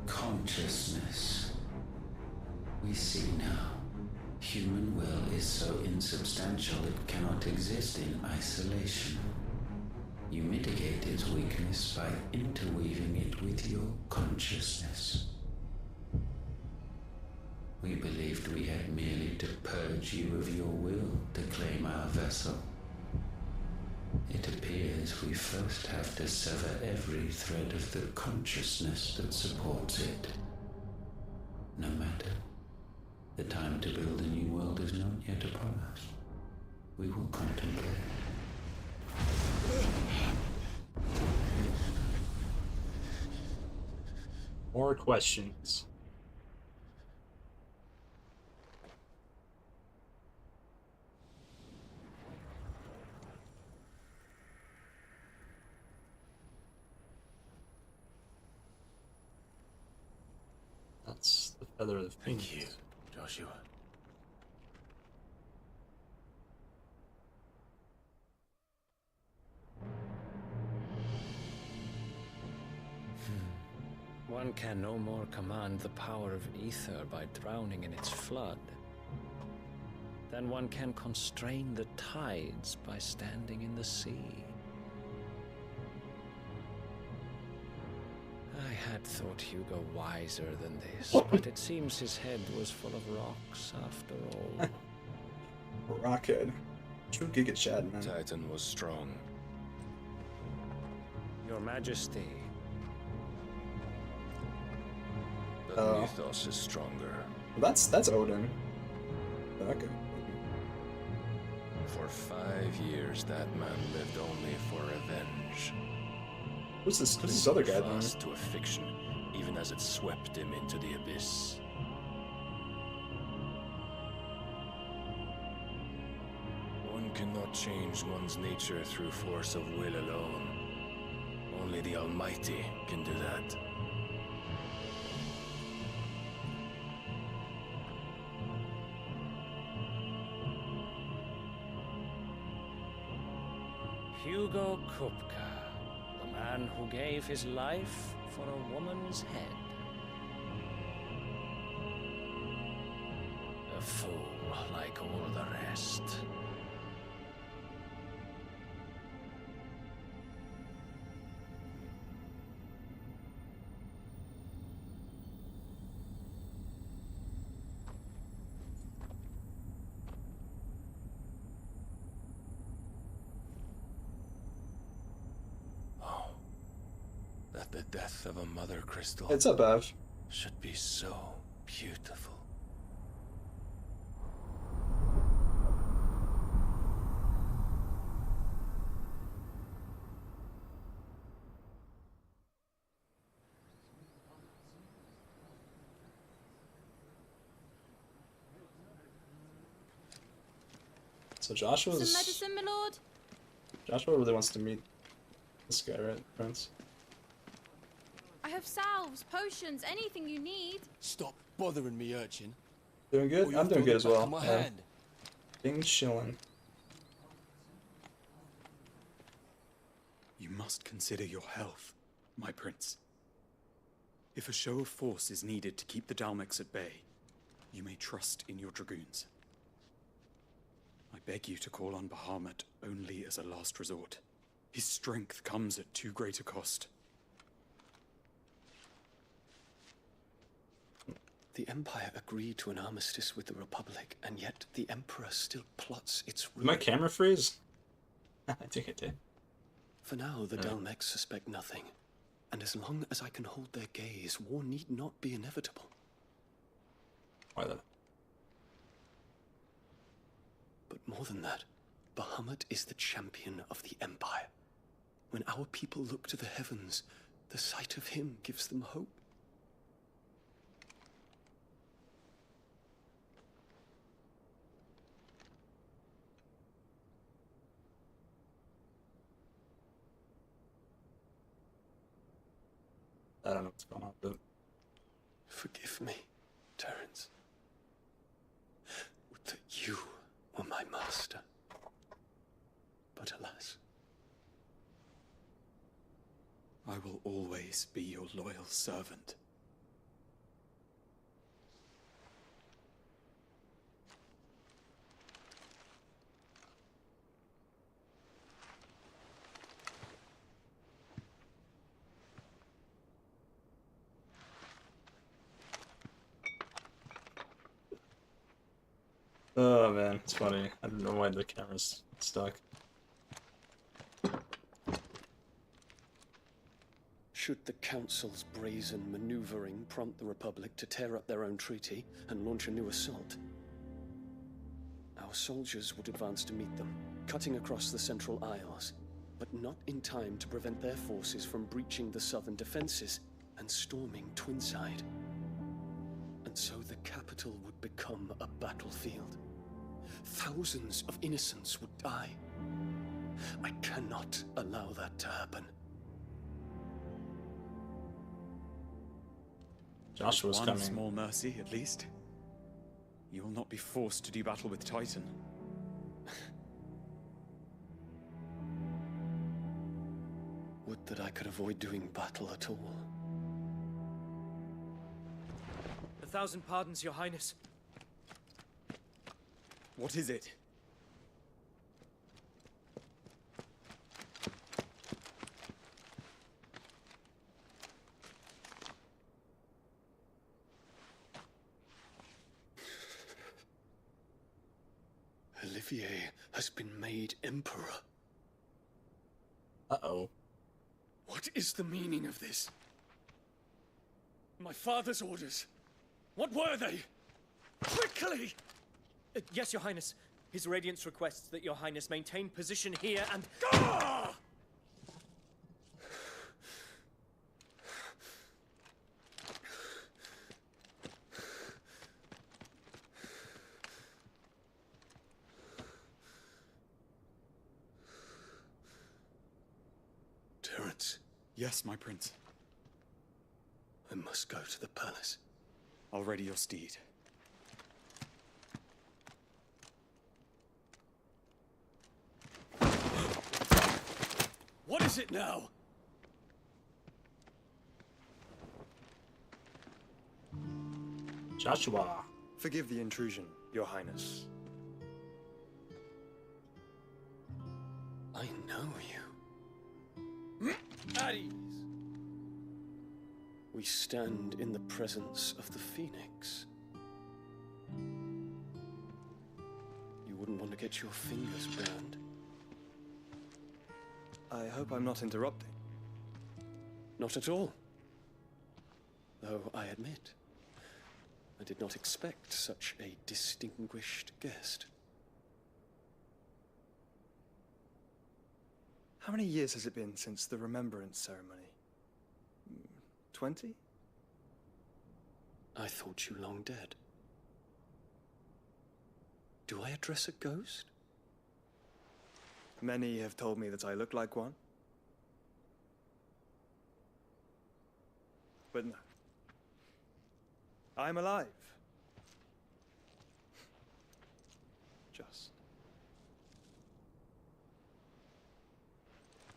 Consciousness. We see now. Human will is so insubstantial it cannot exist in isolation. You mitigate its weakness by interweaving it with your consciousness. We believed we had merely to purge you of your will to claim our vessel. It appears we first have to sever every thread of the consciousness that supports it. No matter. The time to build a new world is not yet upon us. We will contemplate. More questions. That's the feather of the phoenix. Thank you, Joshua. One can no more command the power of ether by drowning in its flood than one can constrain the tides by standing in the sea. I had thought Hugo wiser than this, but it seems his head was full of rocks after all. Rockhead. True Giga Chad, man. Titan was strong. Your Majesty. But Mythos is stronger. That's Odin. Okay. For 5 years, that man lived only for revenge. Who's this other guy then? Fast to a fiction, even as it swept him into the abyss. One cannot change one's nature through force of will alone. Only the Almighty can do that. Hugo Kupka, the man who gave his life for a woman's head. A fool like all the rest. That the death of a mother crystal It's up, Bev. should be so beautiful. So Joshua's... Some medicine, my lord? Joshua really wants to meet this guy, right, Prince? I have salves, potions, anything you need. Stop bothering me, urchin. Doing good? Or you'll I'm doing throw good the as back well. of my hand. Things chilling. You must consider your health, my prince. If a show of force is needed to keep the Dalmex at bay, you may trust in your dragoons. I beg you to call on Bahamut only as a last resort. His strength comes at too great a cost. The Empire agreed to an armistice with the Republic, and yet the Emperor still plots its Did my camera freeze? I think it did. For now, the Dalmex suspect nothing. And as long as I can hold their gaze, war need not be inevitable. Why that? But more than that, Bahamut is the champion of the Empire. When our people look to the heavens, the sight of him gives them hope. I don't know what's going on, but... Forgive me, Terence. Would that you were my master. But alas. I will always be your loyal servant. Oh man, it's funny. I don't know why the camera's stuck. Should the Council's brazen maneuvering prompt the Republic to tear up their own treaty and launch a new assault, our soldiers would advance to meet them, cutting across the Central Isles, but not in time to prevent their forces from breaching the southern defenses and storming Twinside. And so the capital would become a battlefield. Thousands of innocents would die. I cannot allow that to happen. Joshua's One coming. small mercy, at least. You will not be forced to do battle with Titan. Would that I could avoid doing battle at all. 1,000 pardons, Your Highness. What is it? Olivier has been made Emperor. Uh-oh. What is the meaning of this? My father's orders. What were they? Quickly! Yes, Your Highness. His Radiance requests that Your Highness maintain position here and... Ah! Terence. Yes, my prince. I must go to the palace. I'll ready your steed. What is it now? Joshua. Forgive the intrusion, Your Highness. I know you. At ease. We stand in the presence of the Phoenix. You wouldn't want to get your fingers burned. I hope I'm not interrupting. Not at all. Though I admit, I did not expect such a distinguished guest. How many years has it been since the Remembrance ceremony? 20? I thought you long dead. Do I address a ghost? Many have told me that I look like one. But no. I'm alive. Just.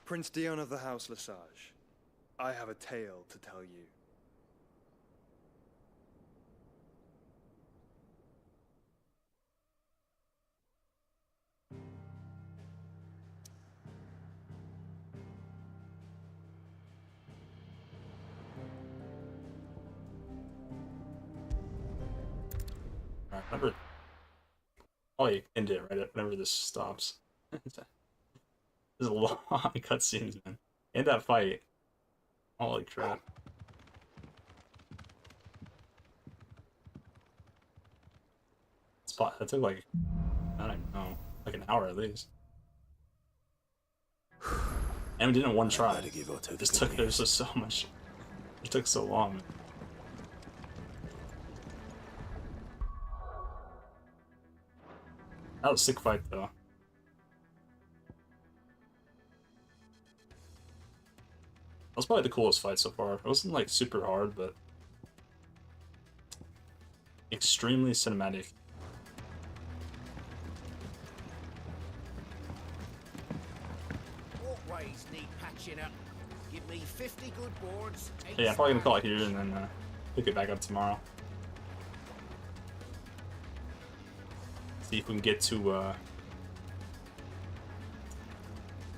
Prince Dion of the House Lesage, I have a tale to tell you. Alright, remember. Oh, you end it right whenever this stops. There's a long cutscenes, man. And that fight. Holy crap. Spot that took like, I don't know, like an hour at least. And we did it in one try. It just took there's just so much. It took so long. That was a sick fight though. That was probably the coolest fight so far. It wasn't like super hard, but extremely cinematic. Walkways need patching up. Give me 50 good boards. Yeah, I'm probably gonna call it here and then pick it back up tomorrow. See if we can get to. I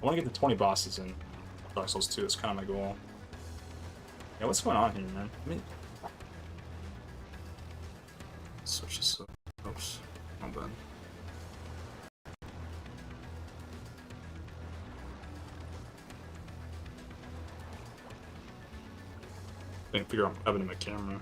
want to get to 20 bosses in Dark Souls 2. That's kind of my goal. Yeah, what's going on here, man? I mean, switch this up. Oops, I'm done. I can figure out what happened to my camera.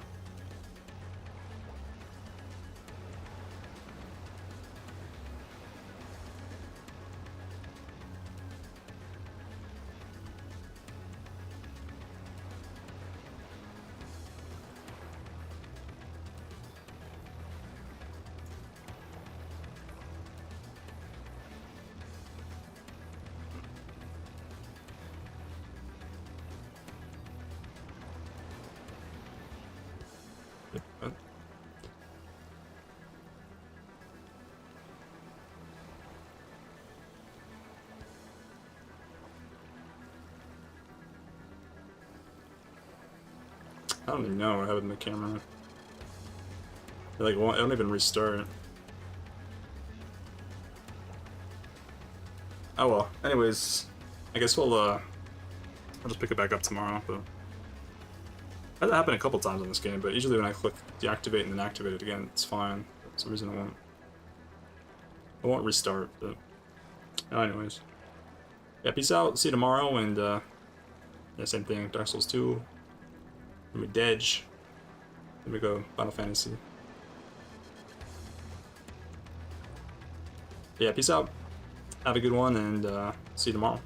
I don't even know what happened to the camera. Like, I don't even restart. Oh well. Anyways, I guess I'll just pick it back up tomorrow. But that happened a couple times in this game. But usually when I click deactivate and then activate it again, it's fine. For some reason I won't restart. But anyways, yeah. Peace out. See you tomorrow. And yeah, same thing. Dark Souls 2. Then we Dedge. Then we go Final Fantasy. Yeah. Peace out. Have a good one, and see you tomorrow.